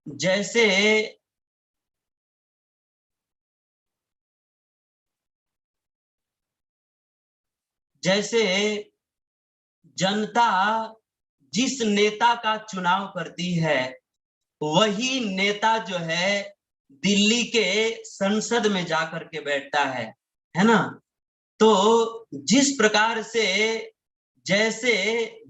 जैसे जैसे जनता जिस नेता का चुनाव करती है, वही नेता जो है दिल्ली के संसद में जाकर के बैठता है ना। तो जिस प्रकार से जैसे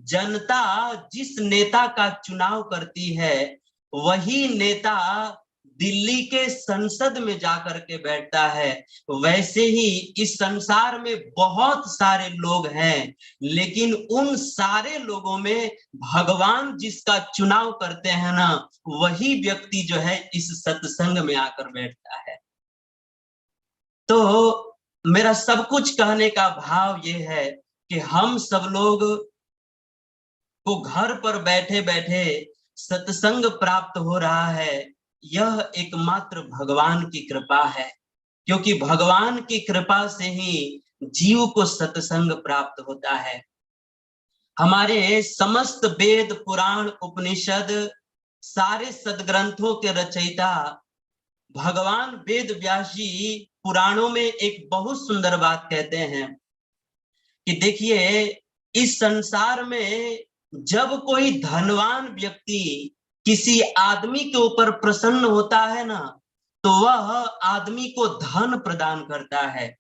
जनता जिस नेता का चुनाव करती है, वही नेता दिल्ली के संसद में जाकर के बैठता है, वैसे ही इस संसार में बहुत सारे लोग हैं, लेकिन उन सारे लोगों में भगवान जिसका चुनाव करते हैं ना, वही व्यक्ति जो है इस सत्संग में आकर बैठता है। तो मेरा सब कुछ कहने का भाव ये है कि हम सब लोग को घर पर बैठे बैठे सत्संग प्राप्त हो रहा है, यह एकमात्र भगवान की कृपा है, क्योंकि भगवान की कृपा से ही जीव को सत्संग प्राप्त होता है। हमारे समस्त वेद पुराण उपनिषद सारे सदग्रंथों के रचयिता भगवान वेद व्यास जी पुराणों में एक बहुत सुंदर बात कहते हैं कि देखिए, इस संसार में जब कोई धनवान व्यक्ति किसी आदमी के ऊपर प्रसन्न होता है ना, तो वह आदमी को धन प्रदान करता है।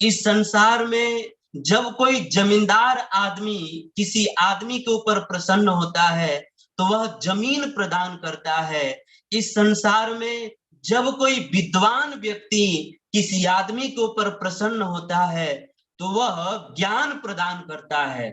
इस संसार में जब कोई जमींदार आदमी किसी आदमी के ऊपर प्रसन्न होता है, तो वह जमीन प्रदान करता है। इस संसार में जब कोई विद्वान व्यक्ति किसी आदमी के ऊपर प्रसन्न होता है, तो वह ज्ञान प्रदान करता है।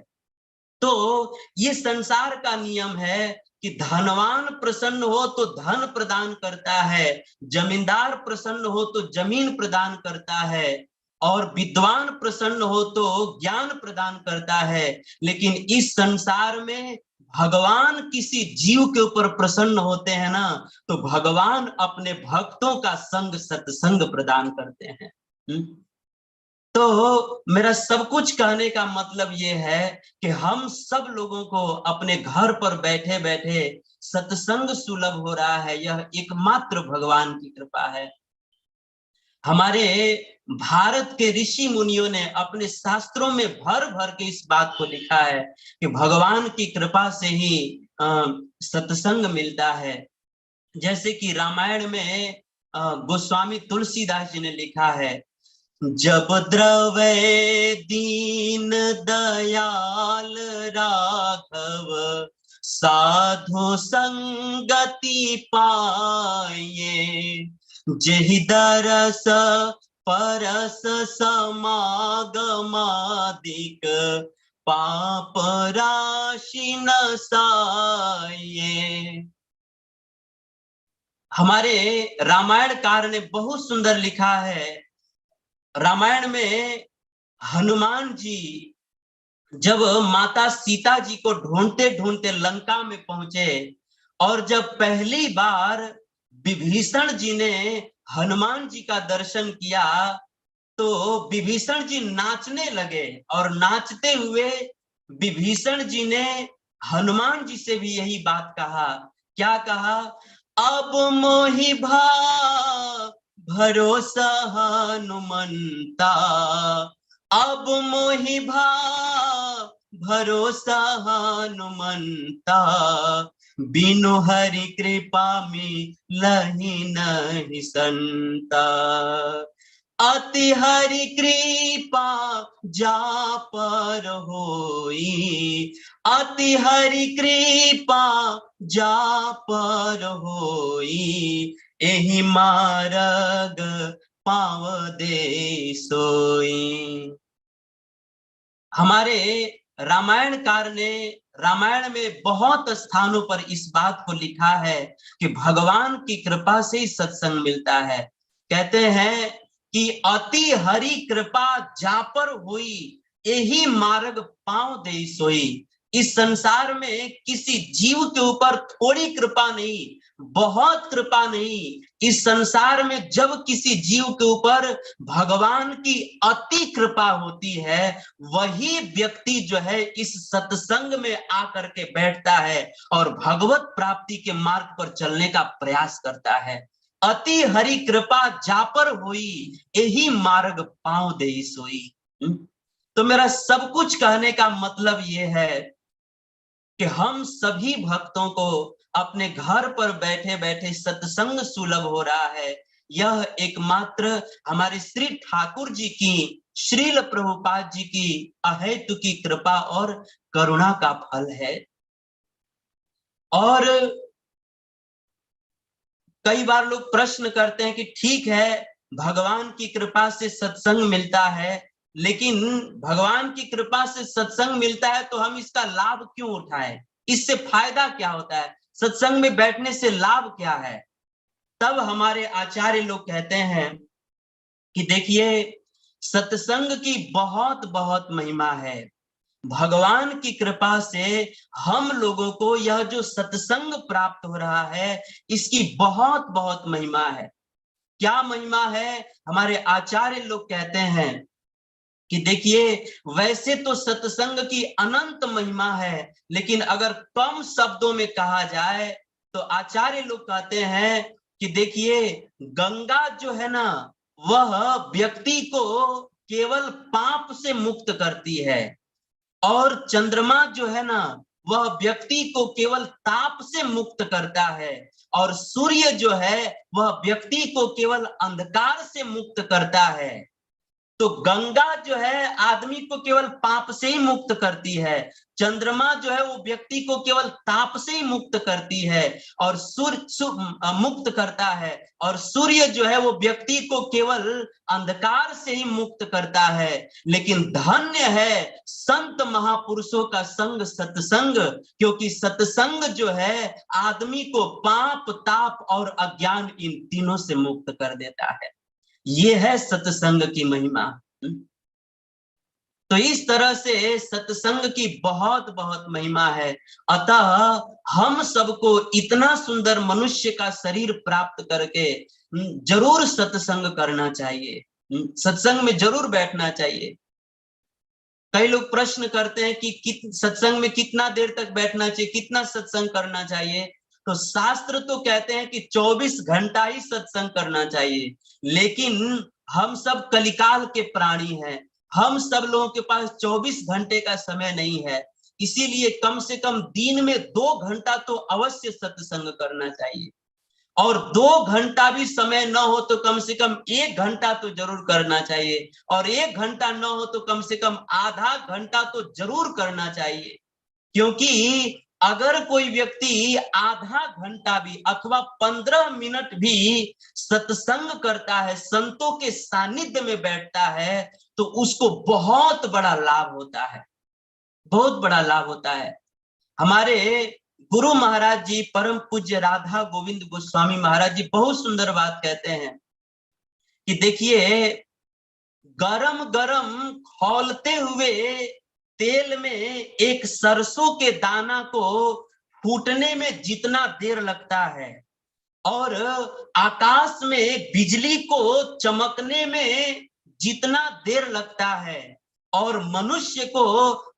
तो ये संसार का नियम है कि धनवान प्रसन्न हो तो धन प्रदान करता है, जमींदार प्रसन्न हो तो जमीन प्रदान करता है, और विद्वान प्रसन्न हो तो ज्ञान प्रदान करता है। लेकिन इस संसार में भगवान किसी जीव के ऊपर प्रसन्न होते हैं ना, तो भगवान अपने भक्तों का संग सत्संग प्रदान करते हैं। तो मेरा सब कुछ कहने का मतलब ये है कि हम सब लोगों को अपने घर पर बैठे बैठे सत्संग सुलभ हो रहा है, यह एकमात्र भगवान की कृपा है। हमारे भारत के ऋषि मुनियों ने अपने शास्त्रों में भर भर के इस बात को लिखा है कि भगवान की कृपा से ही सत्संग मिलता है। जैसे कि रामायण में गोस्वामी तुलसीदास जी ने लिखा है, जब द्रवे दीन दयाल राघव साधु संगति पाए, जेहि दरस परस समागमादिक पाप राशि नसाए। हमारे रामायणकार ने बहुत सुंदर लिखा है। रामायण में हनुमान जी जब माता सीता जी को ढूंढते ढूंढते लंका में पहुंचे, और जब पहली बार विभीषण जी ने हनुमान जी का दर्शन किया, तो विभीषण जी नाचने लगे, और नाचते हुए विभीषण जी ने हनुमान जी से भी यही बात कहा। क्या कहा? अब मोहि भा भरोसा हनुमंता, अब मोहि भा भरोसा हनुमंता, बिनु हरि कृपा मिलहि नहीं संता, अति हरि कृपा जा पर होई, अति हरि कृपा जा पर होई, एहि मार्ग पाव दे सोई। हमारे रामायणकार ने रामायण में बहुत स्थानों पर इस बात को लिखा है कि भगवान की कृपा से ही सत्संग मिलता है। कहते हैं कि अति हरि कृपा जा पर हुई, यही मार्ग पांव दे सोई। इस संसार में किसी जीव के ऊपर थोड़ी कृपा नहीं, बहुत कृपा नहीं, इस संसार में जब किसी जीव के ऊपर भगवान की अति कृपा होती है, वही व्यक्ति जो है इस सत्संग में आकर के बैठता है और भगवत प्राप्ति के मार्ग पर चलने का प्रयास करता है। अति हरि कृपा जा पर होई, यही मार्ग पांव देई सोई। तो मेरा सब कुछ कहने का मतलब ये है कि हम सभी भक्तों को अपने घर पर बैठे बैठे सत्संग सुलभ हो रहा है। यह एकमात्र हमारे श्री ठाकुर जी की, श्रील प्रभुपाद जी की अहेतु की कृपा और करुणा का फल है। और कई बार लोग प्रश्न करते हैं कि ठीक है, भगवान की कृपा से सत्संग मिलता है, लेकिन भगवान की कृपा से सत्संग मिलता है तो हम इसका लाभ क्यों उठाएं? इससे फायदा क्या होता है? सत्संग में बैठने से लाभ क्या है? तब हमारे आचार्य लोग कहते हैं कि देखिए, सत्संग की बहुत बहुत महिमा है। भगवान की कृपा से हम लोगों को यह जो सत्संग प्राप्त हो रहा है, इसकी बहुत बहुत महिमा है। क्या महिमा है? हमारे आचार्य लोग कहते हैं कि देखिए, वैसे तो सत्संग की अनंत महिमा है, लेकिन अगर कम शब्दों में कहा जाए तो आचार्य लोग कहते हैं कि देखिए, गंगा जो है ना, वह व्यक्ति को केवल पाप से मुक्त करती है, और चंद्रमा जो है ना, वह व्यक्ति को केवल ताप से मुक्त करता है, और सूर्य जो है वह व्यक्ति को केवल अंधकार से मुक्त करता है। तो गंगा जो है आदमी को केवल पाप से ही मुक्त करती है, चंद्रमा जो है वो व्यक्ति को केवल ताप से ही मुक्त करती है और मुक्त करता है, और सूर्य जो है वो व्यक्ति को केवल अंधकार से ही मुक्त करता है। लेकिन धन्य है संत महापुरुषों का संग, सत्संग, क्योंकि सत्संग जो है आदमी को पाप, ताप और अज्ञान, इन तीनों से मुक्त कर देता है। ये है सत्संग की महिमा। तो इस तरह से सत्संग की बहुत बहुत महिमा है। अतः हम सबको इतना सुंदर मनुष्य का शरीर प्राप्त करके जरूर सत्संग करना चाहिए, सत्संग में जरूर बैठना चाहिए। कई लोग प्रश्न करते हैं कि सत्संग में कितना देर तक बैठना चाहिए, कितना सत्संग करना चाहिए? तो शास्त्र तो कहते हैं कि 24 घंटा ही सत्संग करना चाहिए, लेकिन हम सब कलिकाल के प्राणी हैं, हम सब लोगों के पास 24 घंटे का समय नहीं है, इसीलिए कम से कम दिन में 2 घंटा तो अवश्य सत्संग करना चाहिए, और 2 घंटा भी समय न हो तो कम से कम 1 घंटा तो जरूर करना चाहिए, और 1 घंटा न हो तो कम से कम आधा घंटा तो जरूर करना चाहिए। क्योंकि अगर कोई व्यक्ति आधा घंटा भी अथवा 15 मिनट भी सत्संग करता है, संतों के सानिध्य में बैठता है, तो उसको बहुत बड़ा लाभ होता है, बहुत बड़ा लाभ होता है। हमारे गुरु महाराज जी, परम पूज्य राधा गोविंद गोस्वामी महाराज जी बहुत सुंदर बात कहते हैं कि देखिए, गरम गरम खौलते हुए तेल में एक सरसों के दाना को फूटने में जितना देर लगता है, और आकाश में बिजली को चमकने में जितना देर लगता है, और मनुष्य को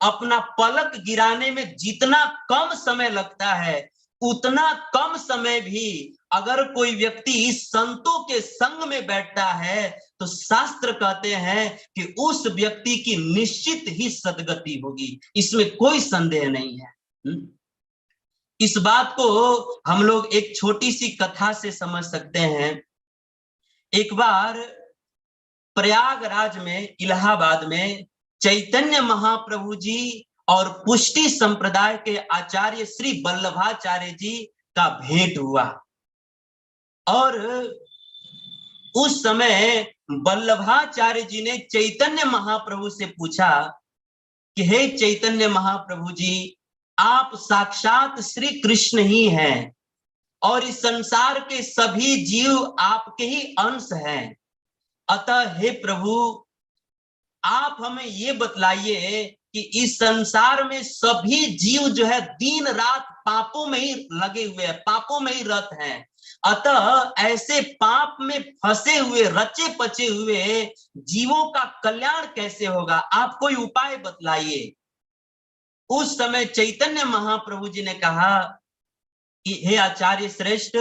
अपना पलक गिराने में जितना कम समय लगता है, उतना कम समय भी अगर कोई व्यक्ति संतों के संग में बैठता है, तो शास्त्र कहते हैं कि उस व्यक्ति की निश्चित ही सद्गति होगी, इसमें कोई संदेह नहीं है। इस बात को हम लोग एक छोटी सी कथा से समझ सकते हैं। एक बार प्रयागराज में, इलाहाबाद में, चैतन्य महाप्रभु जी और पुष्टि संप्रदाय के आचार्य श्री वल्लभाचार्य जी का भेंट हुआ, और उस समय वल्लभाचार्य जी ने चैतन्य महाप्रभु से पूछा कि हे चैतन्य महाप्रभु जी, आप साक्षात श्री कृष्ण ही हैं, और इस संसार के सभी जीव आपके ही अंश हैं, अतः हे प्रभु, आप हमें ये बतलाइए कि इस संसार में सभी जीव जो है दिन रात पापों में ही लगे हुए हैं, पापों में ही रत हैं। अतः ऐसे पाप में फंसे हुए, रचे पचे हुए जीवों का कल्याण कैसे होगा? आप कोई उपाय बतलाइए। उस समय चैतन्य महाप्रभु जी ने कहा कि हे आचार्य श्रेष्ठ,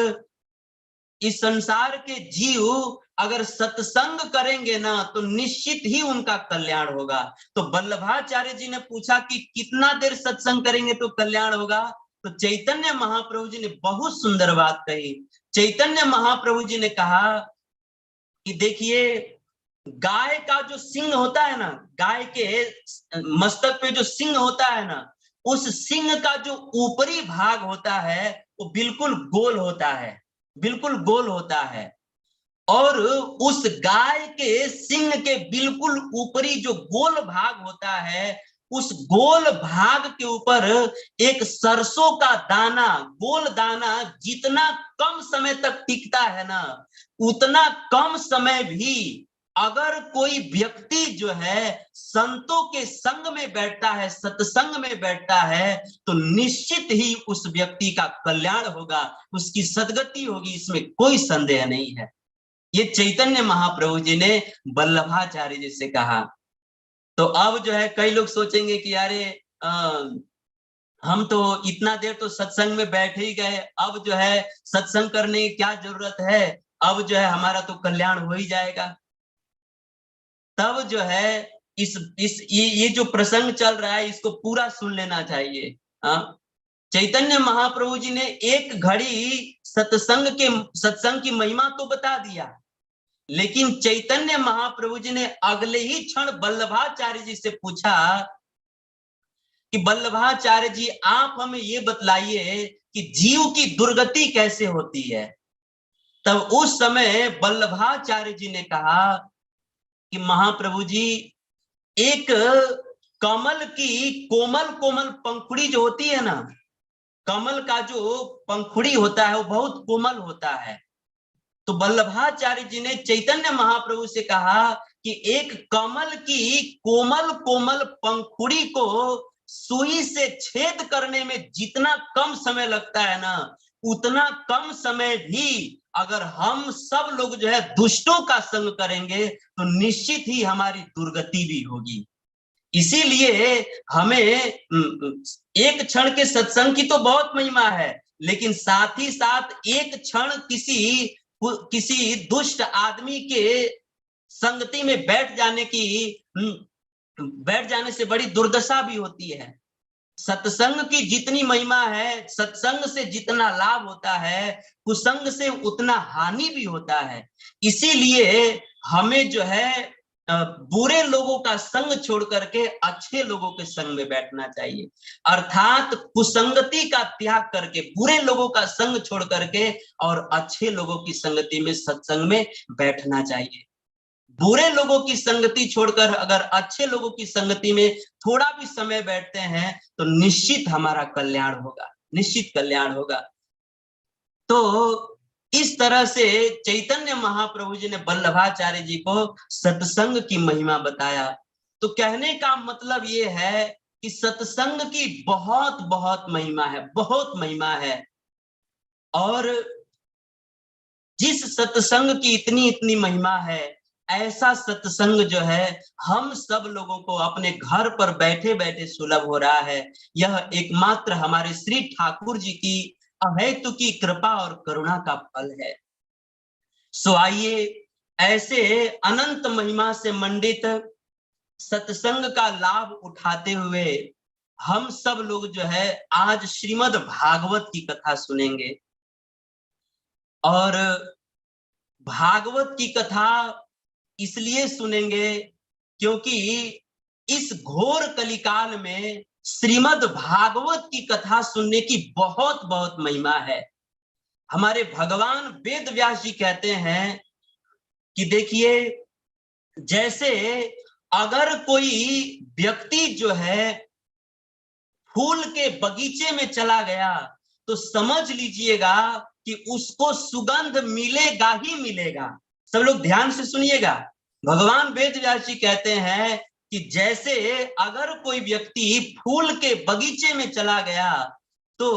इस संसार के जीव अगर सत्संग करेंगे ना तो निश्चित ही उनका कल्याण होगा। तो वल्लभाचार्य जी ने पूछा कि कितना देर सत्संग करेंगे तो कल्याण होगा? तो चैतन्य महाप्रभु जी ने बहुत सुंदर बात कही। चैतन्य महाप्रभु जी ने कहा कि देखिए, गाय का जो सिंग होता है ना, गाय के मस्तक पे जो सिंग होता है ना, उस सिंग का जो ऊपरी भाग होता है वो बिल्कुल गोल होता है, बिल्कुल गोल होता है। और उस गाय के सिंग के बिल्कुल ऊपरी जो गोल भाग होता है, उस गोल भाग के ऊपर एक सरसों का दाना, गोल दाना जितना कम समय तक टिकता है ना, उतना कम समय भी अगर कोई व्यक्ति जो है संतों के संग में बैठता है, सत्संग में बैठता है, तो निश्चित ही उस व्यक्ति का कल्याण होगा, उसकी सद्गति होगी, इसमें कोई संदेह नहीं है। ये चैतन्य महाप्रभु जी ने वल्लभाचार्य जी से कहा। तो अब जो है कई लोग सोचेंगे कि अरे हम तो इतना देर तो सत्संग में बैठे ही गए, अब जो है सत्संग करने की क्या जरूरत है, अब जो है हमारा तो कल्याण हो ही जाएगा। तब जो है ये जो प्रसंग चल रहा है इसको पूरा सुन लेना चाहिए। चैतन्य महाप्रभु जी ने एक घड़ी सत्संग की महिमा तो बता दिया, लेकिन चैतन्य महाप्रभु जी ने अगले ही क्षण वल्लभाचार्य जी से पूछा कि वल्लभाचार्य जी, आप हमें ये बतलाइए कि जीव की दुर्गति कैसे होती है। तब उस समय वल्लभाचार्य जी ने कहा कि महाप्रभु जी, एक कमल की कोमल कोमल पंखुड़ी जो होती है ना, कमल का जो पंखुड़ी होता है वो बहुत कोमल होता है। तो वल्लभाचार्य जी ने चैतन्य महाप्रभु से कहा कि एक कमल की कोमल कोमल पंखुड़ी को सुई से छेद करने में जितना कम समय लगता है ना, उतना कम समय भी अगर हम सब लोग जो है दुष्टों का संग करेंगे तो निश्चित ही हमारी दुर्गति भी होगी। इसीलिए हमें एक क्षण के सत्संग की तो बहुत महिमा है, लेकिन साथ ही साथ एक क्षण किसी दुष्ट आदमी के संगति में बैठ जाने से बड़ी दुर्दशा भी होती है। सत्संग की जितनी महिमा है, सत्संग से जितना लाभ होता है, कुसंग से उतना हानि भी होता है। इसीलिए हमें जो है बुरे लोगों का संग छोड़ करके अच्छे लोगों के संग में बैठना चाहिए। अर्थात कुसंगति का त्याग करके बुरे लोगों का संग छोड़ करके और अच्छे लोगों की संगति में, सत्संग में बैठना चाहिए। बुरे लोगों की संगति छोड़कर अगर अच्छे लोगों की संगति में थोड़ा भी समय बैठते हैं तो निश्चित हमारा कल्याण होगा, निश्चित कल्याण होगा। तो इस तरह से चैतन्य महाप्रभु जी ने वल्लभाचार्य जी को सत्संग की महिमा बताया। तो कहने का मतलब ये है कि सत्संग की बहुत बहुत महिमा है, बहुत महिमा है। और जिस सत्संग की इतनी इतनी महिमा है, ऐसा सत्संग जो है हम सब लोगों को अपने घर पर बैठे बैठे सुलभ हो रहा है। यह एकमात्र हमारे श्री ठाकुर जी की अहेतु की कृपा और करुणा का फल है। सो आइए ऐसे अनंत महिमा से मंडित सत्संग का लाभ उठाते हुए हम सब लोग जो है आज श्रीमद् भागवत की कथा सुनेंगे। और भागवत की कथा इसलिए सुनेंगे क्योंकि इस घोर कलिकाल में श्रीमद् भागवत की कथा सुनने की बहुत बहुत महिमा है। हमारे भगवान वेद व्यास जी कहते हैं कि देखिए, जैसे अगर कोई व्यक्ति जो है फूल के बगीचे में चला गया तो समझ लीजिएगा कि उसको सुगंध मिलेगा ही मिलेगा। सब लोग ध्यान से सुनिएगा। भगवान वेद व्यास जी कहते हैं कि जैसे अगर कोई व्यक्ति फूल के बगीचे में चला गया तो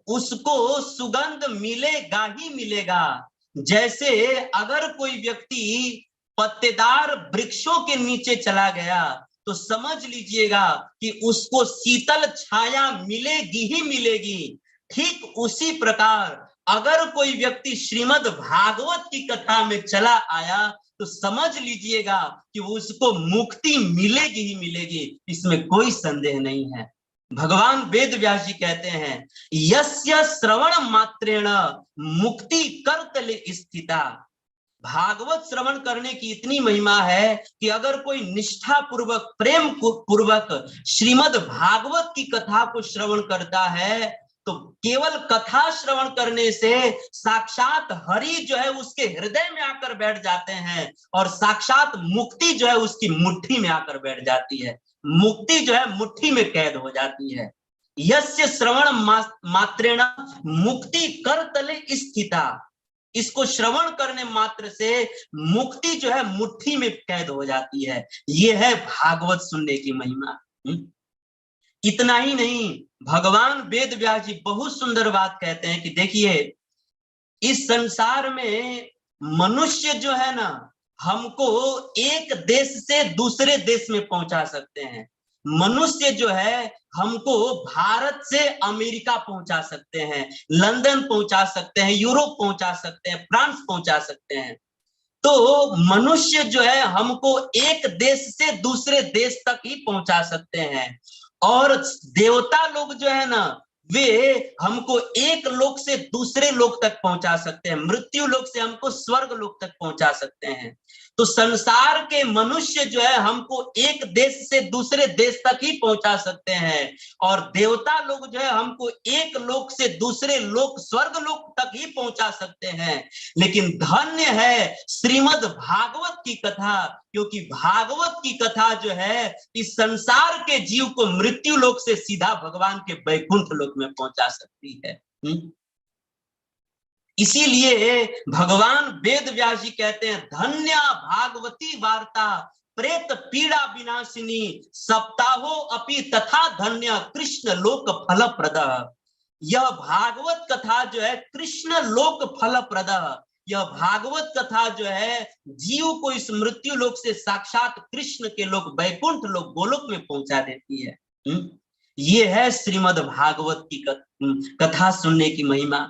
उसको सुगंध मिलेगा ही मिलेगा। जैसे अगर कोई व्यक्ति पत्तेदार वृक्षों के नीचे चला गया तो समझ लीजिएगा कि उसको शीतल छाया मिलेगी ही मिलेगी। ठीक उसी प्रकार अगर कोई व्यक्ति श्रीमद् भागवत की कथा में चला आया तो समझ लीजिएगा कि उसको मुक्ति मिलेगी ही मिलेगी, इसमें कोई संदेह नहीं है। भगवान वेद व्यास जी कहते हैं यस्य श्रवण मात्रेण मुक्ति करतले स्थिता। भागवत श्रवण करने की इतनी महिमा है कि अगर कोई निष्ठा पूर्वक प्रेम पूर्वक श्रीमद् भागवत की कथा को श्रवण करता है तो केवल कथा श्रवण करने से साक्षात हरि जो है उसके हृदय में आकर बैठ जाते हैं और साक्षात मुक्ति जो है उसकी मुट्ठी में आकर बैठ जाती है। मुक्ति जो है मुट्ठी में कैद हो जाती है। यस्य श्रवण मात्रेण मुक्ति करतले स्थिता। इसको श्रवण करने मात्र से मुक्ति जो है मुट्ठी में कैद हो जाती है। ये है भागवत सुनने की महिमा। इतना ही नहीं, भगवान वेद व्यास जी बहुत सुंदर बात कहते हैं कि देखिए इस संसार में मनुष्य जो है ना हमको एक देश से दूसरे देश में पहुंचा सकते हैं। मनुष्य जो है हमको भारत से अमेरिका पहुंचा सकते हैं, लंदन पहुंचा सकते हैं, यूरोप पहुंचा सकते हैं, फ्रांस पहुंचा सकते हैं। तो मनुष्य जो है हमको एक देश से दूसरे देश तक ही पहुंचा सकते हैं। और देवता लोग जो है ना वे हमको एक लोक से दूसरे लोक तक पहुंचा सकते हैं, मृत्यु लोक से हमको स्वर्ग लोक तक पहुंचा सकते हैं। तो संसार के मनुष्य जो है हमको एक देश से दूसरे देश तक ही पहुंचा सकते हैं और देवता लोग जो है हमको एक लोक से दूसरे लोक स्वर्ग लोक तक ही पहुंचा सकते हैं। लेकिन धन्य है श्रीमद् भागवत की कथा, क्योंकि भागवत की कथा जो है इस संसार के जीव को मृत्यु लोक से सीधा भगवान के वैकुंठ लोक में पहुंचा सकती है। इसीलिए भगवान वेद व्यास जी कहते हैं धन्य भागवती वार्ता प्रेत पीड़ा विनाशिनी सप्ताहो अपि तथा धन्य कृष्ण लोक फल प्रद। यह भागवत कथा जो है कृष्ण लोक फल प्रद। यह भागवत कथा जो है जीव को इस मृत्यु लोक से साक्षात कृष्ण के लोक वैकुंठ लोक गोलोक में पहुंचा देती है। ये है श्रीमद् भागवत की कथा सुनने की महिमा।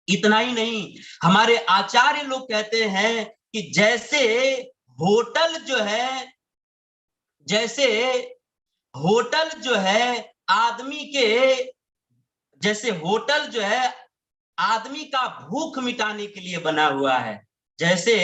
इतना ही नहीं, हमारे आचार्य लोग कहते हैं कि जैसे होटल जो है आदमी का भूख मिटाने के लिए बना हुआ है। जैसे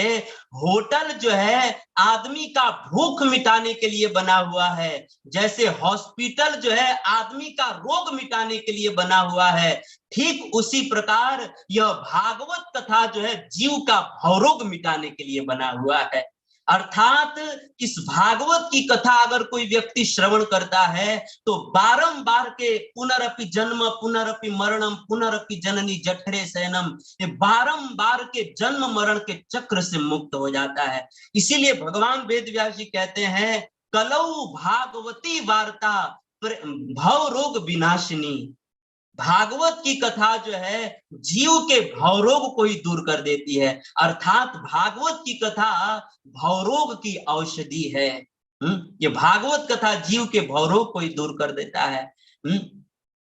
होटल जो है आदमी का भूख मिटाने के लिए बना हुआ है, जैसे हॉस्पिटल जो है आदमी का रोग मिटाने के लिए बना हुआ है, ठीक उसी प्रकार यह भागवत कथा जो है जीव का भवरोग मिटाने के लिए बना हुआ है। अर्थात इस भागवत की कथा अगर कोई व्यक्ति श्रवण करता है तो बारंबार के पुनरपि जन्म पुनरपि मरणम पुनरपि जननी जठरे शयनम, ये बारंबार के जन्म मरण के चक्र से मुक्त हो जाता है। इसीलिए भगवान वेद व्यास जी कहते हैं कलौ भागवती वार्ता भव रोग विनाशिनी। भागवत की कथा जो है जीव के भवरोग को ही दूर कर देती है। अर्थात भागवत की कथा भवरोग की औषधि है। ये भागवत कथा जीव के भवरोग को ही दूर कर देता है।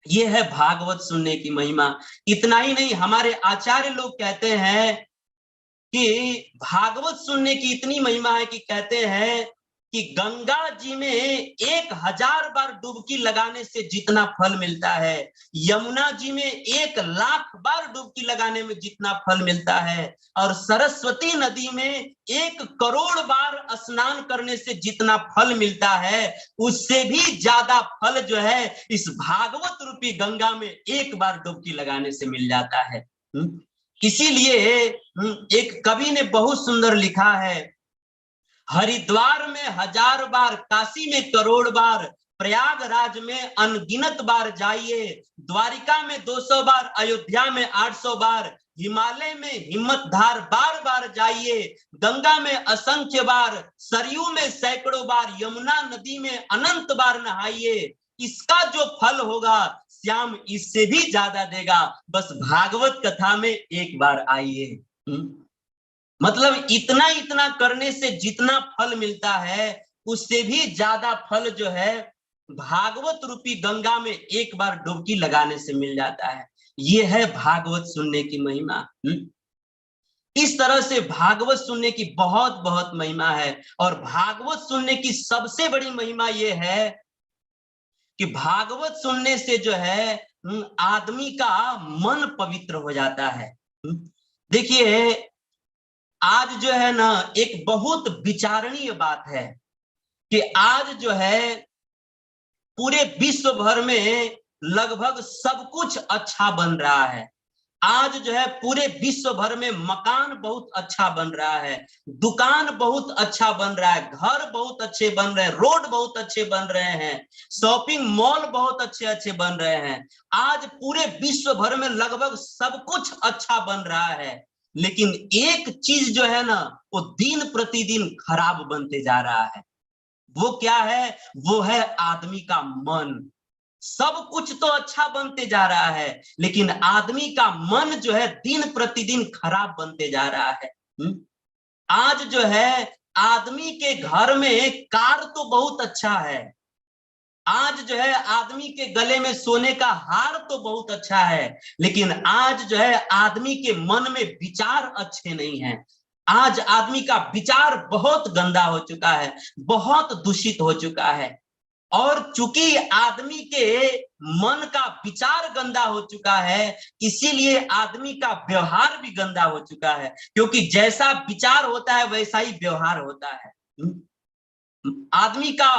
ये है भागवत सुनने की महिमा। इतना ही नहीं, हमारे आचार्य लोग कहते हैं कि भागवत सुनने की इतनी महिमा है कि कहते हैं कि गंगा जी में 1000 बार डुबकी लगाने से जितना फल मिलता है, यमुना जी में 1,00,000 बार डुबकी लगाने में जितना फल मिलता है, और सरस्वती नदी में 1 करोड़ बार स्नान करने से जितना फल मिलता है उससे भी ज्यादा फल जो है इस भागवत रूपी गंगा में 1 बार डुबकी लगाने से मिल जाता है। इसीलिए एक कवि ने बहुत सुंदर लिखा है, हरिद्वार में 1000 बार, काशी में करोड़ बार, प्रयागराज में अनगिनत बार जाइए, द्वारिका में 200 बार, अयोध्या में 800 बार, हिमालय में हिम्मतधार बार बार जाइए, गंगा में असंख्य बार, सरयू में सैकड़ों बार, यमुना नदी में अनंत बार नहाइए। इसका जो फल होगा श्याम इससे भी ज्यादा देगा, बस भागवत कथा में एक बार आइए। मतलब इतना इतना करने से जितना फल मिलता है उससे भी ज्यादा फल जो है भागवत रूपी गंगा में एक बार डुबकी लगाने से मिल जाता है। ये है भागवत सुनने की महिमा। इस तरह से भागवत सुनने की बहुत बहुत महिमा है। और भागवत सुनने की सबसे बड़ी महिमा ये है कि भागवत सुनने से जो है आदमी का मन पवित्र हो जाता है। देखिए आज जो है ना एक बहुत विचारणीय बात है कि आज जो है पूरे विश्व भर में लगभग सब कुछ अच्छा बन रहा है। आज जो है पूरे विश्व भर में मकान बहुत अच्छा बन रहा है, दुकान बहुत अच्छा बन रहा है, घर बहुत अच्छे बन रहे हैं, रोड बहुत अच्छे बन रहे हैं, शॉपिंग मॉल बहुत अच्छे अच्छे बन रहे हैं। आज पूरे विश्व भर में लगभग सब कुछ अच्छा बन रहा है, लेकिन एक चीज जो है ना वो दिन प्रतिदिन खराब बनते जा रहा है। वो क्या है? वो है आदमी का मन। सब कुछ तो अच्छा बनते जा रहा है, लेकिन आदमी का मन जो है दिन प्रतिदिन खराब बनते जा रहा है। आज जो है आदमी के घर में कार तो बहुत अच्छा है, आज जो है आदमी के गले में सोने का हार तो बहुत अच्छा है, लेकिन आज जो है आदमी के मन में विचार अच्छे नहीं हैं। आज आदमी का विचार बहुत गंदा हो चुका है, बहुत दूषित हो चुका है। और चूंकि आदमी के मन का विचार गंदा हो चुका है, इसीलिए आदमी का व्यवहार भी गंदा हो चुका है, क्योंकि जैसा विचार होता है वैसा ही व्यवहार होता है। आदमी का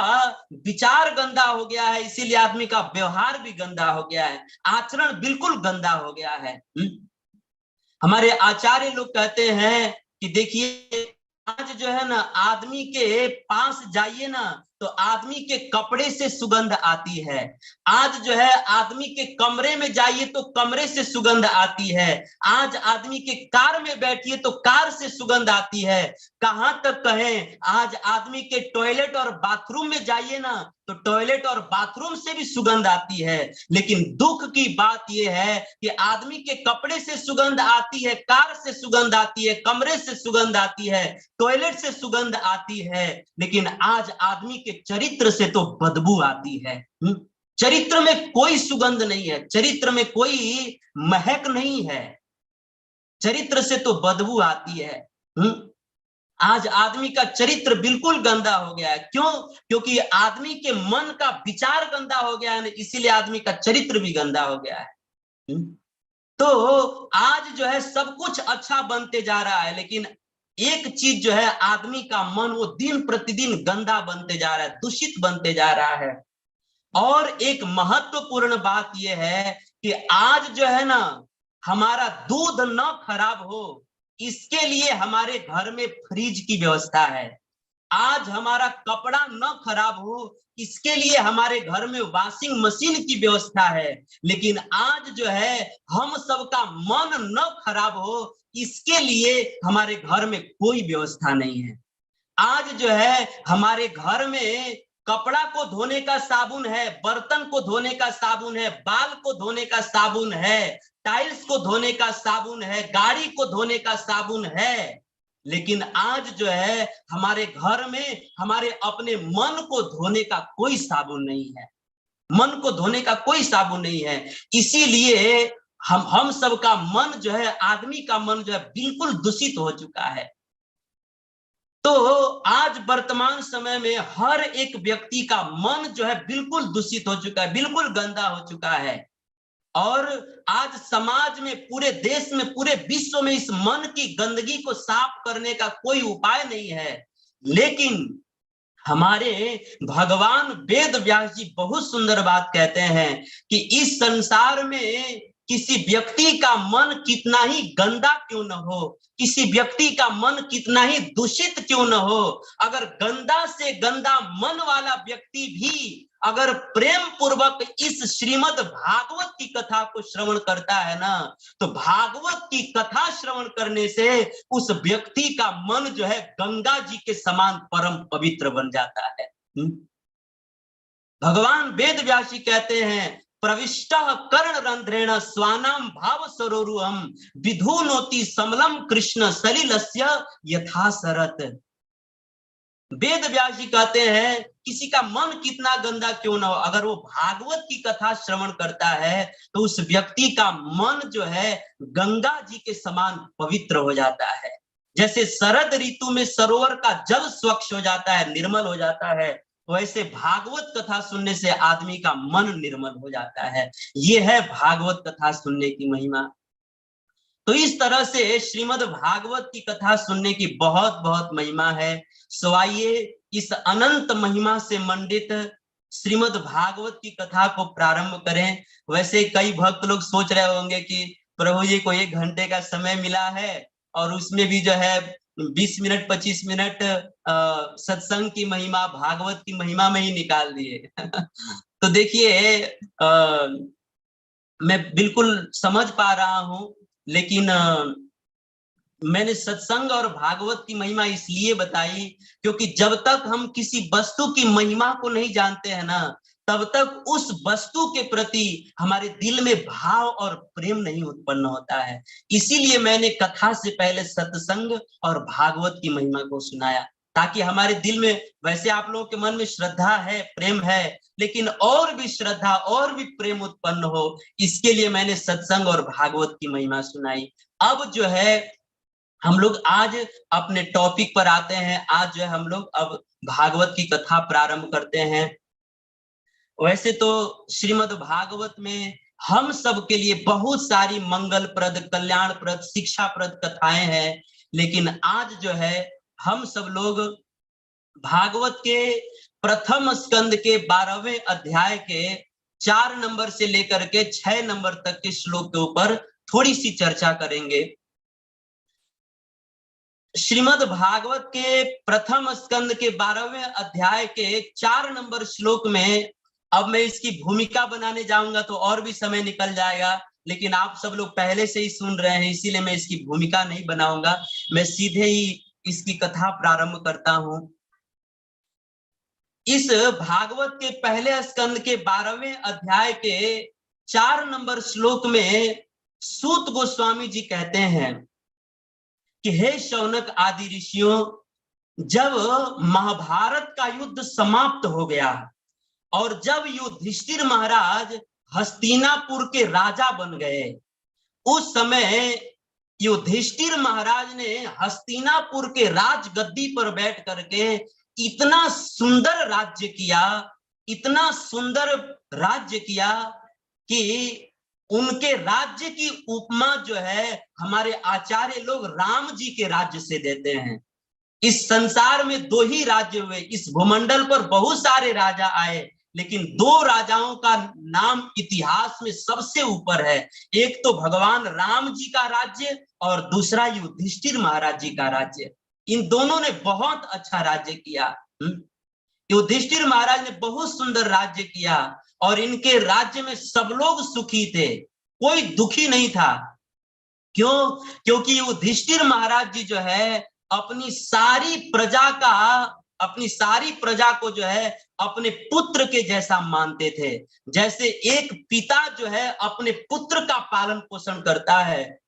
विचार गंदा हो गया है, इसीलिए आदमी का व्यवहार भी गंदा हो गया है, आचरण बिल्कुल गंदा हो गया है। हमारे आचार्य लोग कहते हैं कि देखिए आज जो है ना आदमी के पास जाइए ना तो आदमी के कपड़े से सुगंध आती है, आज जो है आदमी के कमरे में जाइए तो कमरे से सुगंध आती है, आज आदमी के कार में बैठिए तो कार से सुगंध आती है। कहां तक कहें, आज आदमी के टॉयलेट और बाथरूम में जाइए ना तो टॉयलेट और बाथरूम से भी सुगंध आती है। लेकिन दुख की बात यह है कि आदमी के कपड़े से सुगंध आती है, कार से सुगंध आती है, कमरे से सुगंध आती है, टॉयलेट से सुगंध आती है, लेकिन आज आदमी के चरित्र से तो बदबू आती है। चरित्र में कोई सुगंध नहीं है, चरित्र में कोई महक नहीं है, चरित्र से तो बदबू आती है। आज आदमी का चरित्र बिल्कुल गंदा हो गया है। क्यों? क्योंकि आदमी के मन का विचार गंदा हो गया है, इसीलिए आदमी का चरित्र भी गंदा हो गया है। तो आज जो है सब कुछ अच्छा बनते जा रहा है, लेकिन एक चीज जो है आदमी का मन वो दिन प्रतिदिन गंदा बनते जा रहा है, दूषित बनते जा रहा है। और एक महत्वपूर्ण बात यह है कि आज जो है ना हमारा दूध न खराब हो इसके लिए हमारे घर में फ्रिज की व्यवस्था है, आज हमारा कपड़ा न खराब हो इसके लिए हमारे घर में वॉशिंग मशीन की व्यवस्था है, लेकिन आज जो है हम सबका मन न खराब हो इसके लिए हमारे घर में कोई व्यवस्था नहीं है। आज जो है हमारे घर में कपड़ा को धोने का साबुन है, बर्तन को धोने का साबुन है, बाल को धोने का साबुन है, टाइल्स को धोने का साबुन है, गाड़ी को धोने का साबुन है, लेकिन आज जो है हमारे घर में हमारे अपने मन को धोने का कोई साबुन नहीं है, मन को धोने का कोई साबुन नहीं है। इसीलिए हम सबका मन जो है, आदमी का मन जो है बिल्कुल दूषित हो चुका है। तो आज वर्तमान समय में हर एक व्यक्ति का मन जो है बिल्कुल दूषित हो चुका है, बिल्कुल गंदा हो चुका है। और आज समाज में, पूरे देश में, पूरे विश्व में इस मन की गंदगी को साफ करने का कोई उपाय नहीं है। लेकिन हमारे भगवान वेद व्यास जी बहुत सुंदर बात कहते हैं कि इस संसार में किसी व्यक्ति का मन कितना ही गंदा क्यों न हो, किसी व्यक्ति का मन कितना ही दूषित क्यों न हो, अगर गंदा से गंदा मन वाला व्यक्ति भी अगर प्रेम पूर्वक इस श्रीमद् भागवत की कथा को श्रवण करता है ना, तो भागवत की कथा श्रवण करने से उस व्यक्ति का मन जो है गंगा जी के समान परम पवित्र बन जाता है। भगवान वेद व्यास जी कहते हैं प्रविष्टः कर्णरंध्रेण स्वानाम भाव सरोरुहम विधुनोति समलम कृष्ण सलिलस्य यथा सरत। वेद व्यास जी कहते हैं किसी का मन कितना गंदा क्यों ना हो, अगर वो भागवत की कथा श्रवण करता है तो उस व्यक्ति का मन जो है गंगा जी के समान पवित्र हो जाता है। जैसे शरद ऋतु में सरोवर का जल स्वच्छ हो जाता है, निर्मल हो जाता है, वैसे भागवत कथा सुनने से आदमी का मन निर्मल हो जाता है। ये है भागवत कथा सुनने की महिमा। तो इस तरह से श्रीमद् भागवत की कथा सुनने की बहुत बहुत महिमा है। सो आइए इस अनंत महिमा से मंडित श्रीमद् भागवत की कथा को प्रारंभ करें। वैसे कई भक्त लोग सोच रहे होंगे कि प्रभु जी को 1 घंटे का समय मिला है और उसमें भी जो है 20 मिनट 25 मिनट सत्संग की महिमा, भागवत की महिमा में ही निकाल दिए। तो देखिए मैं बिल्कुल समझ पा रहा हूं, लेकिन मैंने सत्संग और भागवत की महिमा इसलिए बताई क्योंकि जब तक हम किसी वस्तु की महिमा को नहीं जानते हैं ना, तब तक उस वस्तु के प्रति हमारे दिल में भाव और प्रेम नहीं उत्पन्न होता है। इसीलिए मैंने कथा से पहले सत्संग और भागवत की महिमा को सुनाया, ताकि हमारे दिल में, वैसे आप लोगों के मन में श्रद्धा है, प्रेम है, लेकिन और भी श्रद्धा और भी प्रेम उत्पन्न हो, इसके लिए मैंने सत्संग और भागवत की महिमा सुनाई। अब जो है हम लोग आज अपने टॉपिक पर आते हैं। आज जो है हम लोग अब भागवत की कथा प्रारंभ करते हैं। वैसे तो श्रीमद् भागवत में हम सब के लिए बहुत सारी मंगलप्रद, कल्याणप्रद, शिक्षाप्रद कथाएं हैं, लेकिन आज जो है हम सब लोग भागवत के प्रथम स्कंद के 12वें अध्याय के 4 नंबर से लेकर के 6 नंबर तक के श्लोक के ऊपर थोड़ी सी चर्चा करेंगे। श्रीमद् भागवत के प्रथम स्कंद के 12वें अध्याय के 4 नंबर श्लोक में अब मैं इसकी भूमिका बनाने जाऊंगा तो और भी समय निकल जाएगा, लेकिन आप सब लोग पहले से ही सुन रहे हैं, इसीलिए मैं इसकी भूमिका नहीं बनाऊंगा, मैं सीधे ही इसकी कथा प्रारंभ करता हूं। इस भागवत के पहले स्कंद के 12वें अध्याय के 4 नंबर श्लोक में सूत गोस्वामी जी कहते हैं कि हे शौनक आदि ऋषियों, जब महाभारत का युद्ध समाप्त हो गया और जब युधिष्ठिर महाराज हस्तिनापुर के राजा बन गए, उस समय युधिष्ठिर महाराज ने हस्तिनापुर के राजगद्दी पर बैठ करके इतना सुंदर राज्य किया, इतना सुंदर राज्य किया कि उनके राज्य की उपमा जो है हमारे आचार्य लोग राम जी के राज्य से देते हैं। इस संसार में 2 ही राज्य हुए, इस भूमंडल पर बहुत सारे राजा आए, लेकिन 2 राजाओं का नाम इतिहास में सबसे ऊपर है। एक तो भगवान राम जी का राज्य और दूसरा युधिष्ठिर महाराज जी का राज्य। इन दोनों ने बहुत अच्छा राज्य किया। युधिष्ठिर महाराज ने बहुत सुंदर राज्य किया और इनके राज्य में सब लोग सुखी थे, कोई दुखी नहीं था। क्यों? क्योंकि युधिष्ठिर महाराज जी जो है अपनी सारी प्रजा को जो है अपने पुत्र के जैसा मानते थे। जैसे एक पिता जो है अपने पुत्र का पालन पोषण करता है,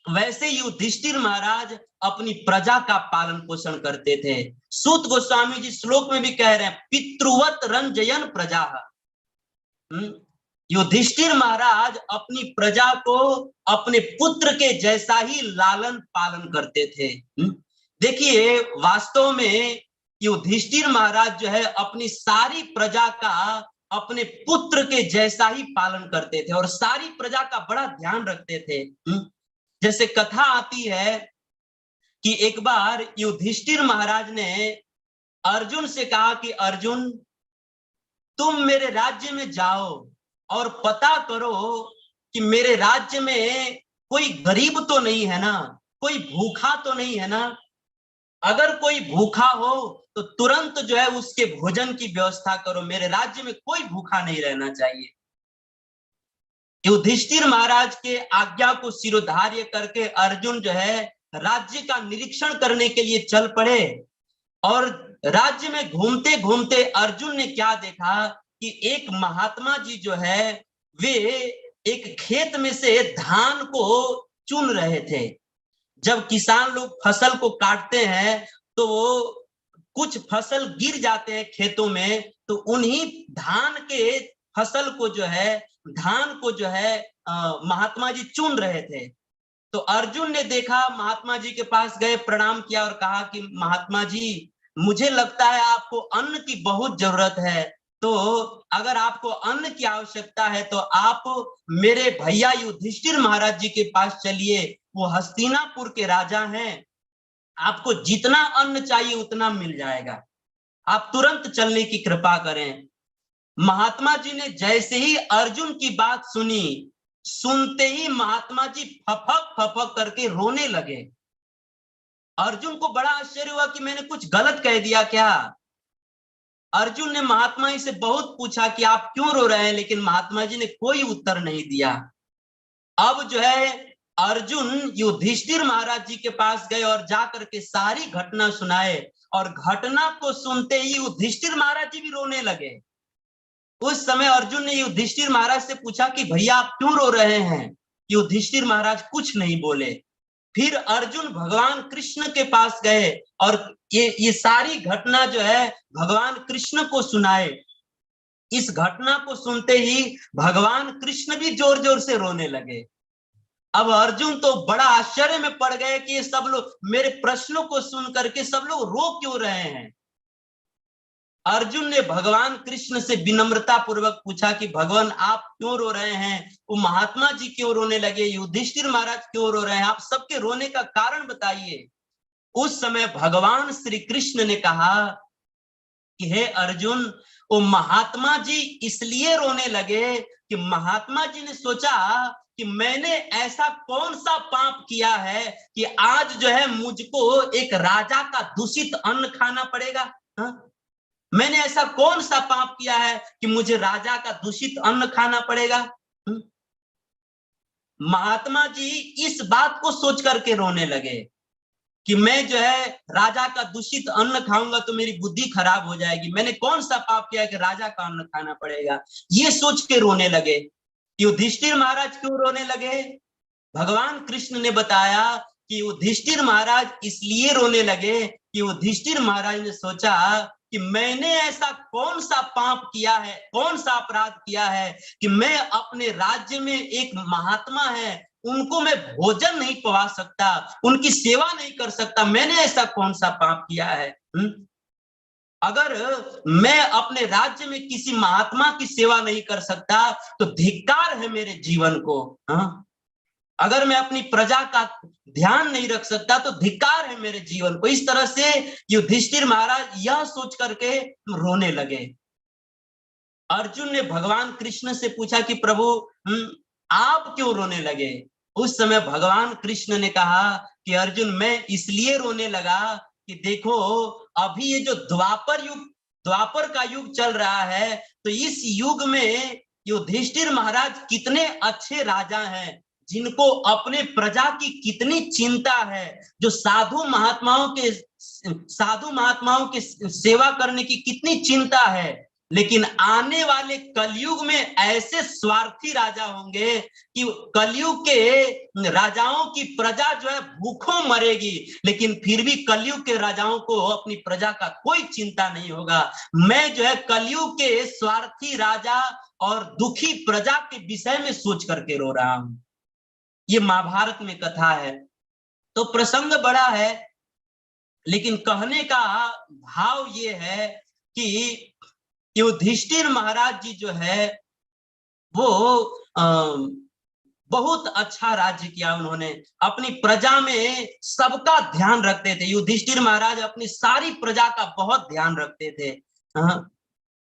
वैसे युधिष्ठिर महाराज अपनी प्रजा का पालन पोषण करते थे। सूत गोस्वामी जी श्लोक में भी कह रहे हैं, पितृवत रंजयन प्रजा। युधिष्ठिर महाराज अपनी प्रजा को अपने पुत्र के जैसा ही लालन पालन करते थे। देखिए वास्तव में युधिष्ठिर महाराज जो है अपनी सारी प्रजा का अपने पुत्र के जैसा ही पालन करते थे और सारी प्रजा का बड़ा ध्यान रखते थे। जैसे कथा आती है कि एक बार युधिष्ठिर महाराज ने अर्जुन से कहा कि अर्जुन, तुम मेरे राज्य में जाओ और पता करो कि मेरे राज्य में कोई गरीब तो नहीं है ना, कोई भूखा तो नहीं है ना। अगर कोई भूखा हो तो तुरंत जो है उसके भोजन की व्यवस्था करो, मेरे राज्य में कोई भूखा नहीं रहना चाहिए। युधिष्ठिर महाराज के आज्ञा को शिरोधार्य करके अर्जुन जो है राज्य का निरीक्षण करने के लिए चल पड़े और राज्य में घूमते घूमते अर्जुन ने क्या देखा कि एक महात्मा जी जो है वे एक खेत में से धान को चुन रहे थे। जब किसान लोग फसल को काटते हैं तो कुछ फसल गिर जाते हैं खेतों में, तो उन्हीं धान के फसल को जो है, धान को जो है महात्मा जी चुन रहे थे। तो अर्जुन ने देखा, महात्मा जी के पास गए, प्रणाम किया और कहा कि महात्मा जी, मुझे लगता है आपको अन्न की बहुत जरूरत है, तो अगर आपको अन्न की आवश्यकता है तो आप मेरे भैया युधिष्ठिर महाराज जी के पास चलिए, वो हस्तिनापुर के राजा हैं, आपको जितना अन्न चाहिए उतना मिल जाएगा, आप तुरंत चलने की कृपा करें। महात्मा जी ने जैसे ही अर्जुन की बात सुनी, सुनते ही महात्मा जी फपक फपक करके रोने लगे। अर्जुन को बड़ा आश्चर्य हुआ कि मैंने कुछ गलत कह दिया क्या। अर्जुन ने महात्मा जी से बहुत पूछा कि आप क्यों रो रहे हैं, लेकिन महात्मा जी ने कोई उत्तर नहीं दिया। अब जो है अर्जुन युधिष्ठिर महाराज जी के पास गए और जाकर के सारी घटना सुनाए, और घटना को सुनते ही युधिष्ठिर महाराज जी भी रोने लगे। उस समय अर्जुन ने युधिष्ठिर महाराज से पूछा कि भैया आप क्यों रो रहे हैं। युधिष्ठिर महाराज कुछ नहीं बोले। फिर अर्जुन भगवान कृष्ण के पास गए और ये सारी घटना जो है भगवान कृष्ण को सुनाए। इस घटना को सुनते ही भगवान कृष्ण भी जोर जोर से रोने लगे। अब अर्जुन तो बड़ा आश्चर्य में पड़ गए कि ये सब लोग मेरे प्रश्नों को सुन करके सब लोग रो क्यों रहे हैं। अर्जुन ने भगवान कृष्ण से विनम्रता पूर्वक पूछा कि भगवान आप क्यों रो रहे हैं, वो महात्मा जी क्यों रोने लगे, युधिष्ठिर महाराज क्यों रो रहे हैं, आप सबके रोने का कारण बताइए। उस समय भगवान श्री कृष्ण ने कहा कि हे अर्जुन, वो महात्मा जी इसलिए रोने लगे कि महात्मा जी ने सोचा कि मैंने ऐसा कौन सा पाप किया है कि आज जो है मुझको एक राजा का दूषित अन्न खाना पड़ेगा। हा? मैंने ऐसा कौन सा पाप किया है कि मुझे राजा का दूषित अन्न खाना पड़ेगा। महात्मा जी इस बात को सोच करके रोने लगे कि मैं जो है राजा का दूषित अन्न खाऊंगा तो मेरी बुद्धि खराब हो जाएगी, मैंने कौन सा पाप किया है कि राजा का अन्न खाना पड़ेगा, ये सोच के रोने लगे। युधिष्ठिर महाराज क्यों रोने लगे, भगवान कृष्ण ने बताया कि युधिष्ठिर महाराज इसलिए रोने लगे कि युधिष्ठिर महाराज ने सोचा कि मैंने ऐसा कौन सा पाप किया है, कौन सा अपराध किया है कि मैं अपने राज्य में एक महात्मा है उनको मैं भोजन नहीं पवा सकता, उनकी सेवा नहीं कर सकता, मैंने ऐसा कौन सा पाप किया है। अगर मैं अपने राज्य में किसी महात्मा की सेवा नहीं कर सकता तो धिक्कार है मेरे जीवन को। अगर मैं अपनी प्रजा का ध्यान नहीं रख सकता तो धिक्कार है मेरे जीवन को। इस तरह से युधिष्ठिर महाराज यह सोच करके रोने लगे। अर्जुन ने भगवान कृष्ण से पूछा कि प्रभु आप क्यों रोने लगे। उस समय भगवान कृष्ण ने कहा कि अर्जुन मैं इसलिए रोने लगा कि देखो अभी ये जो द्वापर का युग चल रहा है, तो इस युग में युधिष्ठिर महाराज कितने अच्छे राजा हैं, जिनको अपने प्रजा की कितनी चिंता है, जो साधु महात्माओं के सेवा करने की कितनी चिंता है। लेकिन आने वाले कलयुग में ऐसे स्वार्थी राजा होंगे कि कलयुग के राजाओं की प्रजा जो है भूखों मरेगी, लेकिन फिर भी कलयुग के राजाओं को अपनी प्रजा का कोई चिंता नहीं होगा। मैं जो है कलयुग के स्वार्थी राजा और दुखी प्रजा के विषय में सोच करके रो रहा हूं। ये महाभारत में कथा है। तो प्रसंग बड़ा है, लेकिन कहने का भाव ये है कि युधिष्ठिर महाराज जी जो है वो बहुत अच्छा राज्य किया। उन्होंने अपनी प्रजा में सबका ध्यान रखते थे। युधिष्ठिर महाराज अपनी सारी प्रजा का बहुत ध्यान रखते थे।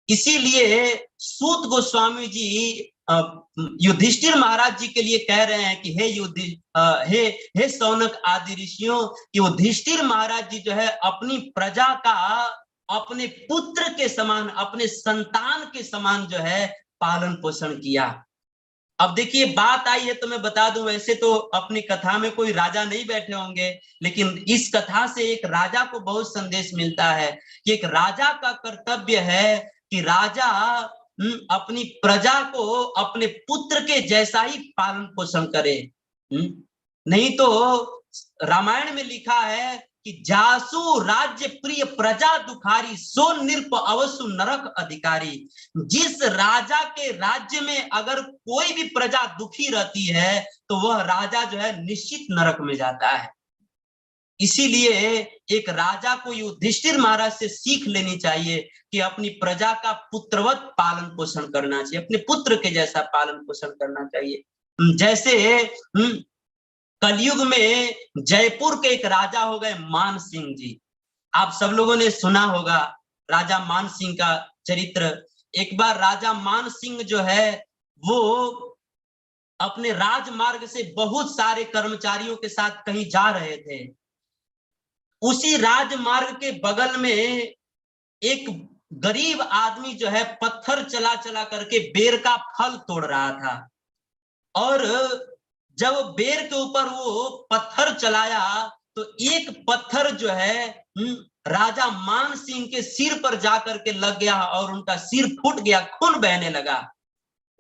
इसीलिए सूत गोस्वामी जी युधिष्ठिर महाराज जी के लिए कह रहे हैं कि हे शौनक आदि ऋषियों, युधिष्ठिर महाराज जी जो है अपनी प्रजा का अपने पुत्र के समान, अपने संतान के समान जो है पालन पोषण किया। अब देखिए बात आई है तो मैं बता दूं, वैसे तो अपनी कथा में कोई राजा नहीं बैठे होंगे, लेकिन इस कथा से एक राजा को बहुत संदेश मिलता है कि एक राजा का कर्तव्य है कि राजा अपनी प्रजा को अपने पुत्र के जैसा ही पालन पोषण करे। नहीं तो रामायण में लिखा है कि जासु राज्य प्रिय प्रजा दुखारी, सो निरप अवसु नरक अधिकारी। जिस राजा के राज्य में अगर कोई भी प्रजा दुखी रहती है तो वह राजा जो है निश्चित नरक में जाता है। इसीलिए एक राजा को युधिष्ठिर महाराज से सीख लेनी चाहिए कि अपनी प्रजा का पुत्रवत पालन पोषण करना चाहिए, अपने पुत्र के जैसा पालन पोषण करना चाहिए। जैसे कलयुग में जयपुर के एक राजा हो गए मान सिंह जी। आप सब लोगों ने सुना होगा राजा मान सिंह का चरित्र। एक बार राजा मान सिंह जो है वो अपने राजमार्ग से बहुत सारे कर्मचारियों के साथ कहीं जा रहे थे। उसी राजमार्ग के बगल में एक गरीब आदमी जो है पत्थर चला चला करके बेर का फल तोड़ रहा था, और जब बेर के ऊपर वो पत्थर चलाया तो एक पत्थर जो है राजा मान सिंह के सिर पर जाकर के लग गया और उनका सिर फूट गया, खून बहने लगा।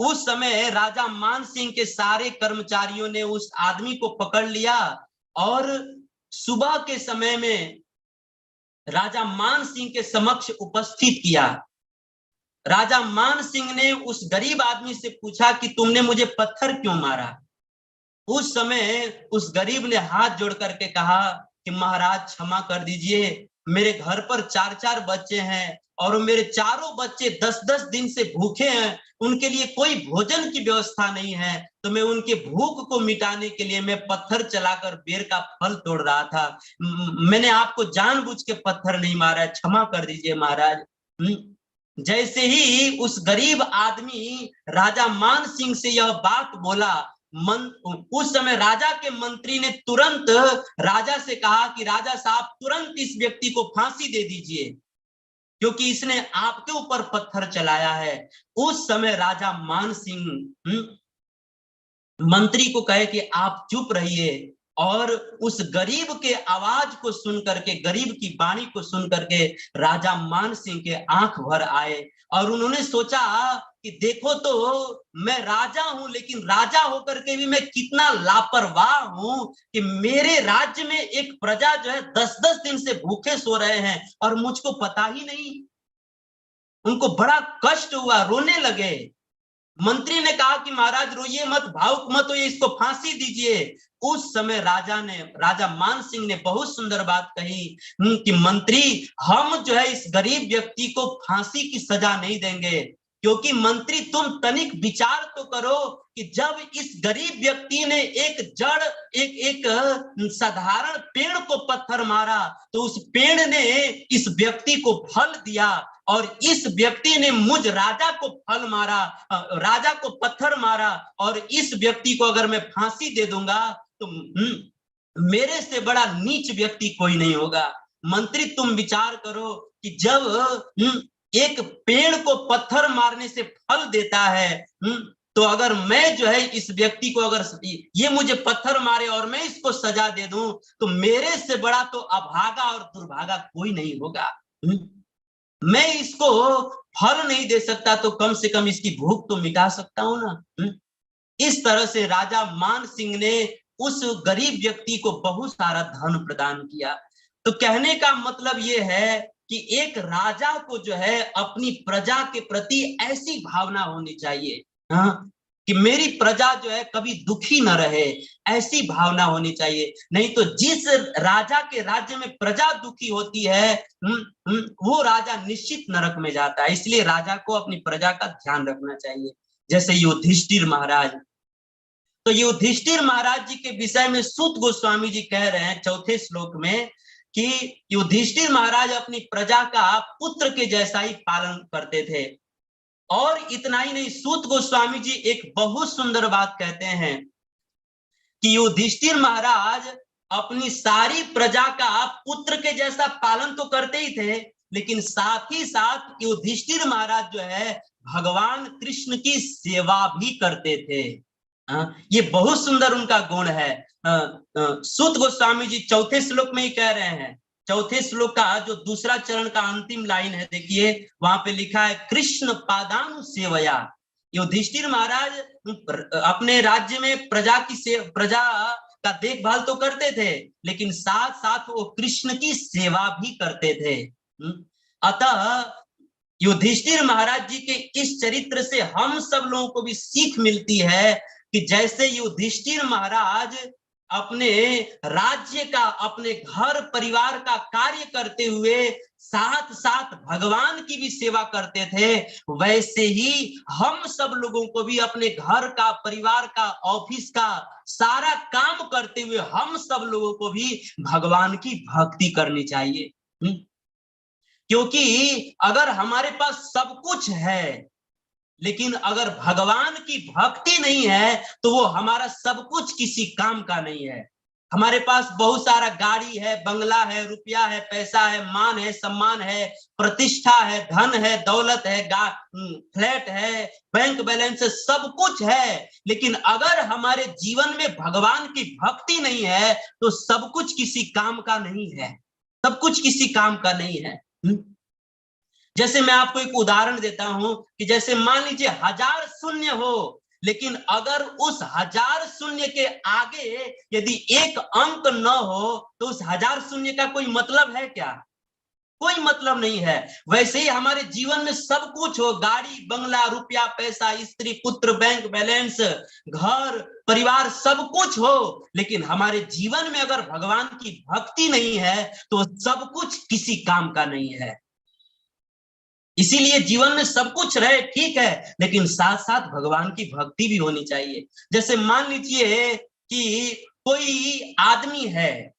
उस समय राजा मान सिंह के सारे कर्मचारियों ने उस आदमी को पकड़ लिया और सुबह के समय में राजा मान सिंह के समक्ष उपस्थित किया। राजा मान सिंह ने उस गरीब आदमी से पूछा कि तुमने मुझे पत्थर क्यों मारा। उस समय उस गरीब ने हाथ जोड़ करके कहा कि महाराज क्षमा कर दीजिए, मेरे घर पर 4-4 बच्चे हैं और मेरे चारों बच्चे 10-10 दिन से भूखे हैं, उनके लिए कोई भोजन की व्यवस्था नहीं है, तो मैं उनके भूख को मिटाने के लिए मैं पत्थर चलाकर बेर का फल तोड़ रहा था। मैंने आपको जानबूझ के पत्थर नहीं मारा है, क्षमा कर दीजिए महाराज। जैसे ही उस गरीब आदमी राजा मान सिंह से यह बात बोला, उस समय राजा के मंत्री ने तुरंत राजा से कहा कि राजा साहब तुरंत इस व्यक्ति को फांसी दे दीजिए, क्योंकि इसने आपके ऊपर पत्थर चलाया है। उस समय राजा मान सिंह मंत्री को कहे कि आप चुप रहिए, और उस गरीब के आवाज को सुन करके, गरीब की वाणी को सुन करके राजा मान सिंह के आंख भर आए और उन्होंने सोचा कि देखो तो मैं राजा हूं, लेकिन राजा होकर के भी मैं कितना लापरवाह हूं कि मेरे राज्य में एक प्रजा जो है 10-10 दिन से भूखे सो रहे हैं और मुझको पता ही नहीं। उनको बड़ा कष्ट हुआ, रोने लगे। मंत्री ने कहा कि महाराज रोइए मत, भावुक मत होइए, इसको फांसी दीजिए। उस समय राजा मान सिंह ने बहुत सुंदर बात कही कि मंत्री, हम जो है इस गरीब व्यक्ति को फांसी की सजा नहीं देंगे, क्योंकि मंत्री तुम तनिक विचार तो करो कि जब इस गरीब व्यक्ति ने एक साधारण पेड़ को पत्थर मारा तो उस पेड़ ने इस व्यक्ति को फल दिया, और इस व्यक्ति ने मुझ राजा को फल मारा, राजा को पत्थर मारा, और इस व्यक्ति को अगर मैं फांसी दे दूंगा तो मेरे से बड़ा नीच व्यक्ति कोई नहीं होगा। मंत्री तुम विचार करो कि जब एक पेड़ को पत्थर मारने से फल देता है, तो अगर मैं जो है इस व्यक्ति को, अगर ये मुझे पत्थर मारे और मैं इसको सजा दे दूं, तो मेरे से बड़ा तो अभागा और दुर्भागा कोई नहीं होगा। मैं इसको फल नहीं दे सकता तो कम से कम इसकी भूख तो मिटा सकता हूं ना। इस तरह से राजा मान सिंह ने उस गरीब व्यक्ति को बहुत सारा धन प्रदान किया। तो कहने का मतलब ये है कि एक राजा को जो है अपनी प्रजा के प्रति ऐसी भावना होनी चाहिए कि मेरी प्रजा जो है कभी दुखी न रहे, ऐसी भावना होनी चाहिए। नहीं तो जिस राजा के राज्य में प्रजा दुखी होती है वो राजा निश्चित नरक में जाता है। इसलिए राजा को अपनी प्रजा का ध्यान रखना चाहिए। जैसे युधिष्ठिर महाराज, तो युधिष्ठिर महाराज जी के विषय में सूत गोस्वामी जी कह रहे हैं 4थे श्लोक में कि युधिष्ठिर महाराज अपनी प्रजा का पुत्र के जैसा ही पालन करते थे। और इतना ही नहीं, सूत गोस्वामी जी एक बहुत सुंदर बात कहते हैं कि युधिष्ठिर महाराज अपनी सारी प्रजा का पुत्र के जैसा पालन तो करते ही थे, लेकिन साथ ही साथ युधिष्ठिर महाराज जो है भगवान कृष्ण की सेवा भी करते थे। ये बहुत सुंदर उनका गुण है। सूत गोस्वामी जी 4थे श्लोक में ही कह रहे हैं चौथे श्लोक का जो दूसरा चरण का अंतिम लाइन है, देखिए वहां पे लिखा है कृष्ण पादानु सेवया। युधिष्ठिर महाराज अपने राज्य में प्रजा का देखभाल तो करते थे, लेकिन साथ साथ वो कृष्ण की सेवा भी करते थे। अतः युधिष्ठिर महाराज जी के इस चरित्र से हम सब लोगों को भी सीख मिलती है कि जैसे युधिष्ठिर महाराज अपने राज्य का, अपने घर परिवार का कार्य करते हुए साथ साथ भगवान की भी सेवा करते थे, वैसे ही हम सब लोगों को भी अपने घर का, परिवार का, ऑफिस का सारा काम करते हुए हम सब लोगों को भी भगवान की भक्ति करनी चाहिए। क्योंकि अगर हमारे पास सब कुछ है लेकिन अगर भगवान की भक्ति नहीं है तो वो हमारा सब कुछ किसी काम का नहीं है। हमारे पास बहुत सारा गाड़ी है, बंगला है, रुपया है, पैसा है, मान है, सम्मान है, प्रतिष्ठा है, धन है, दौलत है, फ्लैट है, बैंक बैलेंस है, सब कुछ है, लेकिन अगर हमारे जीवन में भगवान की भक्ति नहीं है तो सब कुछ किसी काम का नहीं है, सब कुछ किसी काम का नहीं है। जैसे मैं आपको एक उदाहरण देता हूं कि जैसे मान लीजिए 1000 शून्य हो, लेकिन अगर उस 1000 शून्य के आगे यदि एक अंक न हो तो उस 1000 शून्य का कोई मतलब है क्या? कोई मतलब नहीं है। वैसे ही हमारे जीवन में सब कुछ हो, गाड़ी, बंगला, रुपया, पैसा, स्त्री, पुत्र, बैंक बैलेंस, घर परिवार, सब कुछ हो, लेकिन हमारे जीवन में अगर भगवान की भक्ति नहीं है तो सब कुछ किसी काम का नहीं है। इसीलिए जीवन में सब कुछ रहे ठीक है, लेकिन साथ साथ भगवान की भक्ति भी होनी चाहिए। जैसे मान लीजिए कि कोई आदमी है,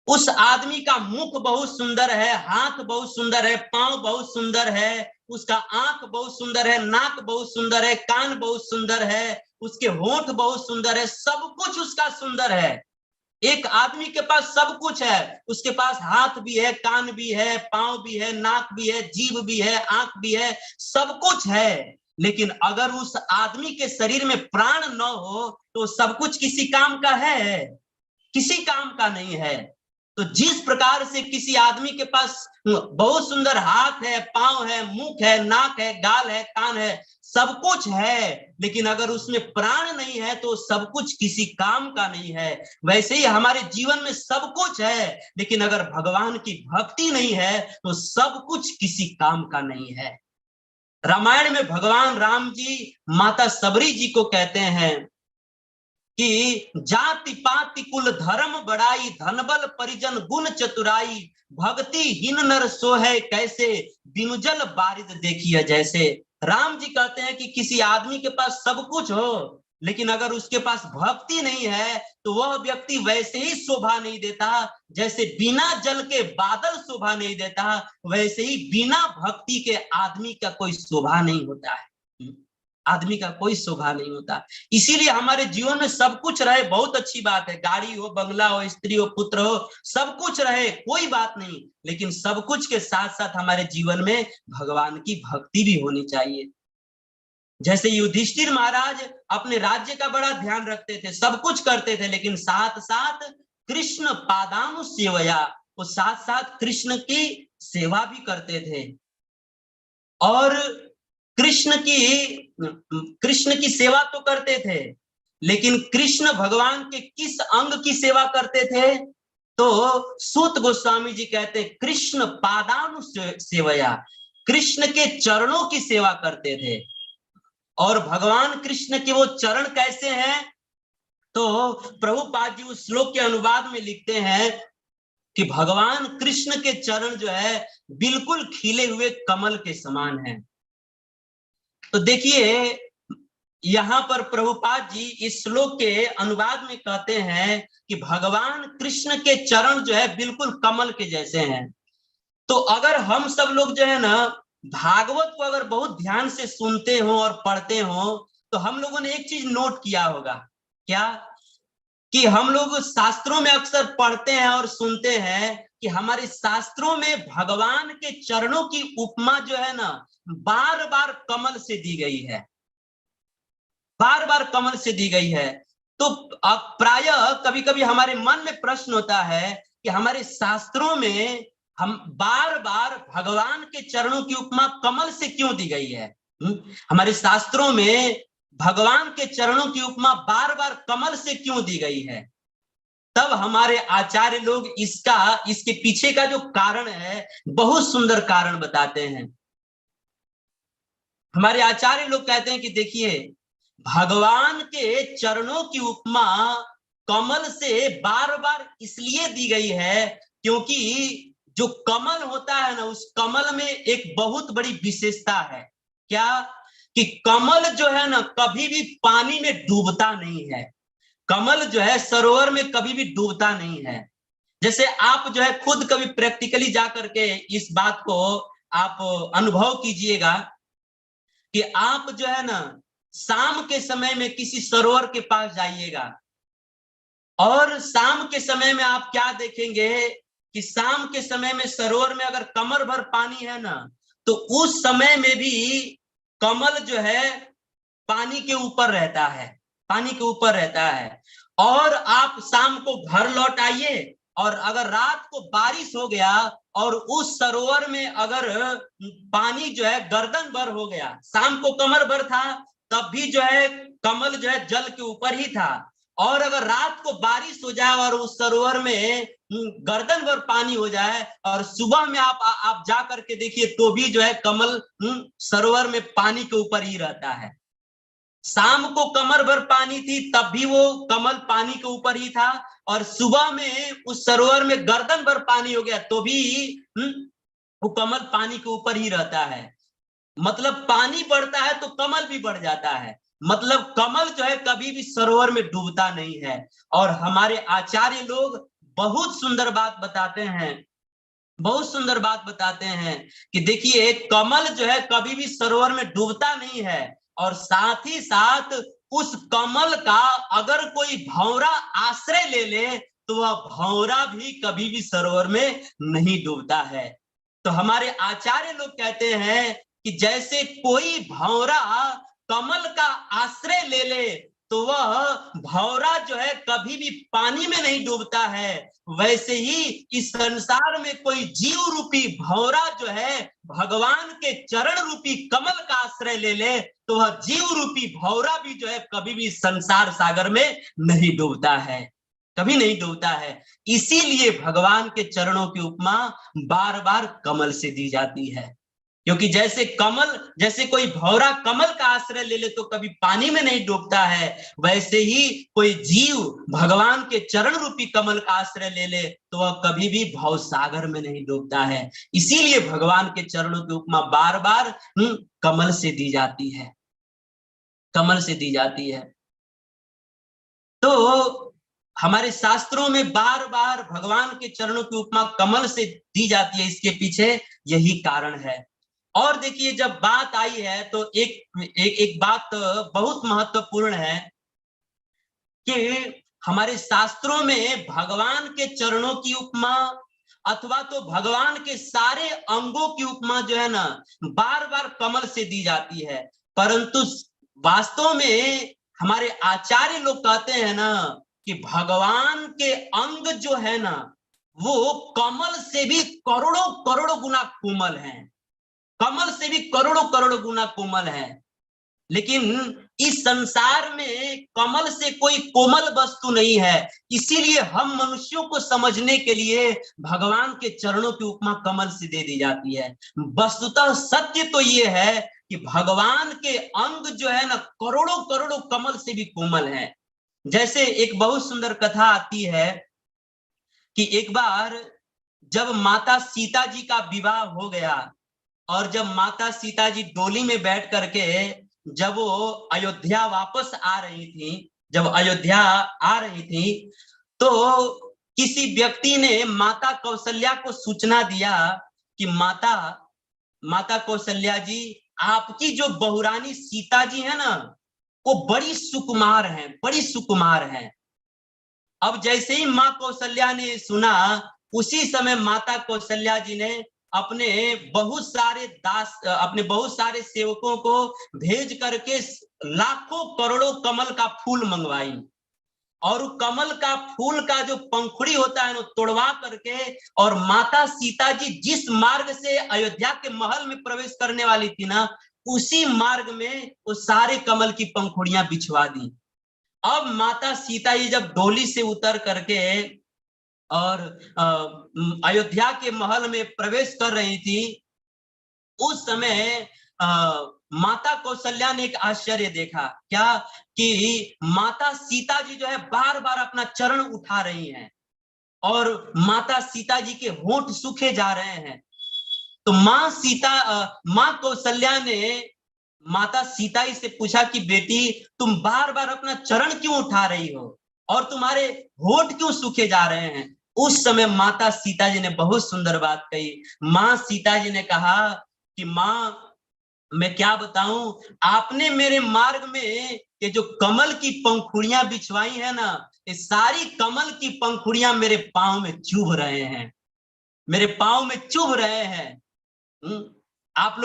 उस आदमी का मुख बहुत सुंदर है, हाथ बहुत सुंदर है, पांव बहुत सुंदर है, उसका आंख बहुत सुंदर है, नाक बहुत सुंदर है, कान बहुत सुंदर है, उसके होंठ बहुत सुंदर है, सब कुछ उसका सुंदर है। एक आदमी के पास सब कुछ है, उसके पास हाथ भी है, कान भी है, पांव भी है, नाक भी है, जीभ भी है, आंख भी है, सब कुछ है, लेकिन अगर उस आदमी के शरीर में प्राण न हो तो सब कुछ किसी काम का है? किसी काम का नहीं है। तो जिस प्रकार से किसी आदमी के पास बहुत सुंदर हाथ है, पांव है, मुख है, नाक है, गाल है, कान है, सब कुछ है, लेकिन अगर उसमें प्राण नहीं है तो सब कुछ किसी काम का नहीं है। वैसे ही हमारे जीवन में सब कुछ है, लेकिन अगर भगवान की भक्ति नहीं है तो सब कुछ किसी काम का नहीं है। रामायण में भगवान राम जी माता सबरी जी को कहते हैं कि जाति पाति कुल धर्म बड़ाई, धन बल परिजन गुण चतुराई, भक्ति हीन नर सोहे कैसे, बिनु जल बारिद देखिए जैसे। राम जी कहते हैं कि किसी आदमी के पास सब कुछ हो, लेकिन अगर उसके पास भक्ति नहीं है तो वह व्यक्ति वैसे ही शोभा नहीं देता, जैसे बिना जल के बादल शोभा नहीं देता, वैसे ही बिना भक्ति के आदमी का कोई शोभा नहीं होता है, आदमी का कोई शोभा नहीं होता। इसीलिए हमारे जीवन में सब कुछ रहे बहुत अच्छी बात है, गाड़ी हो, बंगला हो, स्त्री हो, पुत्र हो, सब कुछ रहे कोई बात नहीं, लेकिन सब कुछ के साथ साथ हमारे जीवन में भगवान की भक्ति भी होनी चाहिए। जैसे युधिष्ठिर महाराज अपने राज्य का बड़ा ध्यान रखते थे, सब कुछ करते थे, लेकिन साथ साथ कृष्ण पादानु सेवया, वो साथ साथ कृष्ण की सेवा भी करते थे। और कृष्ण की सेवा तो करते थे, लेकिन कृष्ण भगवान के किस अंग की सेवा करते थे? तो सूत गोस्वामी जी कहते हैं कृष्ण पादानु सेवया, कृष्ण के चरणों की सेवा करते थे। और भगवान कृष्ण के वो चरण कैसे हैं? तो प्रभुपाद जी उस श्लोक के अनुवाद में लिखते हैं कि भगवान कृष्ण के चरण जो है बिल्कुल खिले हुए कमल के समान है। तो देखिए यहां पर प्रभुपाद जी इस श्लोक के अनुवाद में कहते हैं कि भगवान कृष्ण के चरण जो है बिल्कुल कमल के जैसे हैं। तो अगर हम सब लोग जो है ना भागवत को अगर बहुत ध्यान से सुनते हो और पढ़ते हो तो हम लोगों ने एक चीज नोट किया होगा, क्या? कि हम लोग शास्त्रों में अक्सर पढ़ते हैं और सुनते हैं कि हमारे शास्त्रों में भगवान के चरणों की उपमा जो है ना बार बार कमल से दी गई है, बार बार कमल से दी गई है। तो अब प्रायः कभी कभी हमारे मन में प्रश्न होता है कि हमारे शास्त्रों में हम बार बार भगवान के चरणों की उपमा कमल से क्यों दी गई है? हमारे शास्त्रों में भगवान के चरणों की उपमा बार बार कमल से क्यों दी गई है? तब हमारे आचार्य लोग इसके पीछे का जो कारण है बहुत सुंदर कारण बताते हैं। हमारे आचार्य लोग कहते हैं कि देखिए, भगवान के चरणों की उपमा कमल से बार बार इसलिए दी गई है क्योंकि जो कमल होता है ना, उस कमल में एक बहुत बड़ी विशेषता है। क्या? कि कमल जो है ना कभी भी पानी में डूबता नहीं है। कमल जो है सरोवर में कभी भी डूबता नहीं है। जैसे आप जो है खुद कभी प्रैक्टिकली जा करके इस बात को आप अनुभव कीजिएगा कि आप जो है ना शाम के समय में किसी सरोवर के पास जाइएगा और शाम के समय में आप क्या देखेंगे कि शाम के समय में सरोवर में अगर कमर भर पानी है ना, तो उस समय में भी कमल जो है पानी के ऊपर रहता है, पानी के ऊपर रहता है। और आप शाम को घर लौट आइए और अगर रात को बारिश हो गया और उस सरोवर में अगर पानी जो है गर्दन भर हो गया, शाम को कमर भर था तब भी जो है कमल जो है जल के ऊपर ही था, और अगर रात को बारिश हो जाए और उस सरोवर में गर्दन भर पानी हो जाए और सुबह में आप जा करके देखिए तो भी जो है कमल सरोवर में पानी के ऊपर ही रहता है। शाम को कमर भर पानी थी तब भी वो कमल पानी के ऊपर ही था, और सुबह में उस सरोवर में गर्दन भर पानी हो गया तो भी वो कमल पानी के ऊपर ही रहता है। मतलब पानी बढ़ता है तो कमल भी बढ़ जाता है। मतलब कमल जो है कभी भी सरोवर में डूबता नहीं है। और हमारे आचार्य लोग बहुत सुंदर बात बताते हैं, बहुत सुंदर बात बताते हैं कि देखिए कमल जो है कभी भी सरोवर में डूबता नहीं है, और साथ ही साथ उस कमल का अगर कोई भंवरा आश्रय ले ले तो वह भंवरा भी कभी भी सरोवर में नहीं डूबता है। तो हमारे आचार्य लोग कहते हैं कि जैसे कोई भंवरा कमल का आश्रय ले ले तो वह भंवरा जो है कभी भी पानी में नहीं डूबता है, वैसे ही इस संसार में कोई जीव रूपी भंवरा जो है भगवान के चरण रूपी कमल का आश्रय ले ले तो वह जीव रूपी भंवरा भी जो है कभी भी संसार सागर में नहीं डूबता है, कभी नहीं डूबता है। इसीलिए भगवान के चरणों की उपमा बार बार कमल से दी जाती है, क्योंकि जैसे कोई भौरा कमल का आश्रय ले ले तो कभी पानी में नहीं डूबता है, वैसे ही कोई जीव भगवान के चरण रूपी कमल का आश्रय ले ले तो वह कभी भी भव सागर में नहीं डूबता है। इसीलिए भगवान के चरणों की उपमा बार बार कमल से दी जाती है, कमल से दी जाती है। तो हमारे शास्त्रों में बार बार भगवान के चरणों की उपमा कमल से दी जाती है, इसके पीछे यही कारण है। और देखिए जब बात आई है तो एक बात बहुत महत्वपूर्ण है कि हमारे शास्त्रों में भगवान के चरणों की उपमा अथवा तो भगवान के सारे अंगों की उपमा जो है ना बार बार कमल से दी जाती है, परंतु वास्तव में हमारे आचार्य लोग कहते हैं ना कि भगवान के अंग जो है ना वो कमल से भी करोड़ों करोड़ों गुना कोमल हैं, कमल से भी करोड़ों करोड़ों गुना कोमल है। लेकिन इस संसार में कमल से कोई कोमल वस्तु नहीं है, इसीलिए हम मनुष्यों को समझने के लिए भगवान के चरणों की उपमा कमल से दे दी जाती है। वस्तुतः सत्य तो ये है कि भगवान के अंग जो है ना करोड़ों करोड़ों कमल से भी कोमल है। जैसे एक बहुत सुंदर कथा आती है कि एक बार जब माता सीता जी का विवाह हो गया और जब माता सीता जी डोली में बैठ करके जब वो अयोध्या वापस आ रही थी, जब अयोध्या आ रही थी तो किसी व्यक्ति ने माता कौशल्या को सूचना दिया कि माता कौशल्या जी, आपकी जो बहुरानी सीता जी है ना वो बड़ी सुकुमार हैं, बड़ी सुकुमार हैं। अब जैसे ही माँ कौशल्या ने सुना उसी समय माता कौशल्या जी ने अपने बहुत सारे सेवकों को भेज करके लाखों करोड़ों कमल का फूल मंगवाई और वो कमल का फूल का जो पंखुड़ी होता है वो तोड़वा करके, और माता सीता जी जिस मार्ग से अयोध्या के महल में प्रवेश करने वाली थी ना, उसी मार्ग में वो सारे कमल की पंखुड़ियां बिछवा दी। अब माता सीता जी जब डोली से उतर करके और अयोध्या के महल में प्रवेश कर रही थी, उस समय माता कौशल्या ने एक आश्चर्य देखा। क्या? कि माता सीता जी जो है बार बार अपना चरण उठा रही हैं और माता सीता जी के होंठ सूखे जा रहे हैं। तो माँ कौशल्या ने माता सीता जी से पूछा कि बेटी, तुम बार बार अपना चरण क्यों उठा रही हो और तुम्हारे होंठ क्यों सूखे जा रहे हैं? उस समय माता सीता जी ने बहुत सुंदर बात कही। माँ सीता जी ने कहा कि माँ, मैं क्या बताऊं, आपने मेरे मार्ग में ये जो कमल की पंखुड़ियां बिछवाई है ना, ये सारी कमल की पंखुड़ियां मेरे पांव में चुभ रहे हैं, मेरे पांव में चुभ रहे हैं। आप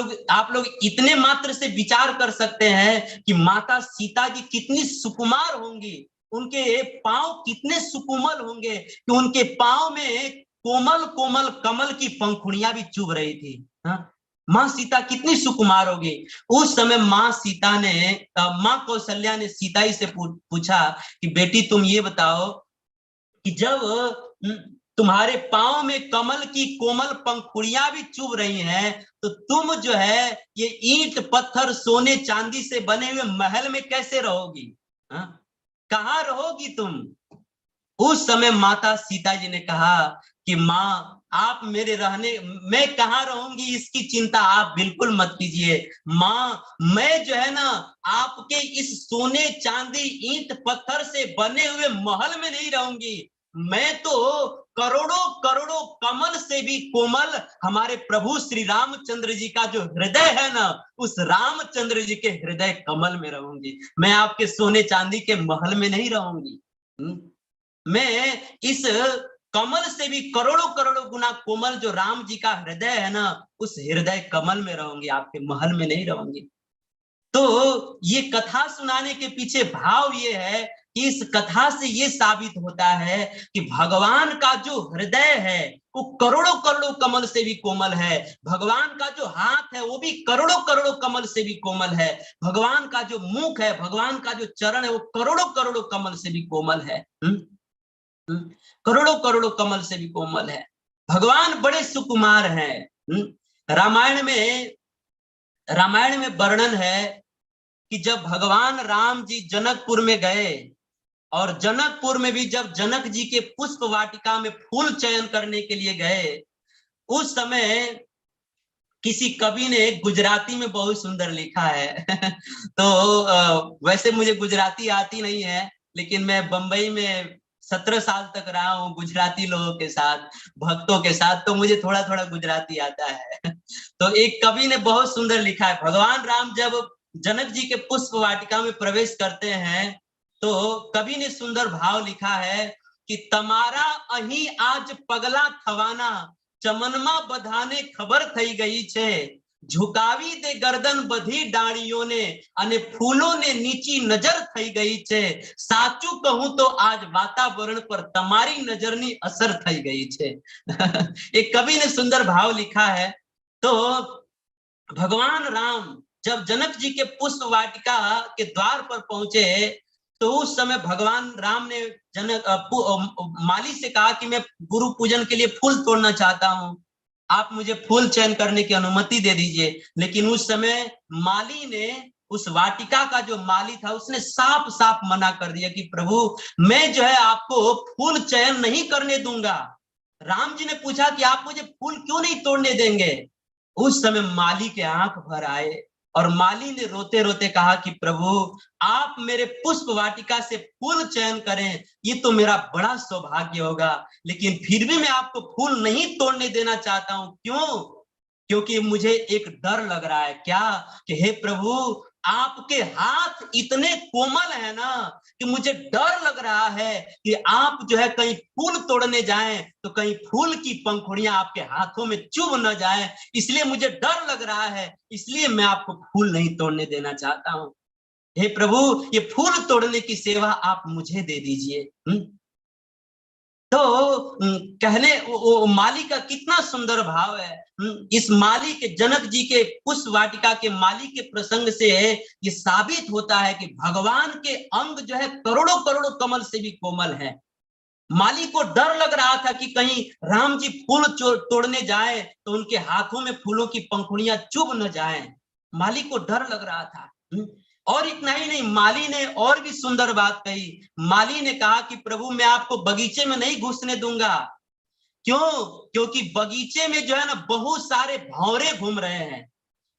लोग इतने मात्र से विचार कर सकते हैं कि माता सीता जी कितनी सुकुमार होंगी, उनके पांव कितने सुकुमल होंगे कि उनके पांव में कोमल कोमल कमल की पंखुड़ियां भी चुभ रही थी। माँ सीता कितनी सुकुमार होगी। उस समय माँ कौशल्या ने सीता जी से पूछा कि बेटी, तुम ये बताओ कि जब तुम्हारे पांव में कमल की कोमल पंखुड़ियां भी चुभ रही हैं, तो तुम जो है ये ईंट पत्थर सोने चांदी से बने हुए महल में कैसे रहोगी? कहाँ रहोगी तुम? उस समय माता सीता जी ने कहा कि माँ, आप मेरे रहने, मैं कहाँ रहूंगी इसकी चिंता आप बिल्कुल मत कीजिए। माँ, मैं जो है ना आपके इस सोने चांदी ईंट पत्थर से बने हुए महल में नहीं रहूंगी, मैं तो करोड़ों करोड़ों कमल से भी कोमल हमारे प्रभु श्री रामचंद्र जी का जो हृदय है ना, उस रामचंद्र जी के हृदय कमल में रहूंगी। मैं आपके सोने चांदी के महल में नहीं रहूंगी। मैं इस कमल से भी करोड़ों करोड़ों गुना कोमल जो राम जी का हृदय है ना, उस हृदय कमल में रहूंगी, आपके महल में नहीं रहूंगी। तो ये कथा सुनाने के पीछे भाव ये है कि इस कथा से ये साबित होता है कि भगवान का जो हृदय है वो करोड़ों करोड़ों कमल से भी कोमल है। भगवान का जो हाथ है वो भी करोड़ों करोड़ों कमल से भी कोमल है। भगवान का जो मुख है, भगवान का जो चरण है, वो करोड़ों करोड़ों कमल से भी कोमल है। करोड़ों करोड़ों कमल से भी कोमल है। भगवान बड़े सुकुमार हैं। रामायण में वर्णन है कि जब भगवान राम जी जनकपुर में गए, और जनकपुर में भी जब जनक जी के पुष्प वाटिका में फूल चयन करने के लिए गए, उस समय किसी कवि ने गुजराती में बहुत सुंदर लिखा है। तो वैसे मुझे गुजराती आती नहीं है, लेकिन मैं बंबई में 17 साल तक रहा हूँ गुजराती लोगों के साथ, भक्तों के साथ, तो मुझे थोड़ा थोड़ा गुजराती आता है। तो एक कवि ने बहुत सुंदर लिखा है, भगवान राम जब जनक जी के पुष्प वाटिका में प्रवेश करते हैं, तो कवि ने सुंदर भाव लिखा है कि तमारा अही आज पगला थवाना, चमनमा बधाने खबर થઈ ગઈ છે, ઝુકાવી દે ગરદન બધી ડાળીઓને અને ફૂલોને નીચી નજર થઈ ગઈ છે, સાચું કહું તો આજ વાતાવરણ પર તમારી નજરની અસર થઈ ગઈ છે। एक कवि ने सुंदर भाव लिखा है। तो भगवान राम जब जनक जी के पुष्प वाटिका के द्वार पर पहुंचे, तो उस समय भगवान राम ने माली से कहा कि मैं गुरु पूजन के लिए फूल तोड़ना चाहता हूं, आप मुझे फूल चयन करने की अनुमति दे दीजिए। लेकिन उस समय माली ने, उस वाटिका का जो माली था, उसने साफ साफ मना कर दिया कि प्रभु, मैं जो है आपको फूल चयन नहीं करने दूंगा। राम जी ने पूछा कि आप मुझे फूल क्यों नहीं तोड़ने देंगे? उस समय माली के आंख भर आए और माली ने रोते रोते कहा कि प्रभु, आप मेरे पुष्प वाटिका से फूल चयन करें, ये तो मेरा बड़ा सौभाग्य होगा, लेकिन फिर भी मैं आपको फूल नहीं तोड़ने देना चाहता हूं। क्यों? क्योंकि मुझे एक डर लग रहा है। क्या? कि हे प्रभु, आपके हाथ इतने कोमल है ना कि मुझे डर लग रहा है कि आप जो है कहीं फूल तोड़ने जाएं तो कहीं फूल की पंखुड़ियां आपके हाथों में चुभ न जाएं, इसलिए मुझे डर लग रहा है, इसलिए मैं आपको फूल नहीं तोड़ने देना चाहता हूं। हे प्रभु ये फूल तोड़ने की सेवा आप मुझे दे दीजिए। तो कहने वो माली का कितना सुंदर भाव है। इस माली के, जनक जी के पुष्प वाटिका के माली के प्रसंग से ये साबित होता है कि भगवान के अंग जो है करोड़ों करोड़ों कमल से भी कोमल है। माली को डर लग रहा था कि कहीं राम जी फूल तोड़ने जाए तो उनके हाथों में फूलों की पंखुड़ियां चुभ न जाएं। माली को डर लग रहा था। और इतना ही नहीं, माली ने और भी सुंदर बात कही। माली ने कहा कि प्रभु मैं आपको बगीचे में नहीं घुसने दूंगा। क्यों? क्योंकि बगीचे में जो है ना बहुत सारे भंवरे घूम रहे हैं।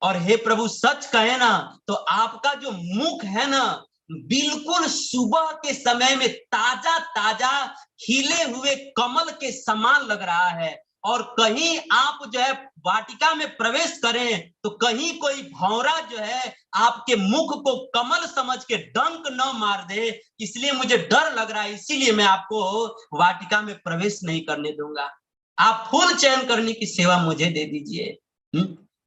और हे प्रभु सच कहे ना तो आपका जो मुख है ना बिल्कुल सुबह के समय में ताजा ताजा खिले हुए कमल के समान लग रहा है। और कहीं आप जो है वाटिका में प्रवेश करें तो कहीं कोई भौरा जो है आपके मुख को कमल समझ के डंक न मार दे, इसलिए मुझे डर लग रहा है, इसीलिए मैं आपको वाटिका में प्रवेश नहीं करने दूंगा। आप फूल चयन करने की सेवा मुझे दे दीजिए।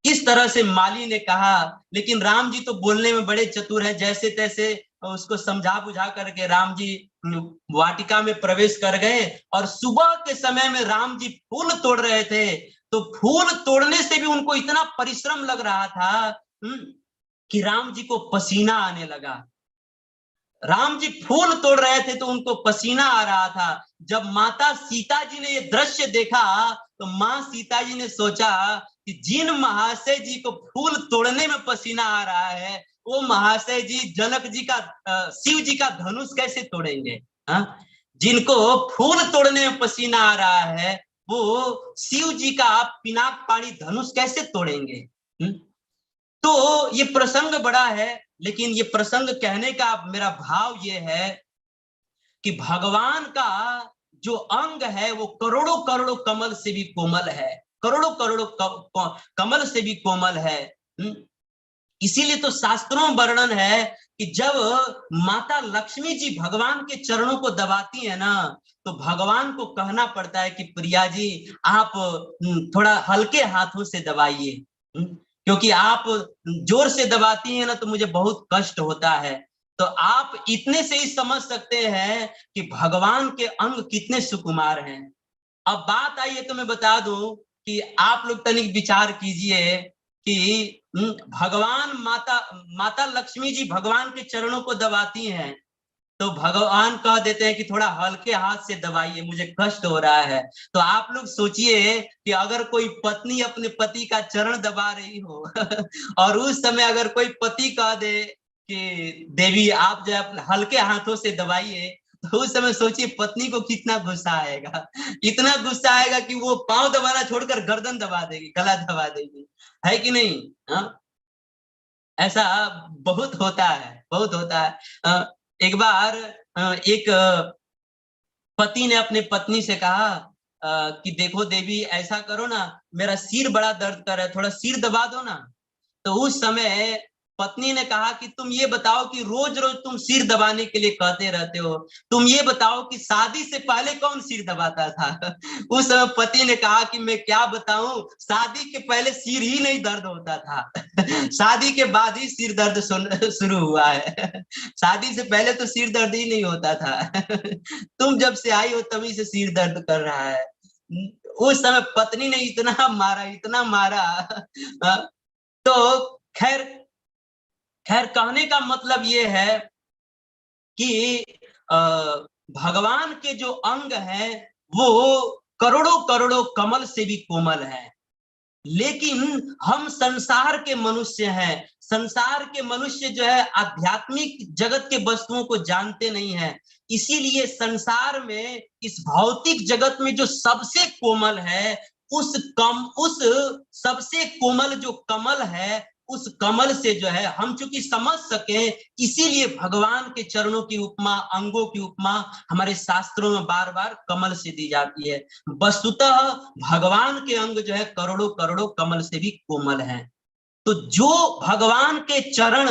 इस तरह से माली ने कहा। लेकिन राम जी तो बोलने में बड़े चतुर हैं, जैसे तैसे उसको समझा बुझा करके राम जी वाटिका में प्रवेश कर गए। और सुबह के समय में राम जी फूल तोड़ रहे थे, तो फूल तोड़ने से भी उनको इतना परिश्रम लग रहा था कि राम जी को पसीना आने लगा। राम जी फूल तोड़ रहे थे तो उनको पसीना आ रहा था। जब माता सीता जी ने ये दृश्य देखा तो माँ सीता जी ने सोचा कि जिन महाशय जी को फूल तोड़ने में पसीना आ रहा है वो महाशय जी जनक जी का शिव जी का धनुष कैसे तोड़ेंगे। जिनको फूल तोड़ने में पसीना आ रहा है वो शिव जी का पिनाक पाणी धनुष कैसे तोड़ेंगे। तो ये प्रसंग बड़ा है, लेकिन ये प्रसंग कहने का मेरा भाव ये है कि भगवान का जो अंग है वो करोड़ों करोड़ों कमल से भी कोमल है, करोड़ों करोड़ों कमल से भी कोमल है। इसीलिए तो शास्त्रों में वर्णन है कि जब माता लक्ष्मी जी भगवान के चरणों को दबाती है ना तो भगवान को कहना पड़ता है कि प्रिया जी आप थोड़ा हल्के हाथों से दबाइए, क्योंकि आप जोर से दबाती हैं ना तो मुझे बहुत कष्ट होता है। तो आप इतने से ही समझ सकते हैं कि भगवान के अंग कितने सुकुमार हैं। अब बात आई है तो मैं बता दूं कि आप लोग तनिक विचार कीजिए कि भगवान माता लक्ष्मी जी भगवान के चरणों को दबाती हैं तो भगवान कह देते हैं कि थोड़ा हल्के हाथ से दबाइए, मुझे कष्ट हो रहा है। तो आप लोग सोचिए कि अगर कोई पत्नी अपने पति का चरण दबा रही हो और उस समय अगर कोई पति कह दे कि देवी आप जो है हल्के हाथों से दबाइए, तो उस समय सोचिए पत्नी को कितना गुस्सा आएगा। इतना गुस्सा आएगा कि वो पांव दबाना छोड़कर गर्दन दबा देगी, गला दबा देगी, है कि नहीं। हाँ, ऐसा बहुत होता है, बहुत होता है। एक बार एक पति ने अपने पत्नी से कहा कि देखो देवी ऐसा करो ना, मेरा सिर बड़ा दर्द कर रहा है, थोड़ा सिर दबा दो ना। तो उस समय पत्नी ने कहा कि तुम ये बताओ कि रोज रोज तुम सिर दबाने के लिए कहते रहते हो, तुम ये बताओ कि शादी से पहले कौन सिर दबाता था। उस समय पति ने कहा कि मैं क्या बताऊं, शादी के पहले सिर ही नहीं दर्द होता था। शादी के बाद ही सिर दर्द शुरू हुआ है। शादी से पहले तो सिर दर्द ही नहीं होता था। तुम जब से आई हो तभी से सिर दर्द कर रहा है। उस समय पत्नी ने इतना मारा, इतना मारा। तो खैर खैर कहने का मतलब ये है कि भगवान के जो अंग हैं वो करोड़ों करोड़ों कमल से भी कोमल है। लेकिन हम संसार के मनुष्य हैं, संसार के मनुष्य जो है आध्यात्मिक जगत के वस्तुओं को जानते नहीं है। इसीलिए संसार में इस भौतिक जगत में जो सबसे कोमल है उस सबसे कोमल जो कमल है उस कमल से जो है हम चूंकि समझ सके, इसीलिए भगवान के चरणों की उपमा, अंगों की उपमा हमारे शास्त्रों में बार बार कमल से दी जाती है। वस्तुतः भगवान के अंग जो है करोड़ों करोड़ों कमल से भी कोमल हैं। तो जो भगवान के चरण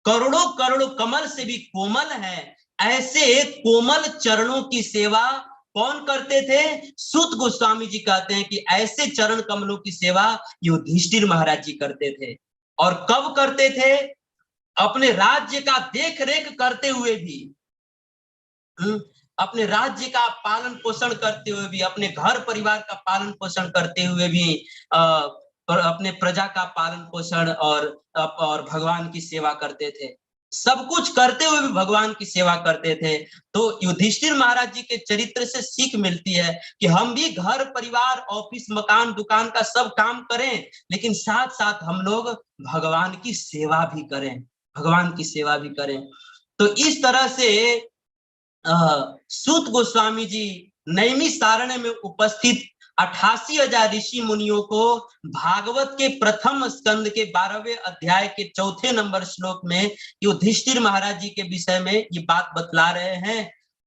करोड़ों करोड़ों कमल से भी कोमल हैं, ऐसे कोमल चरणों की सेवा कौन करते थे? सूत गोस्वामी जी कहते हैं कि ऐसे चरण कमलों की सेवा युधिष्ठिर महाराज जी करते थे। और कब करते थे? अपने राज्य का देख रेख करते हुए भी, अपने राज्य का पालन पोषण करते हुए भी, अपने घर परिवार का पालन पोषण करते हुए भी, अपने प्रजा का पालन पोषण और भगवान की सेवा करते थे। सब कुछ करते हुए भी भगवान की सेवा करते थे। तो युधिष्ठिर महाराज जी के चरित्र से सीख मिलती है कि हम भी घर परिवार, ऑफिस, मकान, दुकान का सब काम करें, लेकिन साथ साथ हम लोग भगवान की सेवा भी करें, भगवान की सेवा भी करें। तो इस तरह से सूत गोस्वामी जी नैमिषारण्य में उपस्थित 88,000 ऋषि मुनियों को भागवत के प्रथम स्कंद के 12वें अध्याय के 4थे नंबर श्लोक में युधिष्ठिर महाराज जी के विषय में ये बात बतला रहे हैं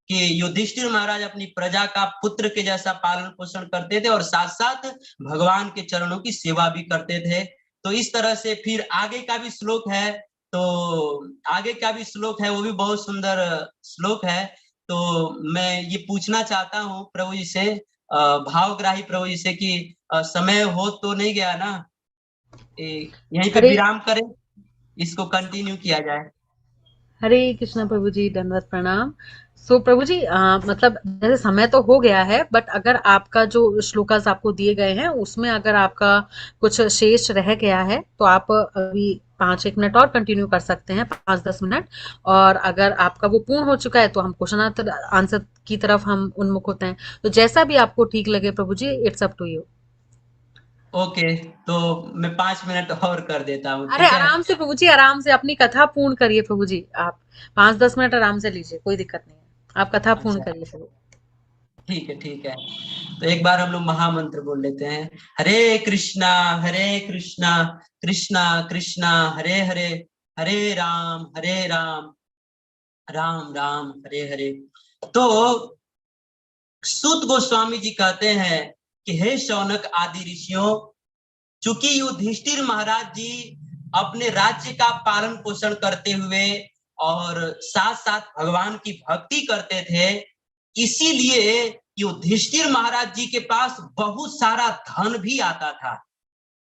कि युधिष्ठिर महाराज अपनी प्रजा का पुत्र के जैसा पालन पोषण करते थे और साथ साथ भगवान के चरणों की सेवा भी करते थे। तो इस तरह से फिर आगे का भी श्लोक है, तो आगे का भी श्लोक है, वो भी बहुत सुंदर श्लोक है। तो मैं ये पूछना चाहता हूँ प्रभु जी से, भावग्राही प्रभु जी से, कि समय हो तो नहीं गया ना, यहीं पे विराम करें, इसको कंटिन्यू किया जाए। हरे कृष्णा प्रभु जी, दंडवत प्रणाम। सो प्रभु जी, मतलब जैसे समय तो हो गया है, बट अगर आपका जो श्लोकास आपको दिए गए हैं उसमें अगर आपका कुछ शेष रह गया है तो आप अभी 5-1 मिनट और कंटिन्यू कर सकते हैं, 5-10 मिनट। और अगर आपका वो पूर्ण हो चुका है तो हम क्वेश्चन आंसर की तरफ हम उन्मुख होते हैं। तो जैसा भी आपको ठीक लगे प्रभु जी, it's up to you. Okay, तो मैं 5 मिनट और कर देता हूँ, अरे ठीक है? आराम से प्रभु जी, आराम से अपनी कथा पूर्ण करिए प्रभु जी। आप 5-10 मिनट आराम से लीजिए, कोई दिक्कत नहीं है, आप कथा पूर्ण अच्छा, करिए प्रभु। ठीक है, ठीक है। तो एक बार हम लोग महामंत्र बोल लेते हैं। हरे कृष्णा कृष्णा कृष्णा हरे हरे, हरे राम राम राम हरे हरे। तो सूत गोस्वामी जी कहते हैं कि हे शौनक आदि ऋषियों, चूंकि युधिष्ठिर महाराज जी अपने राज्य का पालन पोषण करते हुए और साथ साथ भगवान की भक्ति करते थे, इसीलिए युधिष्ठिर महाराज जी के पास बहुत सारा धन भी आता था।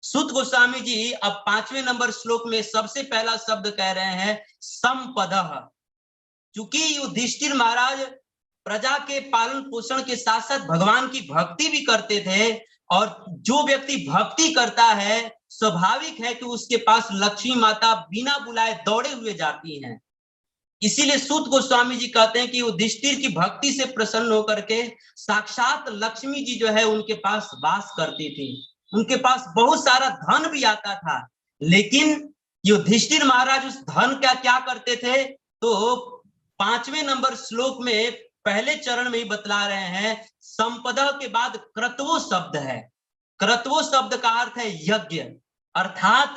सूत गोस्वामी जी अब 5वें नंबर श्लोक में सबसे पहला शब्द कह रहे हैं संपदः। चूंकि युधिष्ठिर महाराज प्रजा के पालन पोषण के साथ साथ भगवान की भक्ति भी करते थे, और जो व्यक्ति भक्ति करता है स्वाभाविक है कि उसके पास लक्ष्मी माता बिना बुलाए दौड़े हुए जाती हैं। इसीलिए सूत गोस्वामी जी कहते हैं कि युधिष्ठिर की भक्ति से प्रसन्न होकर के साक्षात लक्ष्मी जी जो है उनके पास वास करती थी, उनके पास बहुत सारा धन भी आता था। लेकिन युधिष्ठिर महाराज उस धन का क्या करते थे, तो 5वें नंबर श्लोक में पहले चरण में ही बतला रहे हैं, संपदा के बाद क्रतवो शब्द है। क्रतवो शब्द का अर्थ है यज्ञ, अर्थात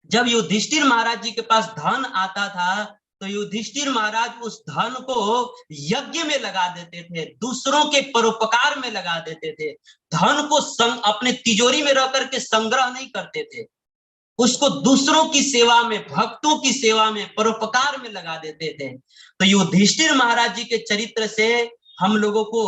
जब युधिष्ठिर महाराज जी के पास धन आता था तो युधिष्ठिर महाराज उस धन को यज्ञ में लगा देते थे, दूसरों के परोपकार में लगा देते थे। धन को अपने तिजोरी में रख करके संग्रह नहीं करते थे, उसको दूसरों की सेवा में, भक्तों की सेवा में, परोपकार में लगा देते थे। तो युधिष्ठिर महाराज जी के चरित्र से हम लोगों को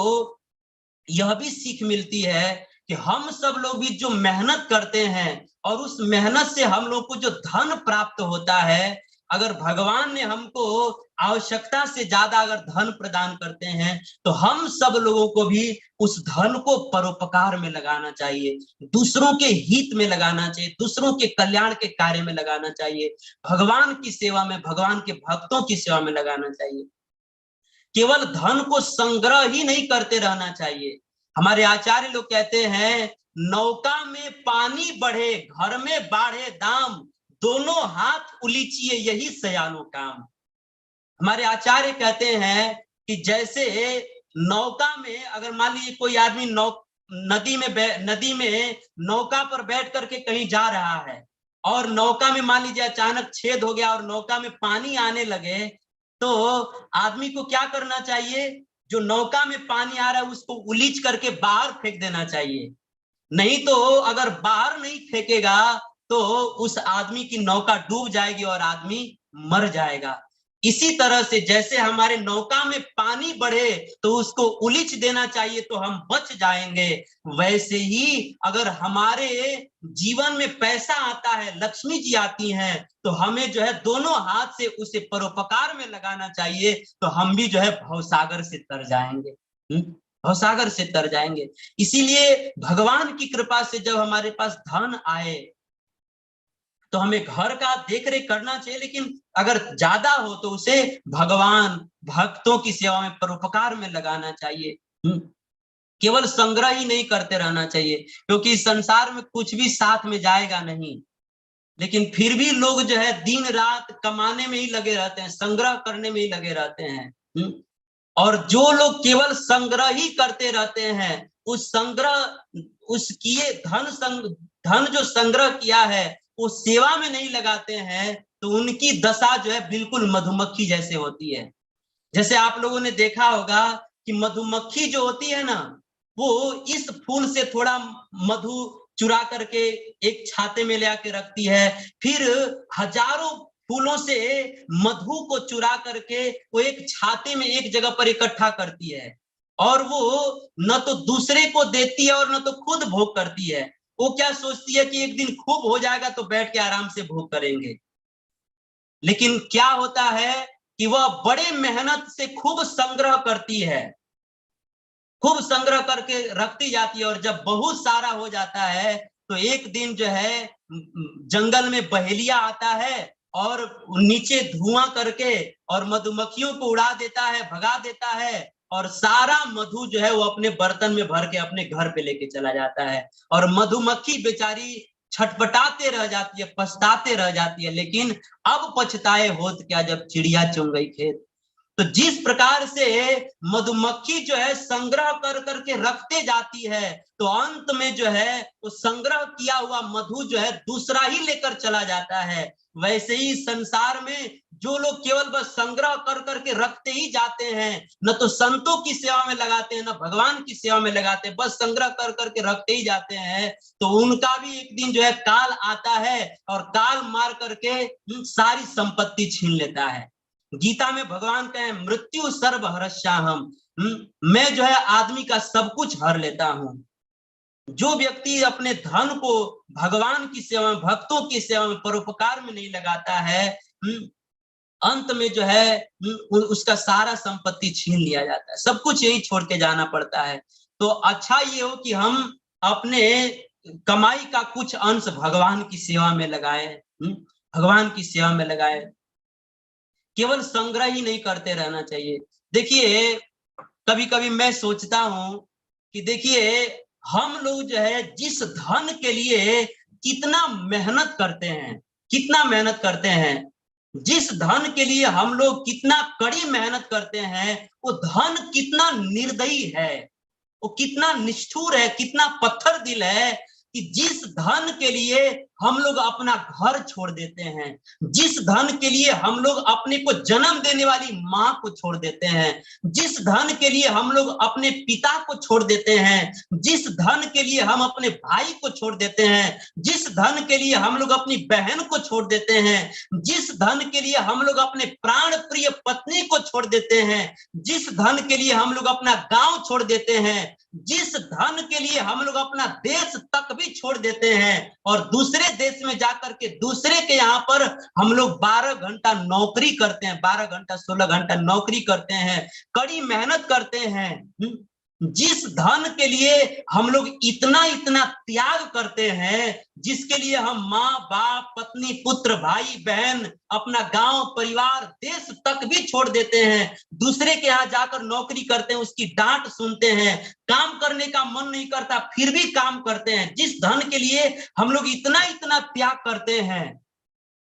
यह भी सीख मिलती है कि हम सब लोग भी जो मेहनत करते हैं और उस मेहनत से हम लोग को जो धन प्राप्त होता है, अगर भगवान ने हमको आवश्यकता से ज्यादा अगर धन प्रदान करते हैं तो हम सब लोगों को भी उस धन को परोपकार में लगाना चाहिए, दूसरों के हित में लगाना चाहिए, दूसरों के कल्याण के कार्य में लगाना चाहिए, भगवान की सेवा में, भगवान के भक्तों की सेवा में लगाना चाहिए। केवल धन को संग्रह ही नहीं करते रहना चाहिए। हमारे आचार्य लोग कहते हैं, नौका में पानी बढ़े, घर में बाढ़े दाम, दोनों हाथ उलीचिए यही सयानो काम। हमारे आचार्य कहते हैं कि जैसे नौका में अगर मान लीजिए कोई आदमी नदी में नौका पर बैठ करके कहीं जा रहा है और नौका में मान लीजिए अचानक छेद हो गया और नौका में पानी आने लगे, तो आदमी को क्या करना चाहिए, जो नौका में पानी आ रहा है उसको उलीच करके बाहर फेंक देना चाहिए। नहीं तो अगर बाहर नहीं फेंकेगा तो उस आदमी की नौका डूब जाएगी और आदमी मर जाएगा। इसी तरह से जैसे हमारे नौका में पानी बढ़े तो उसको उलीच देना चाहिए तो हम बच जाएंगे, वैसे ही अगर हमारे जीवन में पैसा आता है, लक्ष्मी जी आती हैं, तो हमें जो है दोनों हाथ से उसे परोपकार में लगाना चाहिए, तो हम भी जो है भवसागर से तर जाएंगे, भवसागर से तर जाएंगे। इसीलिए भगवान की कृपा से जब हमारे पास धन आए तो हमें घर का देख रेख करना चाहिए, लेकिन अगर ज्यादा हो तो उसे भगवान भक्तों की सेवा में परोपकार में लगाना चाहिए। केवल संग्रह ही नहीं करते रहना चाहिए, क्योंकि इस संसार में कुछ भी साथ में जाएगा नहीं, लेकिन फिर भी लोग जो है दिन रात कमाने में ही लगे रहते हैं, संग्रह करने में ही लगे रहते हैं। और जो लोग केवल संग्रह ही करते रहते हैं, उस संग्रह उस किए धन जो संग्रह किया है वो सेवा में नहीं लगाते हैं, तो उनकी दशा जो है बिल्कुल मधुमक्खी जैसे होती है। जैसे आप लोगों ने देखा होगा कि मधुमक्खी जो होती है ना, वो इस फूल से थोड़ा मधु चुरा करके एक छाते में ले आके रखती है, फिर हजारों फूलों से मधु को चुरा करके वो एक छाते में एक जगह पर इकट्ठा करती है, और वो न तो दूसरे को देती है और न तो खुद भोग करती है। वो क्या सोचती है कि एक दिन खूब हो जाएगा तो बैठ के आराम से भोग करेंगे, लेकिन क्या होता है कि वह बड़े मेहनत से खूब संग्रह करती है, खूब संग्रह करके रखती जाती है, और जब बहुत सारा हो जाता है तो एक दिन जो है जंगल में बहेलिया आता है और नीचे धुआं करके और मधुमक्खियों को उड़ा देता है, भगा देता है, और सारा मधु जो है वो अपने बर्तन में भर के अपने घर पे लेके चला जाता है, और मधुमक्खी बेचारी छटपटाते रह जाती है, पछताते रह जाती है, लेकिन अब पछताए होत क्या जब चिड़िया चुन गई खेत। तो जिस प्रकार से मधुमक्खी जो है संग्रह कर करके रखते जाती है, तो अंत में जो है वो संग्रह किया हुआ मधु जो है दूसरा ही लेकर चला जाता है, वैसे ही संसार में जो लोग केवल बस संग्रह कर करके रखते ही जाते हैं, न तो संतों की सेवा में लगाते हैं न भगवान की सेवा में लगाते हैं, बस संग्रह कर करके रखते ही जाते हैं, तो उनका भी एक दिन जो है काल आता है और काल मार करके सारी संपत्ति छीन लेता है। गीता में भगवान कहे मृत्यु सर्व हरस्याहम, मैं जो है आदमी का सब कुछ हर लेता हूं। जो व्यक्ति अपने धन को भगवान की सेवा में, भक्तों की सेवा में, परोपकार में नहीं लगाता है, अंत में जो है उसका सारा संपत्ति छीन लिया जाता है, सब कुछ यही छोड़ के जाना पड़ता है। तो अच्छा ये हो कि हम अपने कमाई का कुछ अंश भगवान की सेवा में लगाए, भगवान की सेवा में लगाए, केवल संग्रह ही नहीं करते रहना चाहिए। देखिए कभी कभी मैं सोचता हूं कि देखिए हम लोग जो है जिस धन के लिए कितना मेहनत करते हैं, कितना मेहनत करते हैं, जिस धन के लिए हम लोग कितना कड़ी मेहनत करते हैं, वो धन कितना निर्दयी है, वो कितना निष्ठुर है, कितना पत्थर दिल है कि जिस धन के लिए हम लोग अपना घर छोड़ देते हैं, जिस धन के लिए हम लोग अपने को जन्म देने वाली माँ को छोड़ देते हैं, जिस धन के लिए हम लोग अपने पिता को छोड़ देते हैं, जिस धन के लिए हम अपने भाई को छोड़ देते हैं, जिस धन के लिए हम लोग अपनी बहन को छोड़ देते हैं, जिस धन के लिए हम लोग अपने प्राण प्रिय पत्नी को छोड़ देते हैं, जिस धन के लिए हम लोग अपना गांव छोड़ देते हैं, जिस धन के लिए हम लोग अपना देश तक भी छोड़ देते हैं, और दूसरे देश में जाकर के दूसरे के यहाँ पर हम लोग 12 घंटा नौकरी करते हैं, 12 घंटा 16 घंटा नौकरी करते हैं, कड़ी मेहनत करते हैं, जिस धन के लिए हम लोग इतना इतना त्याग करते हैं, जिसके लिए हम माँ बाप पत्नी पुत्र भाई बहन अपना गांव परिवार देश तक भी छोड़ देते हैं, दूसरे के यहाँ जाकर नौकरी करते हैं, उसकी डांट सुनते हैं, काम करने का मन नहीं करता फिर भी काम करते हैं, जिस धन के लिए हम लोग इतना इतना त्याग करते हैं,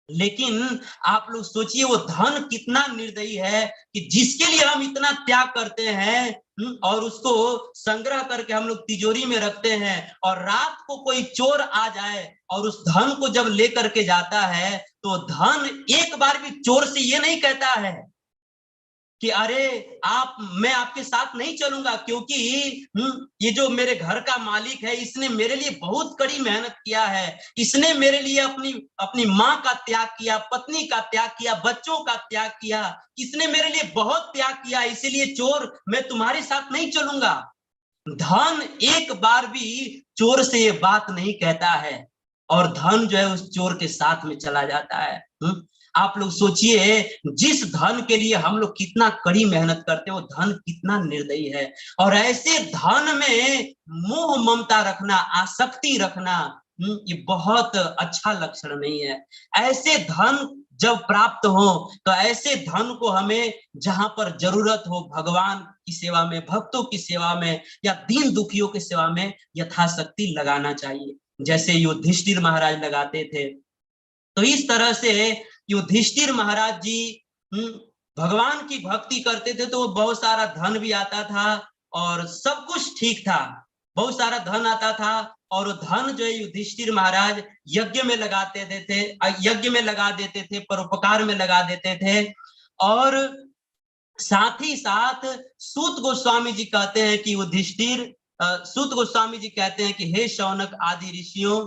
लेकिन आप लोग सोचिए वो धन कितना निर्दयी है कि जिसके लिए हम इतना त्याग करते हैं और उसको संग्रह करके हम लोग तिजोरी में रखते हैं, और रात को कोई चोर आ जाए और उस धन को जब लेकर के जाता है, तो धन एक बार भी चोर से ये नहीं कहता है कि अरे मैं आपके साथ नहीं चलूंगा, क्योंकि ये जो मेरे घर का मालिक है इसने मेरे लिए बहुत कड़ी मेहनत किया है, इसने मेरे लिए अपनी अपनी माँ का त्याग किया, पत्नी का त्याग किया, बच्चों का त्याग किया, इसने मेरे लिए बहुत त्याग किया, इसीलिए चोर मैं तुम्हारे साथ नहीं चलूंगा। धन एक बार भी चोर से ये बात नहीं कहता है, और धन जो है उस चोर के साथ में चला जाता है। आप लोग सोचिए, जिस धन के लिए हम लोग कितना कड़ी मेहनत करते हैं, वो धन कितना निर्दयी है। और ऐसे धन में मोह ममता रखना, आसक्ति रखना, ये बहुत अच्छा लक्षण नहीं है। ऐसे धन जब प्राप्त हो तो ऐसे धन को हमें जहां पर जरूरत हो, भगवान की सेवा में, भक्तों की सेवा में, या दीन दुखियों की सेवा में यथाशक्ति लगाना चाहिए, जैसे युधिष्ठिर महाराज लगाते थे। तो इस तरह से युधिष्ठिर महाराज जी भगवान की भक्ति करते थे, तो बहुत सारा धन भी आता था और सब कुछ ठीक था, बहुत सारा धन आता था, और धन जो है युधिष्ठिर महाराज यज्ञ में लगाते थे, यज्ञ में लगा देते थे, परोपकार में लगा देते थे। और साथ ही साथ सूत गोस्वामी जी कहते हैं कि युधिष्ठिर, सूत गोस्वामी जी कहते हैं कि हे शौनक आदि ऋषियों,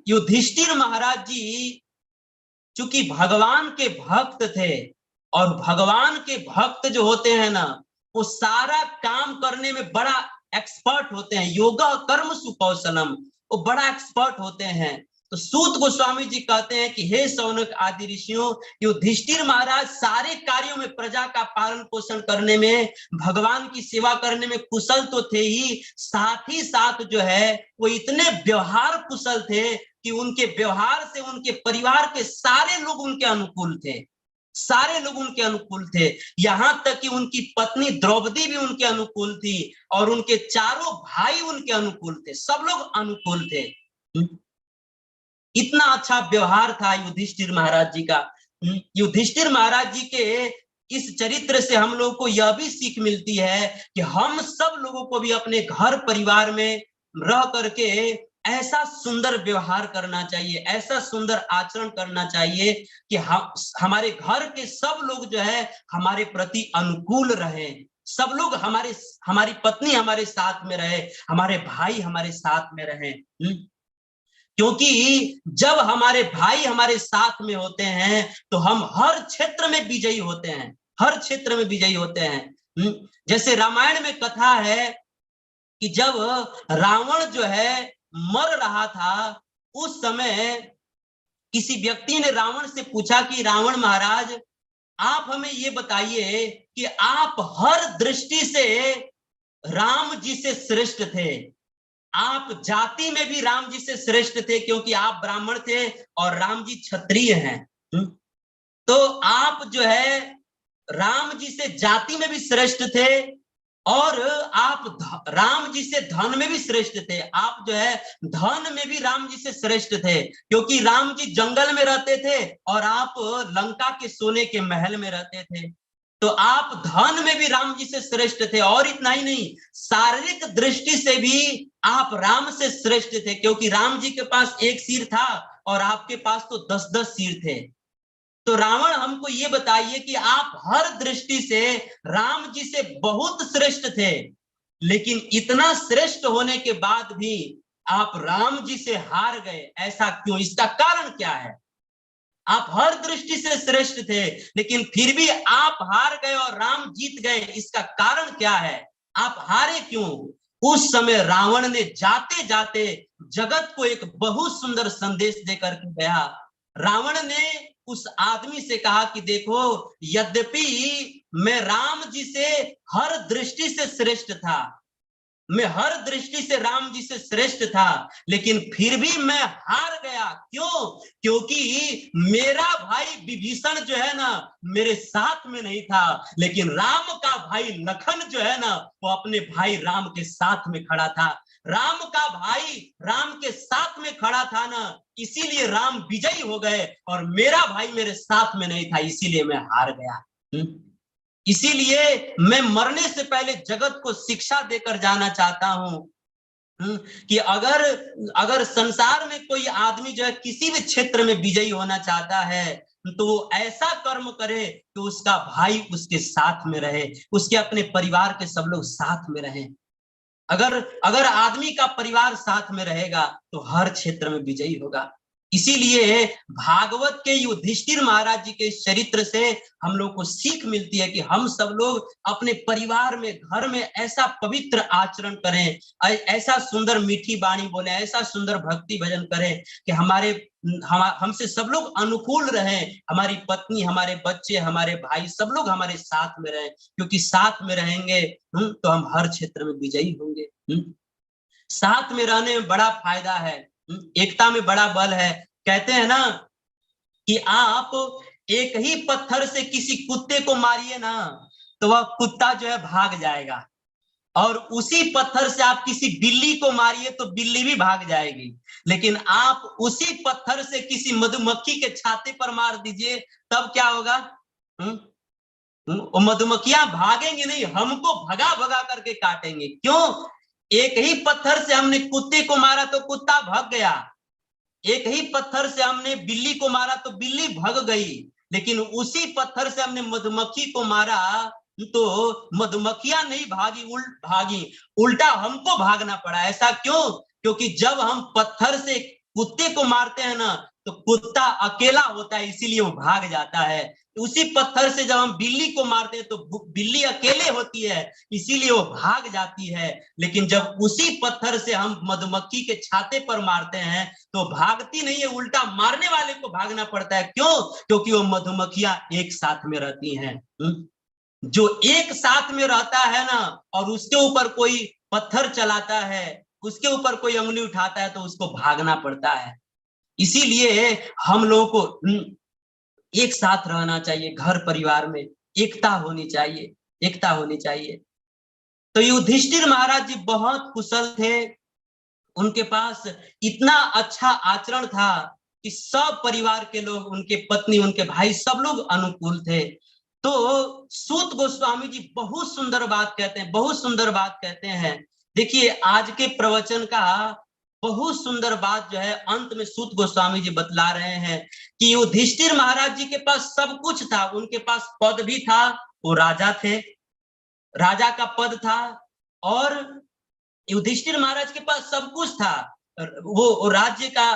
युधिष्ठिर महाराज जी चूंकि भगवान के भक्त थे, और भगवान के भक्त जो होते हैं ना, वो सारा काम करने में बड़ा एक्सपर्ट होते हैं, योगा कर्म सुकौशलम, वो बड़ा एक्सपर्ट होते हैं। तो सूत गोस्वामी जी कहते हैं कि हे शौनक आदि ऋषियों, युधिष्ठिर महाराज सारे कार्यों में, प्रजा का पालन पोषण करने में, भगवान की सेवा करने में कुशल तो थे ही, साथ ही साथ जो है वो इतने व्यवहार कुशल थे कि उनके व्यवहार से उनके परिवार के सारे लोग उनके अनुकूल थे, सारे लोग उनके अनुकूल थे। यहां तक कि उनकी पत्नी द्रौपदी भी उनके अनुकूल थी, और उनके चारों भाई उनके अनुकूल थे, सब लोग अनुकूल थे। इतना अच्छा व्यवहार था युधिष्ठिर महाराज जी का। युधिष्ठिर महाराज जी के इस चरित्र से हम लोग को यह भी सीख मिलती है कि हम सब लोगों को भी अपने घर परिवार में रह करके ऐसा सुंदर व्यवहार करना चाहिए, ऐसा सुंदर आचरण करना चाहिए कि हमारे घर के सब लोग जो है हमारे प्रति अनुकूल रहे, सब लोग हमारी पत्नी हमारे साथ में रहे, हमारे भाई हमारे साथ में रहे। क्योंकि जब हमारे भाई हमारे साथ में होते हैं तो हम हर क्षेत्र में विजयी होते हैं, हर क्षेत्र में विजयी होते हैं। जैसे रामायण में कथा है कि जब रावण जो है मर रहा था, उस समय किसी व्यक्ति ने रावण से पूछा कि रावण महाराज, आप हमें ये बताइए कि आप हर दृष्टि से राम जी से श्रेष्ठ थे, आप जाति में भी राम जी से श्रेष्ठ थे क्योंकि आप ब्राह्मण थे और राम जी क्षत्रिय हैं। तो आप जो है राम जी से जाति में भी श्रेष्ठ थे, और आप राम जी से धन में भी श्रेष्ठ थे, आप जो है धन में भी राम जी से श्रेष्ठ थे, क्योंकि राम जी जंगल में रहते थे और आप लंका के सोने के महल में रहते थे। तो आप धन में भी राम जी से श्रेष्ठ थे, और इतना ही नहीं, शारीरिक दृष्टि से भी आप राम से श्रेष्ठ थे, क्योंकि राम जी के पास एक सिर था और आपके पास तो 10-10 सिर थे। तो रावण, हमको ये बताइए कि आप हर दृष्टि से राम जी से बहुत श्रेष्ठ थे, लेकिन इतना श्रेष्ठ होने के बाद भी आप राम जी से हार गए, ऐसा क्यों? इसका कारण क्या है? आप हर दृष्टि से श्रेष्ठ थे, लेकिन फिर भी आप हार गए और राम जीत गए, इसका कारण क्या है? आप हारे क्यों? उस समय रावण ने जाते जाते जगत को एक बहुत सुंदर संदेश देकर के गया। रावण ने उस आदमी से कहा कि देखो, यद्यपि मैं राम जी से हर दृष्टि से श्रेष्ठ था, मैं हर दृष्टि से राम जी से श्रेष्ठ था, लेकिन फिर भी मैं हार गया। क्यों? क्योंकि मेरा भाई विभीषण जो है ना मेरे साथ में नहीं था, लेकिन राम का भाई लखन जो है ना वो अपने भाई राम के साथ में खड़ा था। राम का भाई राम के साथ में खड़ा था ना, इसीलिए राम विजयी हो गए, और मेरा भाई मेरे साथ में नहीं था, इसीलिए मैं हार गया। इसीलिए मैं मरने से पहले जगत को शिक्षा देकर जाना चाहता हूं कि अगर संसार में कोई आदमी जो है किसी भी क्षेत्र में विजयी होना चाहता है, तो वो ऐसा कर्म करे कि उसका भाई उसके साथ में रहे, उसके अपने परिवार के सब लोग साथ में रहें। अगर अगर आदमी का परिवार साथ में रहेगा तो हर क्षेत्र में विजयी होगा। इसीलिए भागवत के युधिष्ठिर महाराज जी के चरित्र से हम लोग को सीख मिलती है कि हम सब लोग अपने परिवार में, घर में ऐसा पवित्र आचरण करें, ऐसा सुंदर मीठी वाणी बोले, ऐसा सुंदर भक्ति भजन करें कि हमसे सब लोग अनुकूल रहें, हमारी पत्नी, हमारे बच्चे, हमारे भाई, सब लोग हमारे साथ में रहें, क्योंकि साथ में रहेंगे तो हम हर क्षेत्र में विजयी होंगे। साथ में रहने में बड़ा फायदा है, एकता में बड़ा बल है। कहते हैं ना कि आप एक ही पत्थर से किसी कुत्ते को मारिए ना तो वह कुत्ता जो है भाग जाएगा, और उसी पत्थर से आप किसी बिल्ली को मारिए तो बिल्ली भी भाग जाएगी। लेकिन आप उसी पत्थर से किसी मधुमक्खी के छाते पर मार दीजिए, तब क्या होगा? मधुमक्खियां भागेंगे नहीं, हमको भगा भगा करके काटेंगे। क्यों? एक ही पत्थर से हमने कुत्ते को मारा तो कुत्ता भाग गया, एक ही पत्थर से हमने बिल्ली को मारा तो बिल्ली भाग गई, लेकिन उसी पत्थर से हमने मधुमक्खी को मारा तो मधुमक्खियां नहीं भागी, उल्टा हमको भागना पड़ा। ऐसा क्यों? क्योंकि जब हम पत्थर से कुत्ते को मारते हैं ना तो कुत्ता अकेला होता है, इसीलिए वो भाग जाता है। उसी पत्थर से जब हम बिल्ली को मारते हैं तो बिल्ली अकेले होती है, इसीलिए वो भाग जाती है। लेकिन जब उसी पत्थर से हम मधुमक्खी के छाते पर मारते हैं तो भागती नहीं है, उल्टा मारने वाले को भागना पड़ता है। क्यों? क्योंकि वो मधुमक्खियां एक साथ में रहती हैं। जो एक साथ में रहता है ना और उसके ऊपर कोई पत्थर चलाता है, उसके ऊपर कोई उंगली उठाता है तो उसको भागना पड़ता है। इसीलिए हम लोगों को एक साथ रहना चाहिए, घर परिवार में एकता होनी चाहिए, एकता होनी चाहिए। तो युधिष्ठिर महाराज जी बहुत कुशल थे, उनके पास इतना अच्छा आचरण था कि सब परिवार के लोग, उनके पत्नी, उनके भाई, सब लोग अनुकूल थे। तो सूत गोस्वामी जी बहुत सुंदर बात कहते हैं, बहुत सुंदर बात कहते हैं। देखिए आज के प्रवचन का बहुत सुंदर बात जो है अंत में सूत गोस्वामी जी बतला रहे हैं कि युधिष्ठिर महाराज जी के पास सब कुछ था, उनके पास पद भी था, वो राजा थे, राजा का पद था, और युधिष्ठिर महाराज के पास सब कुछ था। वो राज्य का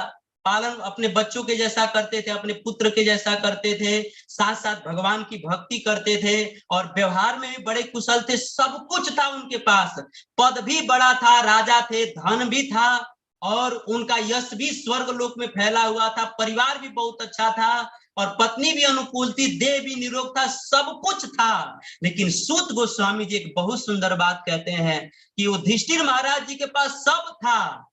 पालन अपने बच्चों के जैसा करते थे, अपने पुत्र के जैसा करते थे, साथ साथ भगवान की भक्ति करते थे, और व्यवहार में भी बड़े कुशल थे। सब कुछ था उनके पास, पद भी बड़ा था, राजा थे, धन भी था, और उनका यश भी स्वर्ग लोक में फैला हुआ था, परिवार भी बहुत अच्छा था, और पत्नी भी अनुकूल थी, देह भी निरोग था, सब कुछ था। लेकिन सूत गोस्वामी जी एक बहुत सुंदर बात कहते हैं कि युधिष्ठिर महाराज जी के पास सब था,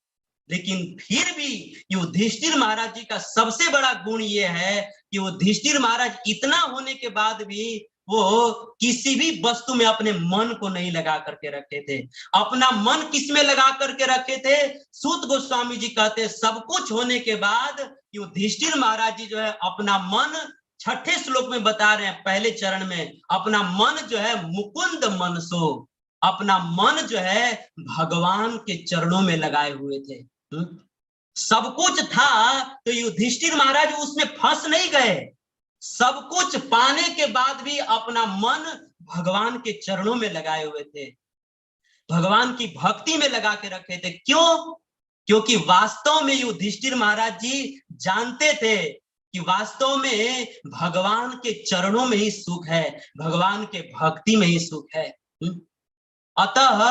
लेकिन फिर भी युधिष्ठिर महाराज जी का सबसे बड़ा गुण ये है कि युधिष्ठिर महाराज इतना होने के बाद भी वो किसी भी वस्तु में अपने मन को नहीं लगा करके रखे थे। अपना मन किस में लगा करके रखे थे? सूत गोस्वामी जी कहते सब कुछ होने के बाद युधिष्ठिर महाराज जी जो है अपना मन, छठे श्लोक में बता रहे हैं पहले चरण में, अपना मन जो है मुकुंद मनसो, अपना मन जो है भगवान के चरणों में लगाए हुए थे। सब कुछ था तो युधिष्ठिर महाराज उसमें फंस नहीं गए, सब कुछ पाने के बाद भी अपना मन भगवान के चरणों में लगाए हुए थे, भगवान की भक्ति में लगा के रखे थे। क्यों? क्योंकि वास्तव में युधिष्ठिर महाराज जी जानते थे कि वास्तव में भगवान के चरणों में ही सुख है, भगवान के भक्ति में ही सुख है। अतः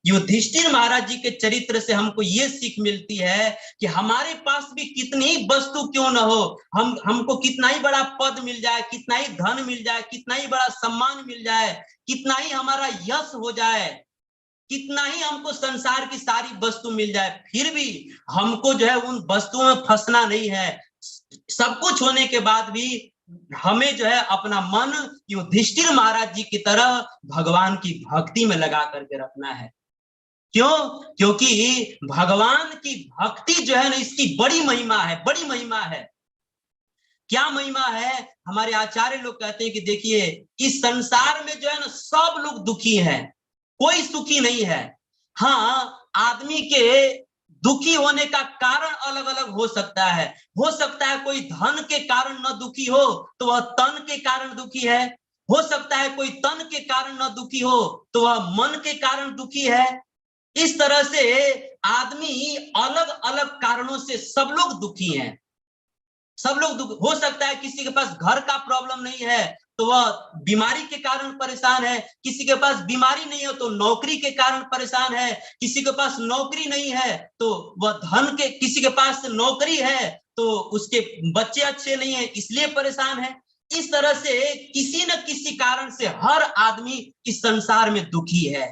युधिष्ठिर महाराज जी के चरित्र से हमको ये सीख मिलती है कि हमारे पास भी कितनी ही वस्तु क्यों न हो, हमको कितना ही बड़ा पद मिल जाए, कितना ही धन मिल जाए, कितना ही बड़ा सम्मान मिल जाए, कितना ही हमारा यश हो जाए, कितना ही हमको संसार की सारी वस्तु मिल जाए, फिर भी हमको जो है उन वस्तुओं में फंसना नहीं है। सब कुछ होने के बाद भी हमें जो है अपना मन युधिष्ठिर महाराज जी की तरह भगवान की भक्ति में लगा करके रखना है। क्यों? क्योंकि भगवान की भक्ति जो है ना, इसकी बड़ी महिमा है, बड़ी महिमा है। क्या महिमा है? हमारे आचार्य लोग कहते हैं कि देखिए इस संसार में जो है ना सब लोग दुखी हैं, कोई सुखी नहीं है। हाँ, आदमी के दुखी होने का कारण अलग अलग हो सकता है। हो सकता है कोई धन के कारण न दुखी हो तो वह तन के कारण दुखी है। हो सकता है कोई तन के कारण न दुखी हो तो वह मन के कारण दुखी है। इस तरह से आदमी अलग अलग कारणों से सब लोग दुखी हैं। सब लोग हो सकता है किसी के पास घर का प्रॉब्लम नहीं है तो वह बीमारी के कारण परेशान है, किसी के पास बीमारी नहीं है तो नौकरी के कारण परेशान है, किसी के पास नौकरी नहीं है तो वह धन के, किसी के पास नौकरी है तो उसके बच्चे अच्छे नहीं है इसलिए परेशान है। इस तरह से किसी न किसी कारण से हर आदमी इस संसार में दुखी है।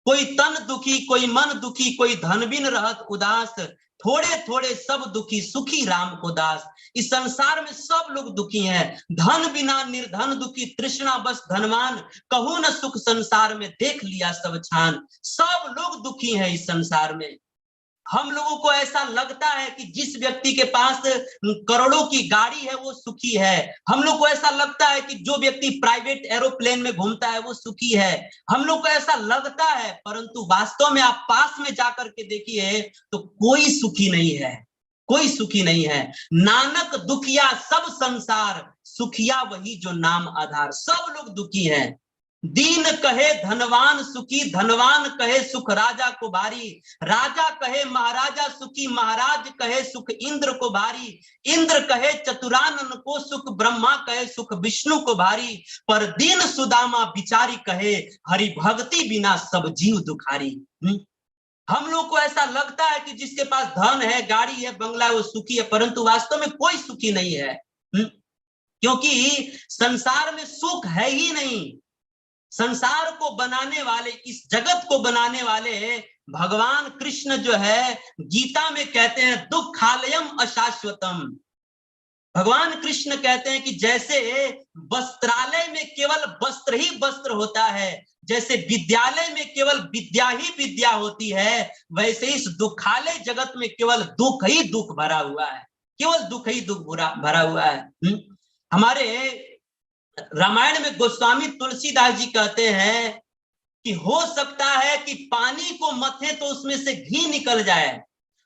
कोई तन दुखी, कोई मन दुखी, कोई धन बिन रहत उदास, थोड़े थोड़े सब दुखी सुखी राम को दास। इस संसार में सब लोग दुखी हैं। धन बिना निर्धन दुखी, तृष्णा बस धनवान, कहूं न सुख संसार में देख लिया सब छान। सब लोग दुखी हैं इस संसार में। हम लोगों को ऐसा लगता है कि जिस व्यक्ति के पास करोड़ों की गाड़ी है वो सुखी है। हम लोग को ऐसा लगता है कि जो व्यक्ति प्राइवेट एरोप्लेन में घूमता है वो सुखी है। हम लोग को ऐसा लगता है, परंतु वास्तव में आप पास में जाकर के देखिए तो कोई सुखी नहीं है, कोई सुखी नहीं है। नानक दुखिया सब संसार, सुखिया वही जो नाम आधार। सब लोग दुखी हैं। दीन कहे धनवान सुखी, धनवान कहे सुख राजा को भारी, राजा कहे महाराजा सुखी, महाराज कहे सुख इंद्र को भारी, इंद्र कहे चतुरानन को सुख, ब्रह्मा कहे सुख विष्णु को भारी, पर दीन सुदामा बिचारी कहे हरि भक्ति बिना सब जीव दुखारी। हम लोग को ऐसा लगता है कि जिसके पास धन है, गाड़ी है, बंगला है वो सुखी है, परंतु वास्तव में कोई सुखी नहीं है। क्योंकि संसार में सुख है ही नहीं। संसार को बनाने वाले, इस जगत को बनाने वाले भगवान कृष्ण जो है गीता में कहते हैं दुखालयम अशाश्वतम। भगवान कृष्ण कहते हैं कि जैसे वस्त्रालय में केवल वस्त्र ही वस्त्र होता है, जैसे विद्यालय में केवल विद्या ही विद्या होती है, वैसे इस दुखालय जगत में केवल दुख ही दुख भरा हुआ है, केवल दुख ही दुख भरा हुआ है। हमारे रामायण में गोस्वामी तुलसीदास जी कहते हैं कि हो सकता है कि पानी को मथे तो उसमें से घी निकल जाए,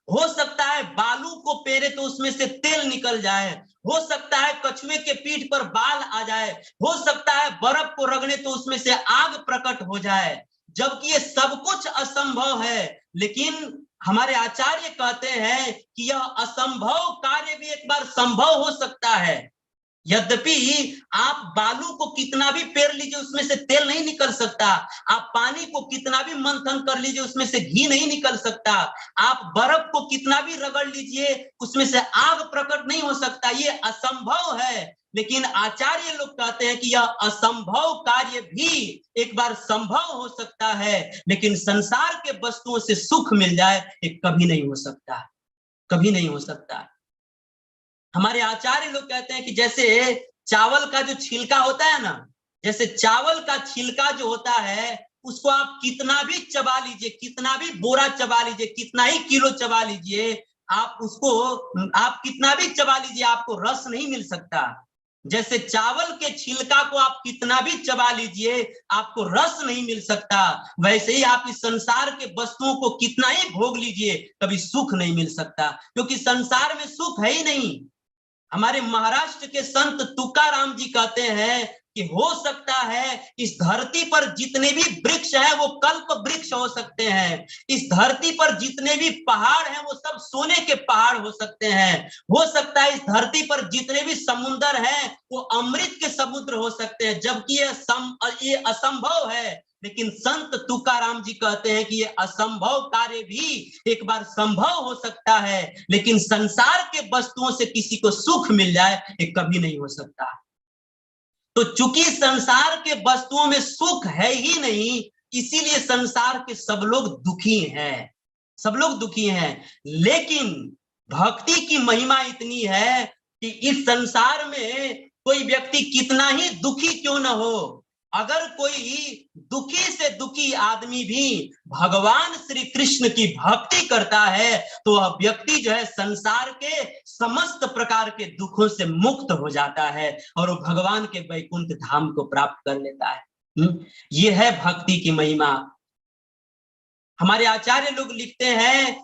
हो सकता है बालू को पेरे तो उसमें से तेल निकल जाए, हो सकता है कछुए के पीठ पर बाल आ जाए, हो सकता है बर्फ को रगड़े तो उसमें से आग प्रकट हो जाए, जबकि ये सब कुछ असंभव है। लेकिन हमारे आचार्य कहते हैं कि यह असंभव कार्य भी एक बार संभव हो सकता है। यद्यपि आप बालू को कितना भी पेर लीजिए उसमें से तेल नहीं निकल सकता, आप पानी को कितना भी मंथन कर लीजिए उसमें से घी नहीं निकल सकता, आप बर्फ को कितना भी रगड़ लीजिए उसमें से आग प्रकट नहीं हो सकता, ये असंभव है। लेकिन आचार्य लोग कहते हैं कि यह असंभव कार्य भी एक बार संभव हो सकता है, लेकिन संसार के वस्तुओं से सुख मिल जाए ये कभी नहीं हो सकता, कभी नहीं हो सकता। हमारे आचार्य लोग कहते हैं कि जैसे चावल का जो छिलका होता है ना, जैसे चावल का छिलका जो होता है उसको आप कितना भी चबा लीजिए, कितना भी बोरा चबा लीजिए, कितना ही किलो चबा लीजिए, आप उसको आप कितना भी चबा लीजिए आपको रस नहीं मिल सकता। जैसे चावल के छिलका को आप कितना भी चबा लीजिए आपको रस नहीं मिल सकता, वैसे ही आप इस संसार के वस्तुओं को कितना ही भोग लीजिए कभी सुख नहीं मिल सकता, क्योंकि संसार में सुख है ही नहीं। हमारे महाराष्ट्र के संत तुकाराम जी कहते हैं कि हो सकता है इस धरती पर जितने भी वृक्ष हैं वो कल्प वृक्ष हो सकते हैं, इस धरती पर जितने भी पहाड़ हैं वो सब सोने के पहाड़ हो सकते हैं, हो सकता है इस धरती पर जितने भी समुद्र हैं वो अमृत के समुद्र हो सकते हैं, जबकि ये असंभव है। लेकिन संत तुकाराम जी कहते हैं कि ये असंभव कार्य भी एक बार संभव हो सकता है, लेकिन संसार के वस्तुओं से किसी को सुख मिल जाए ये कभी नहीं हो सकता। तो चूंकि संसार के वस्तुओं में सुख है ही नहीं, इसीलिए संसार के सब लोग दुखी हैं, सब लोग दुखी हैं। लेकिन भक्ति की महिमा इतनी है कि इस संसार में कोई व्यक्ति कितना ही दुखी क्यों न हो, अगर कोई दुखी से दुखी आदमी भी भगवान श्री कृष्ण की भक्ति करता है तो वह व्यक्ति जो है संसार के समस्त प्रकार के दुखों से मुक्त हो जाता है और वो भगवान के वैकुंठ धाम को प्राप्त कर लेता है। ये है भक्ति की महिमा। हमारे आचार्य लोग लिखते हैं,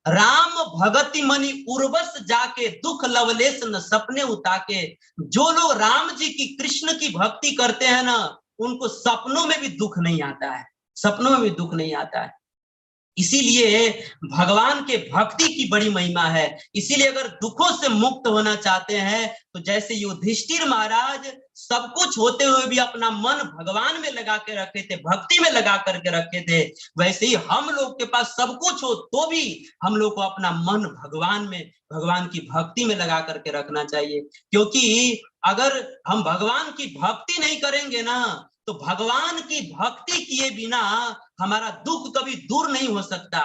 राम भगति मनि उर्वस जाके दुख लवलेश न सपने उताके। जो लोग राम जी की, कृष्ण की भक्ति करते हैं ना, उनको सपनों में भी दुख नहीं आता है, सपनों में भी दुख नहीं आता है। इसीलिए भगवान के भक्ति की बड़ी महिमा है। इसीलिए अगर दुखों से मुक्त होना चाहते हैं तो जैसे युधिष्ठिर महाराज सब कुछ होते हुए भी अपना मन भगवान में लगा के रखे थे, भक्ति में लगा करके रखे थे, वैसे ही हम लोग के पास सब कुछ हो तो भी हम लोग को अपना मन भगवान में, भगवान की भक्ति में लगा करके रखना चाहिए। क्योंकि अगर हम भगवान की भक्ति नहीं करेंगे ना, तो भगवान की भक्ति किए बिना हमारा दुख कभी दूर नहीं हो सकता।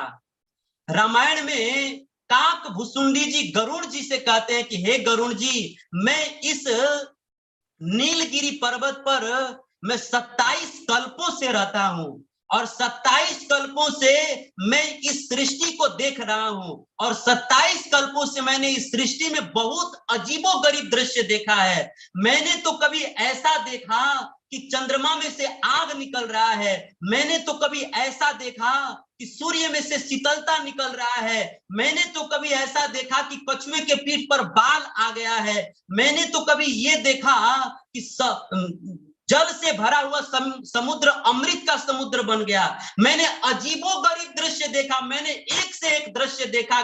रामायण में काक भुसुंडी जी गरुड़ जी से कहते हैं कि हे गरुड़ जी, मैं इस नीलगिरी पर्वत पर मैं 27 कल्पों से रहता हूं, और 27 कल्पों से मैं इस सृष्टि को देख रहा हूं, और 27 कल्पों से मैंने इस सृष्टि में बहुत अजीबोगरीब दृश्य देखा है। मैंने तो कभी ऐसा देखा कि चंद्रमा में से आग निकल रहा है, मैंने तो कभी ऐसा देखा कि सूर्य में से शीतलता निकल रहा है, मैंने तो कभी ऐसा देखा कि कछुए के पीठ पर बाल आ गया है, मैंने तो कभी ये देखा कि जल से भरा हुआ समुद्र अमृत का समुद्र बन गया। मैंने अजीबोगरीब दृश्य देखा, मैंने एक से एक दृश्य देखा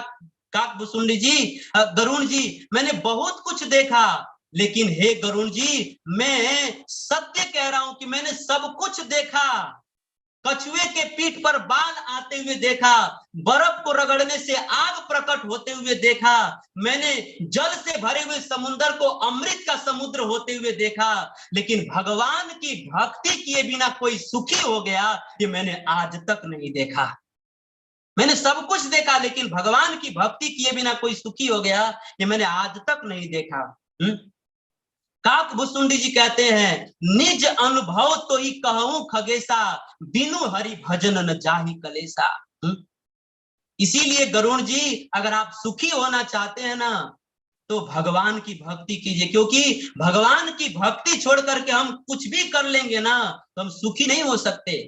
काकभुसुंडी जी, गरुड़ जी, मैंने बहुत कुछ देखा। लेकिन हे गरुड़ जी, मैं सत्य कह रहा हूं कि मैंने सब कुछ देखा। कछुए के पीठ पर बाल आते हुए देखा, बर्फ को रगड़ने से आग प्रकट होते हुए देखा, मैंने जल से भरे हुए समुद्र को अमृत का समुद्र होते हुए देखा। लेकिन भगवान की भक्ति किए बिना कोई सुखी हो गया, ये मैंने आज तक नहीं देखा। मैंने सब कुछ देखा, लेकिन भगवान की भक्ति किए बिना कोई सुखी हो गया, ये मैंने आज तक नहीं देखा। काकभुसुंडी जी कहते हैं, निज अनुभव तो ही कहूं खगेसा, बिनु हरि भजन न जाहि कलेसा। इसीलिए गरुड़ जी, अगर आप सुखी होना चाहते हैं ना, तो भगवान की भक्ति कीजिए, क्योंकि भगवान की भक्ति छोड़ करके हम कुछ भी कर लेंगे ना, तो हम सुखी नहीं हो सकते।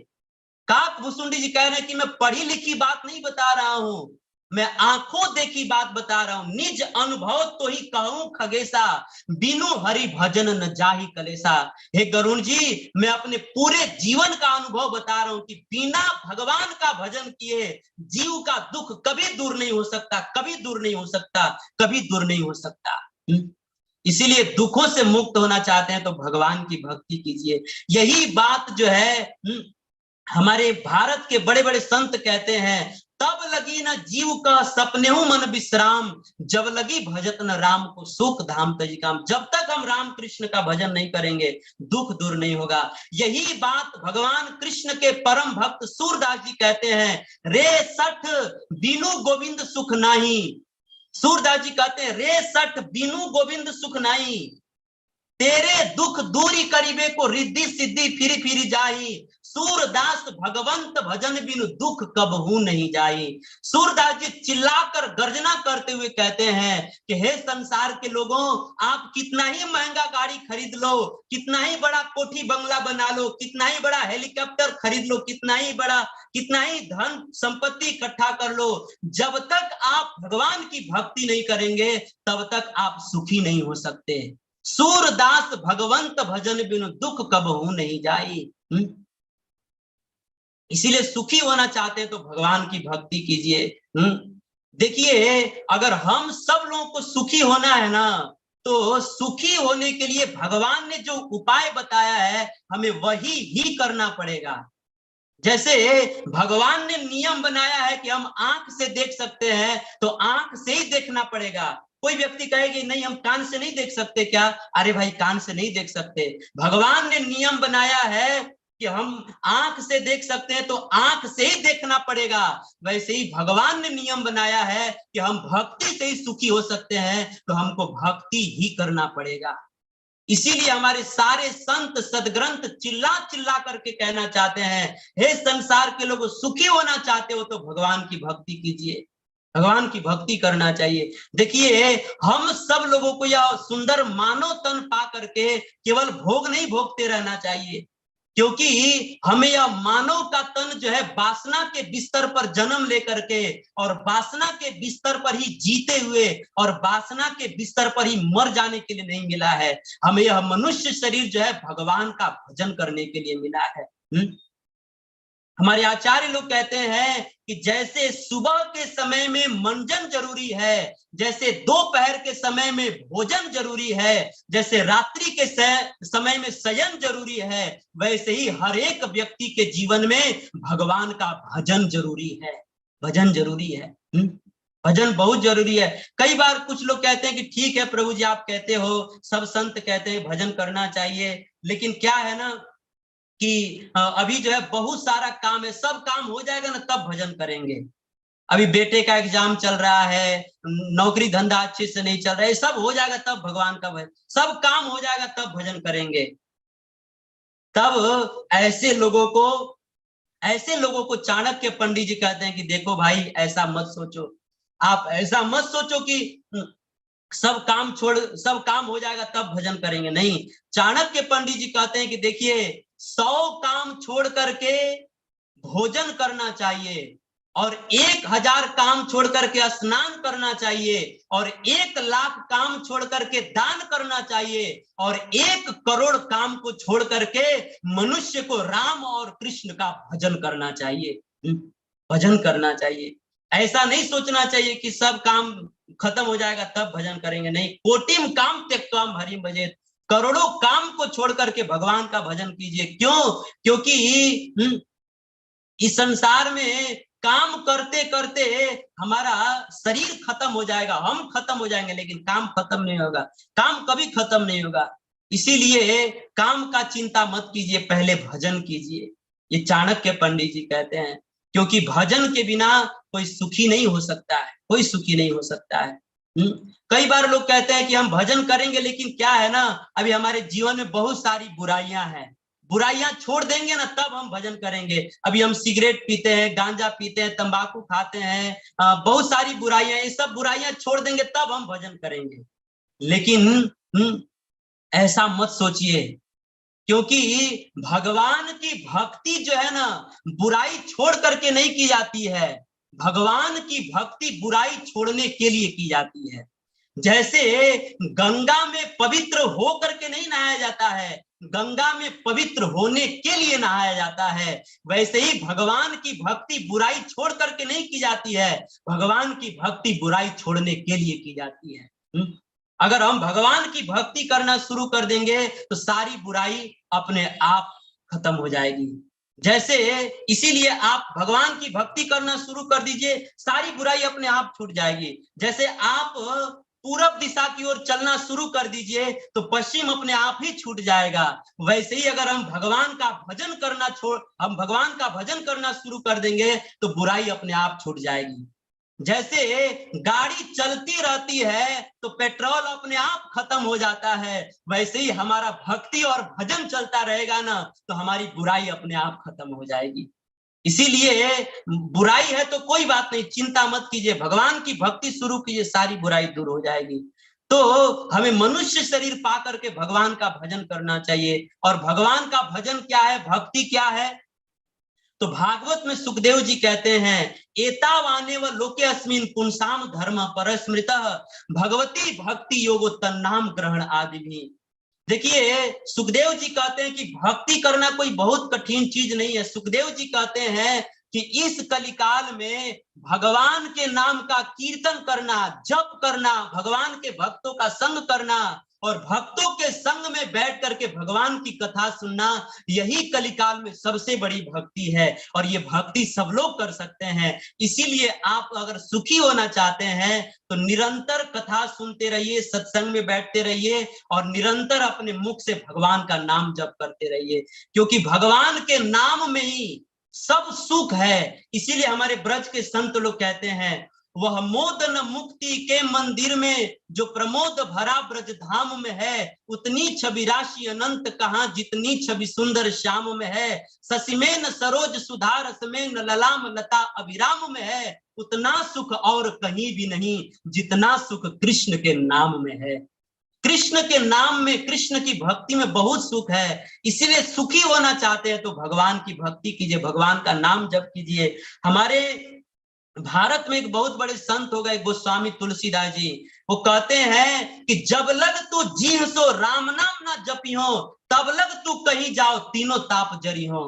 काकभुसुंडी जी कह रहे हैं कि मैं पढ़ी लिखी बात नहीं बता रहा हूं, मैं आंखों देखी बात बता रहा हूं। निज अनुभव तो ही कहूं खगेसा, बिनु हरि भजन न जाहि कलेसा। हे गरुड़ जी, मैं अपने पूरे जीवन का अनुभव बता रहा हूं कि बिना भगवान का भजन किए जीव का दुख कभी दूर नहीं हो सकता, कभी दूर नहीं हो सकता, कभी दूर नहीं हो सकता। इसीलिए दुखों से मुक्त होना चाहते हैं तो भगवान की भक्ति कीजिए। यही बात जो है हमारे भारत के बड़े बड़े संत कहते हैं, तब लगी न जीव का सपने मन विश्राम, जब लगी भजत न राम को सुख धाम तजी काम। जब तक हम राम कृष्ण का भजन नहीं करेंगे, दुख दूर नहीं होगा। यही बात भगवान कृष्ण के परम भक्त सूरदास जी कहते हैं, रे सठ बिनु गोविंद सुख नाही। सूरदास जी कहते हैं, रे सठ बिनु गोविंद सुख नाही, तेरे दुख दूरी करीबे को रिद्धि सिद्धि फिरी फिरी जाही। सूरदास भगवंत भजन बिनु दुख कबहू नहीं जाई। सूरदास जी चिल्लाकर गर्जना करते हुए कहते हैं कि हे संसार के लोगों, आप कितना ही महंगा गाड़ी खरीद लो, कितना ही बड़ा कोठी बंगला बना लो, कितना ही बड़ा हेलीकॉप्टर खरीद लो, कितना ही धन संपत्ति इकट्ठा कर लो, जब तक आप भगवान की भक्ति नहीं करेंगे तब तक आप सुखी नहीं हो सकते। सूरदास भगवंत भजन बिनु दुख कबहू नहीं जाई। इसीलिए सुखी होना चाहते हैं तो भगवान की भक्ति कीजिए। देखिए, अगर हम सब लोगों को सुखी होना है ना, तो सुखी होने के लिए भगवान ने जो उपाय बताया है, हमें वही ही करना पड़ेगा। जैसे भगवान ने नियम बनाया है कि हम आंख से देख सकते हैं, तो आंख से ही देखना पड़ेगा। कोई व्यक्ति कहेगी नहीं हम कान से नहीं देख सकते क्या? अरे भाई, कान से नहीं देख सकते। भगवान ने नियम बनाया है कि हम आंख से देख सकते हैं, तो आंख से ही देखना पड़ेगा। वैसे ही भगवान ने नियम बनाया है कि हम भक्ति से ही सुखी हो सकते हैं, तो हमको भक्ति ही करना पड़ेगा। इसीलिए हमारे सारे संत सदग्रंथ चिल्ला चिल्ला करके कहना चाहते हैं, हे संसार के लोगों, सुखी होना चाहते हो तो भगवान की भक्ति कीजिए, भगवान की भक्ति करना चाहिए। देखिए, हम सब लोगों को यह सुंदर मानव तन पा करके केवल भोग नहीं भोगते रहना चाहिए। क्योंकि हमें यह मानव का तन जो है वासना के बिस्तर पर जन्म लेकर के और वासना के बिस्तर पर ही जीते हुए और वासना के बिस्तर पर ही मर जाने के लिए नहीं मिला है। हमें यह मनुष्य शरीर जो है भगवान का भजन करने के लिए मिला है। हमारे आचार्य लोग कहते हैं कि जैसे सुबह के समय में मंजन जरूरी है, जैसे दोपहर के समय में भोजन जरूरी है, जैसे रात्रि के समय में शयन जरूरी है, वैसे ही हर एक व्यक्ति के जीवन में भगवान का भजन जरूरी है। भजन जरूरी है। भजन बहुत जरूरी है। कई बार कुछ लोग कहते हैं कि ठीक है प्रभु जी आप कहते हो, सब संत कहते हैं भजन करना चाहिए, लेकिन क्या है ना कि अभी जो है बहुत सारा काम है, सब काम हो जाएगा ना तब भजन करेंगे। अभी बेटे का एग्जाम चल रहा है, नौकरी धंधा अच्छे से नहीं चल रहा है, सब हो जाएगा तब भगवान का भजन, सब काम हो जाएगा तब भजन करेंगे। तब ऐसे लोगों को चाणक्य पंडित जी कहते हैं कि देखो भाई ऐसा मत सोचो, आप ऐसा मत सोचो कि सब काम हो जाएगा तब भजन करेंगे। नहीं, चाणक्य पंडित जी कहते हैं कि देखिए 100 काम छोड़ करके भोजन करना चाहिए, और 1000 काम छोड़ करके स्नान करना चाहिए, और 1,00,000 काम छोड़ करके दान करना चाहिए, और 1 करोड़ काम को छोड़ करके मनुष्य को राम और कृष्ण का भजन करना चाहिए। भजन करना चाहिए। ऐसा नहीं सोचना चाहिए कि सब काम खत्म हो जाएगा तब भजन करेंगे। नहीं, कोटिम काम त्यक्त्वा हरिम भजेत, करोड़ों काम को छोड़ करके भगवान का भजन कीजिए। क्यों? क्योंकि इस संसार में काम करते करते हमारा शरीर खत्म हो जाएगा, हम खत्म हो जाएंगे, लेकिन काम खत्म नहीं होगा। काम कभी खत्म नहीं होगा। इसीलिए काम का चिंता मत कीजिए, पहले भजन कीजिए। ये चाणक्य पंडित जी कहते हैं, क्योंकि भजन के बिना कोई सुखी नहीं हो सकता है, कोई सुखी नहीं हो सकता है। कई बार लोग कहते हैं कि हम भजन करेंगे, लेकिन क्या है ना, अभी हमारे जीवन में बहुत सारी बुराइयां हैं, बुराइयां छोड़ देंगे ना तब हम भजन करेंगे। अभी हम सिगरेट पीते हैं, गांजा पीते हैं, तंबाकू खाते हैं, बहुत सारी बुराइयां, ये सब बुराइयां छोड़ देंगे तब हम भजन करेंगे। लेकिन ऐसा मत सोचिए, क्योंकि भगवान की भक्ति जो है ना बुराई छोड़ करके नहीं की जाती है, भगवान की भक्ति बुराई छोड़ने के लिए की जाती है। जैसे गंगा में पवित्र हो करके नहीं नहाया जाता है, गंगा में पवित्र होने के लिए नहाया जाता है, वैसे ही भगवान की भक्ति बुराई छोड़ करके नहीं की जाती है, भगवान की भक्ति बुराई छोड़ने के लिए की जाती है। अगर हम भगवान की भक्ति करना शुरू कर देंगे तो सारी बुराई अपने आप खत्म हो जाएगी। जैसे इसीलिए आप भगवान की भक्ति करना शुरू कर दीजिए, सारी बुराई अपने आप छूट जाएगी। जैसे आप पूरब दिशा की ओर चलना शुरू कर दीजिए तो पश्चिम अपने आप ही छूट जाएगा। वैसे ही अगर हम भगवान का भजन करना शुरू कर देंगे तो बुराई अपने आप छूट जाएगी। जैसे गाड़ी चलती रहती है तो पेट्रोल अपने आप खत्म हो जाता है, वैसे ही हमारा भक्ति और भजन चलता रहेगा ना तो हमारी बुराई अपने आप खत्म हो जाएगी। इसीलिए बुराई है तो कोई बात नहीं, चिंता मत कीजिए, भगवान की भक्ति शुरू कीजिए, सारी बुराई दूर हो जाएगी। तो हमें मनुष्य शरीर पा करके भगवान का भजन करना चाहिए। और भगवान का भजन क्या है, भक्ति क्या है? तो भागवत में सुखदेव जी कहते हैं, एतावाने व लोके अस्मिन पुंसाम धर्म परस्मृतः भगवती भक्ति योगो तन्नाम ग्रहण आदि भी। देखिए सुखदेव जी कहते हैं कि भक्ति करना कोई बहुत कठिन चीज नहीं है। सुखदेव जी कहते हैं कि इस कलिकाल में भगवान के नाम का कीर्तन करना, जप करना, भगवान के भक्तों का संग करना और भक्तों के संग में बैठ करके भगवान की कथा सुनना, यही कलिकाल में सबसे बड़ी भक्ति है। और ये भक्ति सब लोग कर सकते हैं। इसीलिए आप अगर सुखी होना चाहते हैं तो निरंतर कथा सुनते रहिए, सत्संग में बैठते रहिए और निरंतर अपने मुख से भगवान का नाम जप करते रहिए, क्योंकि भगवान के नाम में ही सब सुख है। इसीलिए हमारे ब्रज के संत लोग कहते हैं, वह मोदन मुक्ति के मंदिर में जो प्रमोद भरा ब्रज धाम में है, उतनी छवि राशि अनंत कहां जितनी छवि सुंदर श्याम में है। ससीमेन सरोज सुधारस में ललाम लता अभिराम में है, उतना सुख और कहीं भी नहीं जितना सुख कृष्ण के नाम में है। कृष्ण के नाम में, कृष्ण की भक्ति में बहुत सुख है, इसीलिए सुखी होना चाहते हैं तो भगवान की भक्ति कीजिए, भगवान का नाम जप कीजिए। हमारे भारत में एक बहुत बड़े संत हो गए गोस्वामी तुलसीदास जी, वो कहते हैं कि जब लग तू जी सो राम नाम ना जपी हो, तब लग तू कहीं जाओ तीनों ताप जरी हो।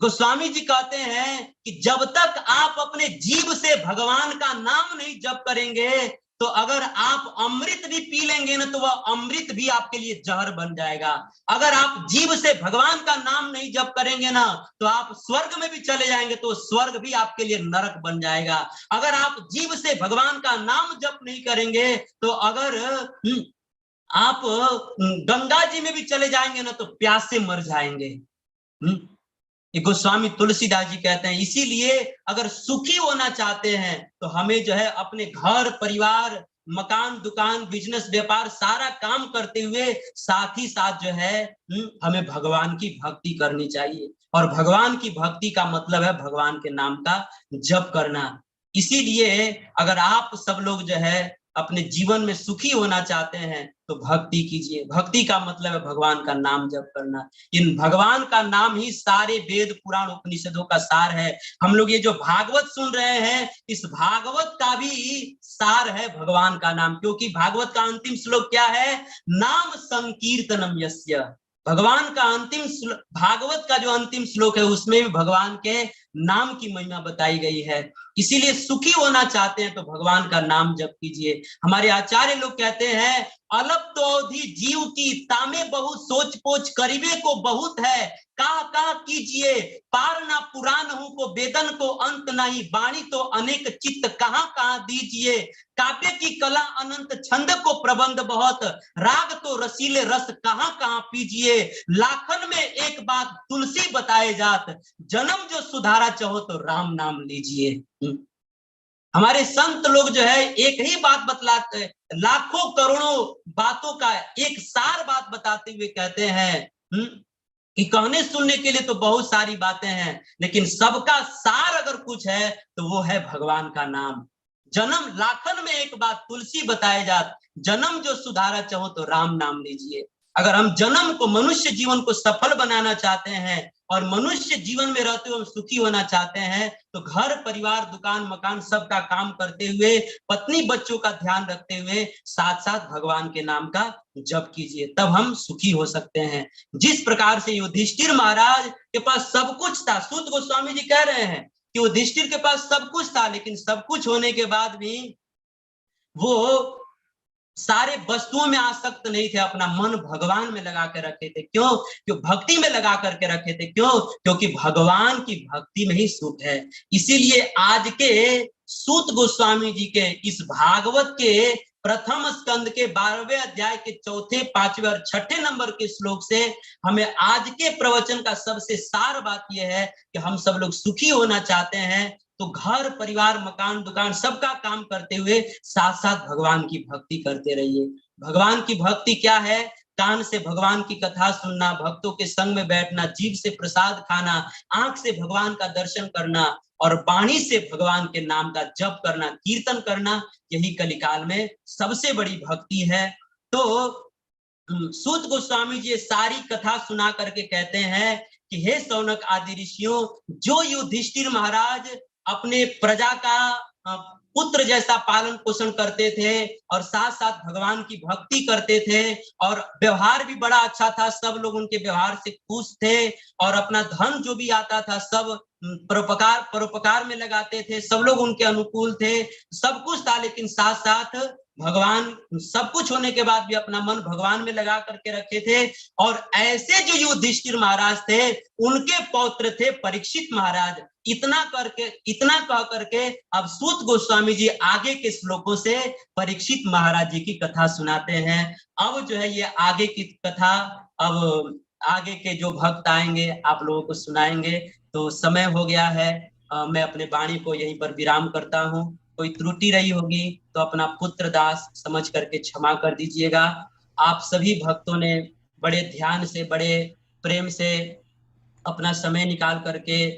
गोस्वामी जी कहते हैं कि जब तक आप अपने जीभ से भगवान का नाम नहीं जप करेंगे, तो अगर आप अमृत भी पी लेंगे ना, तो वह अमृत भी आपके लिए जहर बन जाएगा। अगर आप जीभ से भगवान का नाम नहीं जप करेंगे ना, तो आप स्वर्ग में भी चले जाएंगे, तो स्वर्ग भी आपके लिए नरक बन जाएगा। अगर आप जीभ से भगवान का नाम जप नहीं करेंगे, तो अगर आप गंगा जी में भी चले जाएंगे ना, तो प्यास से मर जाएंगे। गोस्वामी तुलसीदास जी कहते हैं, इसीलिए अगर सुखी होना चाहते हैं तो हमें जो है अपने घर परिवार, मकान, दुकान, बिजनेस, व्यापार सारा काम करते हुए साथ ही साथ जो है हमें भगवान की भक्ति करनी चाहिए। और भगवान की भक्ति का मतलब है भगवान के नाम का जप करना। इसीलिए अगर आप सब लोग जो है अपने जीवन में सुखी होना चाहते हैं तो भक्ति कीजिए। भक्ति का मतलब है भगवान का नाम जप करना। इन भगवान का नाम ही सारे वेद पुराण उपनिषदों का सार है। हम लोग ये जो भागवत सुन रहे हैं, इस भागवत का भी सार है भगवान का नाम, क्योंकि भागवत का अंतिम श्लोक क्या है? नाम संकीर्तनम यस्य। भगवान का अंतिम भागवत का जो अंतिम श्लोक है उसमें भी भगवान के नाम की महिमा बताई गई है। इसीलिए सुखी होना चाहते हैं तो भगवान का नाम जप कीजिए। हमारे आचार्य लोग कहते हैं, अलप तो अवधि जीव की तामे बहुत सोच पोच करीबे को बहुत है, का कीजिए पार ना पुराण हूं को वेदन को अंत नहीं, बाणी तो अनेक चित्त कहाँ दीजिए, काव्य की कला अनंत छंद को प्रबंध बहुत, राग तो रसीले रस कहाँ पीजिए, लाखन में एक बात तुलसी बताए जात, जन्म जो सुधारा चाहो तो राम नाम लीजिए। हमारे संत लोग जो है एक ही बात बतलाते, लाखों करोड़ों बातों का एक सार बात बताते हुए कहते हैं कि कहने सुनने के लिए तो बहुत सारी बातें हैं, लेकिन सबका सार अगर कुछ है तो वो है भगवान का नाम। जन्म लाखन में एक बात तुलसी बताए जात, जन्म जो सुधारा चाहो तो राम नाम लीजिए। अगर हम जन्म को, मनुष्य जीवन को सफल बनाना चाहते हैं और मनुष्य जीवन में रहते हुए हम सुखी होना चाहते हैं, तो घर परिवार दुकान मकान सबका काम करते हुए, पत्नी बच्चों का ध्यान रखते हुए साथ साथ भगवान के नाम का जप कीजिए, तब हम सुखी हो सकते हैं। जिस प्रकार से युधिष्ठिर महाराज के पास सब कुछ था, सूत गोस्वामी जी कह रहे हैं कि युधिष्ठिर के पास सब कुछ था, लेकिन सब कुछ होने के बाद भी वो सारे वस्तुओं में आसक्त नहीं थे, अपना मन भगवान में लगा के रखे थे। क्यों? भक्ति में लगा करके रखे थे। क्यों? क्योंकि भगवान की भक्ति में ही सुख है। इसीलिए आज के सूत गोस्वामी जी के इस भागवत के प्रथम स्कंद के 12वें अध्याय के 4, 5 और 6 नंबर के श्लोक से हमें आज के प्रवचन का सबसे सार बात यह है कि हम सब लोग सुखी होना चाहते हैं तो घर परिवार मकान दुकान सबका काम करते हुए साथ साथ भगवान की भक्ति करते रहिए। भगवान की भक्ति क्या है? कान से भगवान की कथा सुनना, भक्तों के संग में बैठना, जीभ से प्रसाद खाना, आंख से भगवान का दर्शन करना और वाणी से भगवान के नाम का जप करना, कीर्तन करना, यही कलिकाल में सबसे बड़ी भक्ति है। तो सूत गोस्वामी जी सारी कथा सुना करके कहते हैं कि हे शौनक आदि ऋषियों, जो युधिष्ठिर महाराज अपने प्रजा का पुत्र जैसा पालन पोषण करते थे और साथ साथ भगवान की भक्ति करते थे और व्यवहार भी बड़ा अच्छा था, सब लोग उनके व्यवहार से खुश थे और अपना धन जो भी आता था सब परोपकार में लगाते थे, सब लोग उनके अनुकूल थे, सब कुछ था, लेकिन साथ साथ भगवान, सब कुछ होने के बाद भी अपना मन भगवान में लगा करके रखे थे। और ऐसे जो युधिष्ठिर महाराज थे उनके पौत्र थे परीक्षित महाराज। इतना कह करके अब सूत गोस्वामी जी आगे के श्लोकों से परीक्षित महाराज जी की कथा सुनाते हैं। अब जो है ये आगे की कथा अब आगे के जो भक्त आएंगे आप लोगों को सुनाएंगे। तो समय हो गया है, मैं अपने वाणी को यहीं पर विराम करता हूँ। कोई त्रुटि रही होगी तो अपना पुत्र दास समझ करके क्षमा कर दीजिएगा। आप सभी भक्तों ने बड़े ध्यान से, बड़े प्रेम से अपना समय निकाल करके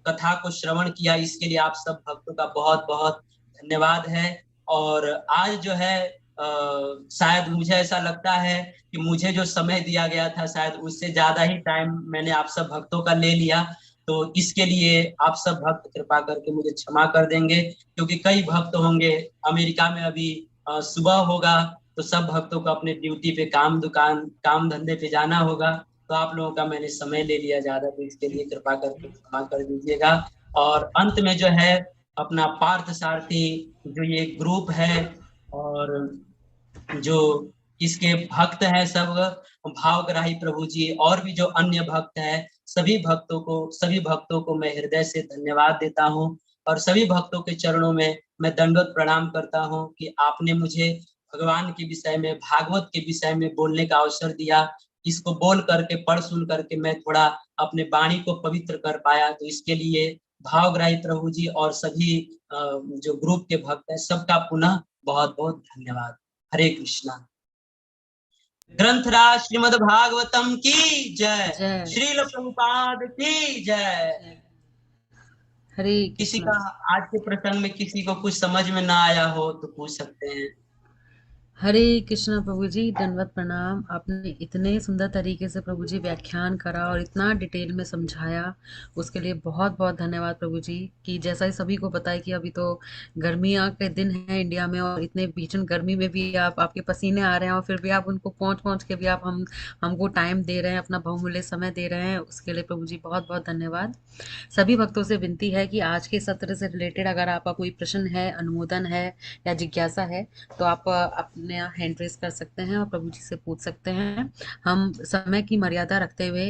कथा को श्रवण किया, इसके लिए आप सब भक्तों का बहुत बहुत धन्यवाद है। और आज जो है शायद मुझे ऐसा लगता है कि मुझे जो समय दिया गया था शायद उससे ज्यादा ही टाइम मैंने आप सब भक्तों का ले लिया। तो इसके लिए आप सब भक्त कृपा करके मुझे क्षमा कर देंगे, क्योंकि कई भक्त होंगे। अमेरिका में अभी सुबह होगा, तो सब भक्तों को अपने ड्यूटी पे, काम धंधे पे जाना होगा। तो आप लोगों का मैंने समय ले लिया ज्यादा, तो इसके लिए कृपा करके क्षमा कर दीजिएगा। और अंत में जो है अपना पार्थ सारथी जो ये ग्रुप है, और जो इसके भक्त हैं सब भावग्राही प्रभु जी, और भी जो अन्य भक्त हैं, सभी भक्तों को मैं हृदय से धन्यवाद देता हूँ। और सभी भक्तों के चरणों में मैं दंडवत प्रणाम करता हूँ कि आपने मुझे भगवान के विषय में, भागवत के विषय में बोलने का अवसर दिया। इसको बोल करके, पढ़ सुन करके मैं थोड़ा अपने वाणी को पवित्र कर पाया। तो इसके लिए भावग्राही प्रभु जी और सभी जो ग्रुप के भक्त हैं सबका पुनः बहुत बहुत धन्यवाद। हरे कृष्णा। ग्रंथराज श्रीमद् भागवतम की जय। जय। श्रील प्रभुपाद की जय। हरे किसी कृष्णा। का आज के प्रसंग में किसी को कुछ समझ में ना आया हो तो पूछ सकते हैं। हरे कृष्णा प्रभु जी, दंडवत प्रणाम। आपने इतने सुंदर तरीके से प्रभु जी व्याख्यान करा और इतना डिटेल में समझाया, उसके लिए बहुत बहुत धन्यवाद प्रभु जी। कि जैसा ही सभी को पता है कि अभी तो गर्मियाँ के दिन हैं इंडिया में, और इतने भीषण गर्मी में भी आपके पसीने आ रहे हैं, और फिर भी आप उनको पहुँच पहुँच के भी आप हमको टाइम दे रहे हैं, अपना बहुमूल्य समय दे रहे हैं, उसके लिए प्रभु जी बहुत बहुत धन्यवाद। सभी भक्तों से विनती है कि आज के सत्र से रिलेटेड अगर आपका कोई प्रश्न है, अनुमोदन है या जिज्ञासा है, तो आप अपने हैंड रेज कर सकते हैं और प्रभु जी से पूछ सकते हैं। हम समय की मर्यादा रखते हुए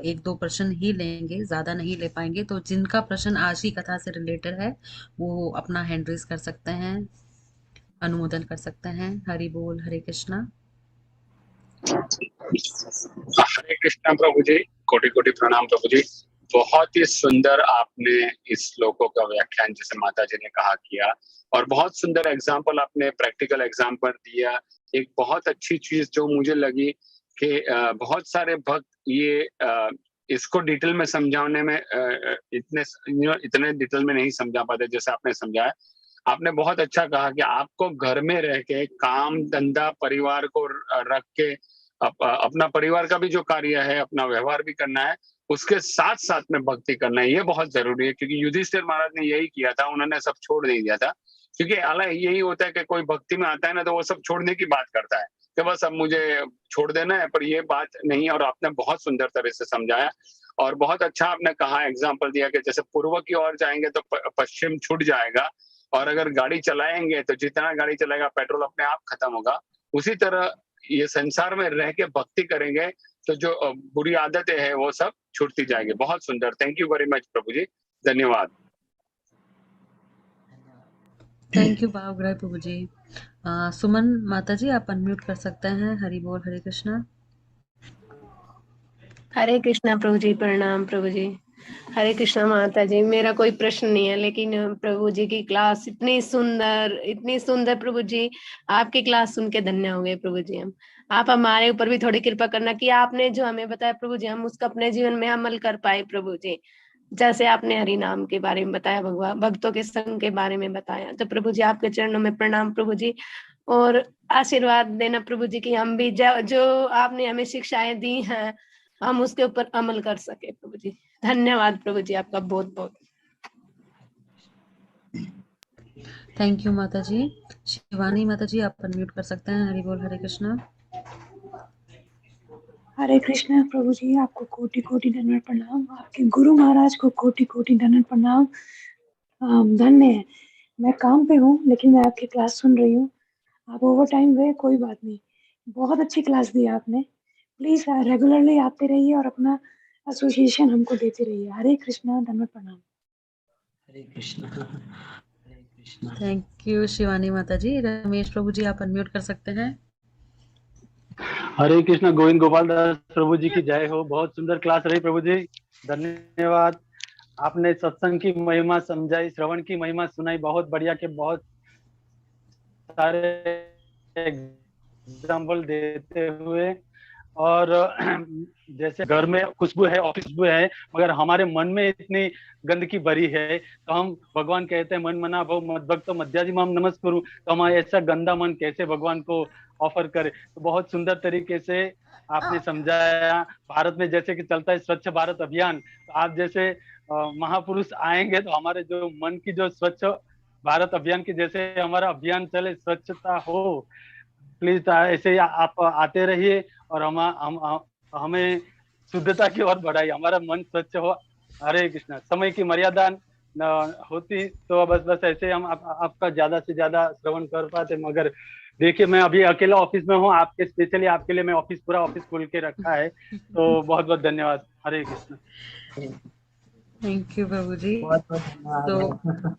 एक दो प्रश्न ही लेंगे, ज़्यादा नहीं ले पाएंगे। तो जिनका प्रश्न आज की कथा से रिलेटेड है वो अपना हैंड रेज कर सकते हैं, अनुमोदन कर सकते हैं। हरि बोल, हरे कृष्णा। हरे कृष्णा प्रभु जी, कोटि कोटि प्रणाम प्रभु जी। बहुत ही सुंदर आपने इस श्लोकों का व्याख्यान, जैसे माता जी ने कहा, किया, और बहुत सुंदर एग्जाम्पल आपने, प्रैक्टिकल एग्जाम्पल दिया। एक बहुत अच्छी चीज जो मुझे लगी कि बहुत सारे भक्त ये इसको डिटेल में समझाने में इतने डिटेल में नहीं समझा पाते जैसे आपने समझाया। आपने बहुत अच्छा कहा कि आपको घर में रह के काम धंधा परिवार को रख के अपना परिवार का भी जो कार्य है, अपना व्यवहार भी करना है, उसके साथ साथ में भक्ति करना है। ये बहुत जरूरी है, क्योंकि युधिष्ठिर महाराज ने यही किया था, उन्होंने सब छोड़ नहीं दिया था। क्योंकि अला यही होता है कि कोई भक्ति में आता है ना, तो वो सब छोड़ने की बात करता है कि बस अब मुझे छोड़ देना है, पर ये बात नहीं। और आपने बहुत सुंदर तरह से समझाया, और बहुत अच्छा आपने कहा, एग्जाम्पल दिया कि जैसे पूर्व की ओर जाएंगे तो पश्चिम छूट जाएगा, और अगर गाड़ी चलाएंगे तो जितना गाड़ी चलाएगा पेट्रोल अपने आप खत्म होगा। उसी तरह ये संसार में रह के भक्ति करेंगे तो जो बुरी आदतें हैं वो सब छूटती जाएगी। बहुत सुंदर, थैंक यू वेरी मच प्रभु जी, धन्यवाद। थैंक यू भावग्राही प्रभु जी। सुमन माता जी, आप अनम्यूट कर सकते हैं। हरि बोल, हरे कृष्णा। हरे कृष्णा प्रभु जी, प्रणाम प्रभु जी। हरे कृष्णा माता जी, मेरा कोई प्रश्न नहीं है, लेकिन प्रभु जी की क्लास इतनी सुंदर प्रभु जी, आपकी क्लास सुन के धन्य हो गए प्रभु जी। हम आप हमारे ऊपर भी थोड़ी कृपा करना कि आपने जो हमें बताया प्रभु जी, हम उसका अपने जीवन में अमल कर पाए प्रभु जी। जैसे आपने हरि नाम के बारे में बताया, भगवान भक्तों के संग के बारे में बताया, तो प्रभु जी आपके चरणों में प्रणाम प्रभु जी। और आशीर्वाद देना प्रभु जी कि हम भी जो आपने हमें शिक्षाएं दी हैं हम उसके ऊपर अमल कर सके प्रभु जी। धन्यवाद प्रभु जी, आपका बहुत बहुत। थैंक यू माता जी। शिवानी माता जी, आप अनम्यूट कर सकते हैं। हरि बोल, हरे कृष्णा। हरे कृष्णा प्रभु जी, आपको कोटि कोटि दंडवत प्रणाम। आपके गुरु महाराज को कोटि कोटि दंडवत प्रणाम। धन्य है, मैं काम पे हूँ लेकिन मैं आपकी क्लास सुन रही हूँ। आप ओवर टाइम गए, कोई बात नहीं, बहुत अच्छी क्लास दी आपने। प्लीज रेगुलरली आते रहिए और अपना एसोसिएशन हमको देते रहिए। हरे कृष्णा, दंडवत प्रणाम। हरे कृष्णा, हरे कृष्णा। थैंक यू शिवानी माता जी। रमेश प्रभु जी, आप अनम्यूट कर सकते हैं। हरे कृष्णा, गोविंद गोपाल दास प्रभु जी की जय हो। बहुत सुंदर क्लास रही प्रभु जी, धन्यवाद। आपने सत्संग की महिमा समझाई, श्रवण की महिमा सुनाई, बहुत बढ़िया के बहुत सारे एग्जाम्पल देते हुए और जैसे घर में खुशबू है, ऑफिस खुशबू है, मगर हमारे मन में इतनी गंदगी भरी है, तो हम भगवान कहते हैं मन मना भव मद्भक्त मध्याजिमाम नमस्कुरु, तो हम ऐसा गंदा मन कैसे भगवान को ऑफर करें। तो बहुत सुंदर तरीके से आपने समझाया। भारत में जैसे कि चलता है स्वच्छ भारत अभियान, तो आप जैसे महापुरुष आएंगे तो हमारे जो मन की जो स्वच्छ भारत अभियान की जैसे हमारा अभियान चले, स्वच्छता हो, प्लीज ऐसे ही आप आते रहिए और हमें शुद्धता की ओर बढ़ाइए, हमारा मन स्वच्छ हो। हरे कृष्णा। समय की मर्यादा होती तो बस ऐसे हम आपका ज्यादा से ज्यादा श्रवण कर पाते, मगर देखिए मैं अभी अकेला ऑफिस में हूँ, आपके स्पेशली आपके लिए मैं पूरा ऑफिस खोल के रखा है, तो बहुत बहुत धन्यवाद। हरे कृष्णा। थैंक यू प्रभु जी। बहुत बहुत धन्यवाद।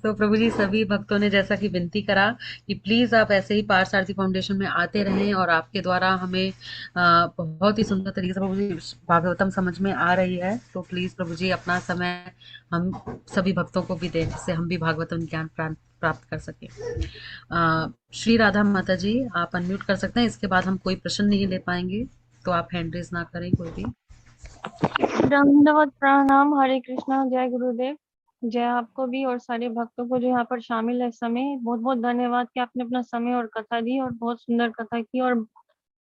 तो प्रभु जी सभी भक्तों ने जैसा कि विनती करा कि प्लीज आप ऐसे ही पार्थ सारथी फाउंडेशन में आते रहें, और आपके द्वारा हमें बहुत ही सुंदर तरीके से प्रभु जी भागवतम समझ में आ रही है। तो प्लीज प्रभु जी अपना समय हम सभी भक्तों को भी दें, जिससे हम भी भागवतम ज्ञान प्राप्त कर सके। श्री राधा माता जी आप अनम्यूट कर सकते हैं, इसके बाद हम कोई प्रश्न नहीं ले पाएंगे, तो आप हैंड रेज ना करें कोई भी। दंडवत प्रणाम। हरे कृष्णा। जय गुरुदेव। जय आपको भी और सारे भक्तों को जो यहाँ पर शामिल है इस समय। बहुत बहुत धन्यवाद कि आपने अपना समय और कथा दी, और बहुत सुंदर कथा की, और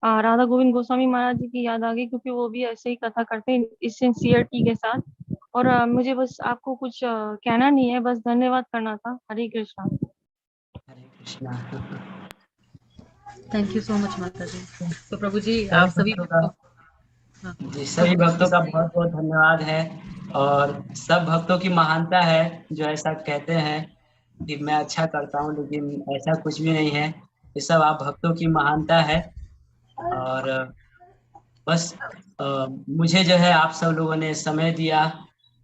राधा गोविंद गोस्वामी महाराज जी की याद आ गई, क्योंकि वो भी ऐसे ही कथा करते हैं इस सिंसियरिटी के साथ। और मुझे बस आपको कुछ कहना नहीं है, बस धन्यवाद करना था। Hare Krishna. Hare Krishna. Thank you so much माता जी। तो प्रभु जी आप सभी भक्तों जी सभी भक्तों का बहुत बहुत धन्यवाद है, और सब भक्तों की महानता है जो ऐसा कहते हैं कि मैं अच्छा करता हूँ, लेकिन ऐसा कुछ भी नहीं है। ये सब आप भक्तों की महानता है। और बस मुझे जो है आप सब लोगों ने समय दिया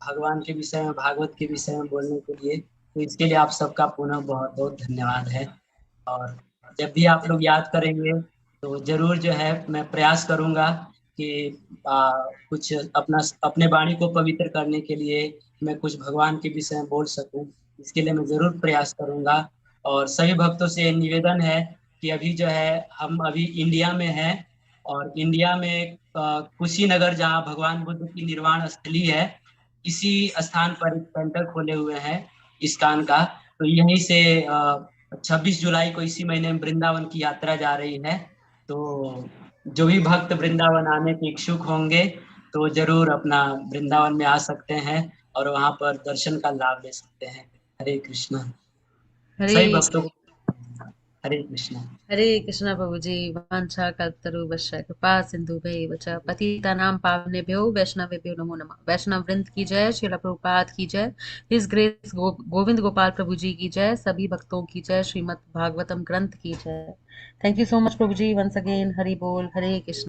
भगवान के विषय में, भागवत के विषय में बोलने के लिए, तो इसके लिए आप सबका पुनः बहुत बहुत धन्यवाद है। और जब भी आप लोग याद करेंगे तो जरूर जो है मैं प्रयास करूंगा कि कुछ अपने वाणी को पवित्र करने के लिए मैं कुछ भगवान के विषय में बोल सकूं, इसके लिए मैं जरूर प्रयास करूंगा। और सभी भक्तों से निवेदन है कि अभी जो है हम अभी इंडिया में हैं, और इंडिया में कुशीनगर जहाँ भगवान बुद्ध की निर्वाण स्थली है, इसी स्थान पर एक सेंटर खोले हुए हैं इस्कॉन का। तो यहीं से 26 जुलाई को इसी महीने में वृंदावन की यात्रा जा रही है। तो जो भी भक्त वृंदावन आने के इच्छुक होंगे तो जरूर अपना वृंदावन में आ सकते हैं और वहां पर दर्शन का लाभ ले सकते हैं। हरे कृष्णा। सही भक्तों को हरे कृष्णा। हरे कृष्णा प्रभु जी। वांछा कल्पतरुभ्यश्च कृपा सिन्धुभ्यैव च पतितानां पावनेभ्यो वैष्णवेभ्यो नमो नमः। वैष्णव वृंद की जय, श्रील प्रभुपाद की जय, हिज ग्रेस गोविंद गोपाल प्रभु जी की जय, सभी भक्तों की जय, श्रीमद् भागवतम ग्रंथ की जय। थैंक यू सो मच प्रभु जी वंस अगेन। हरि बोल। हरे कृष्ण।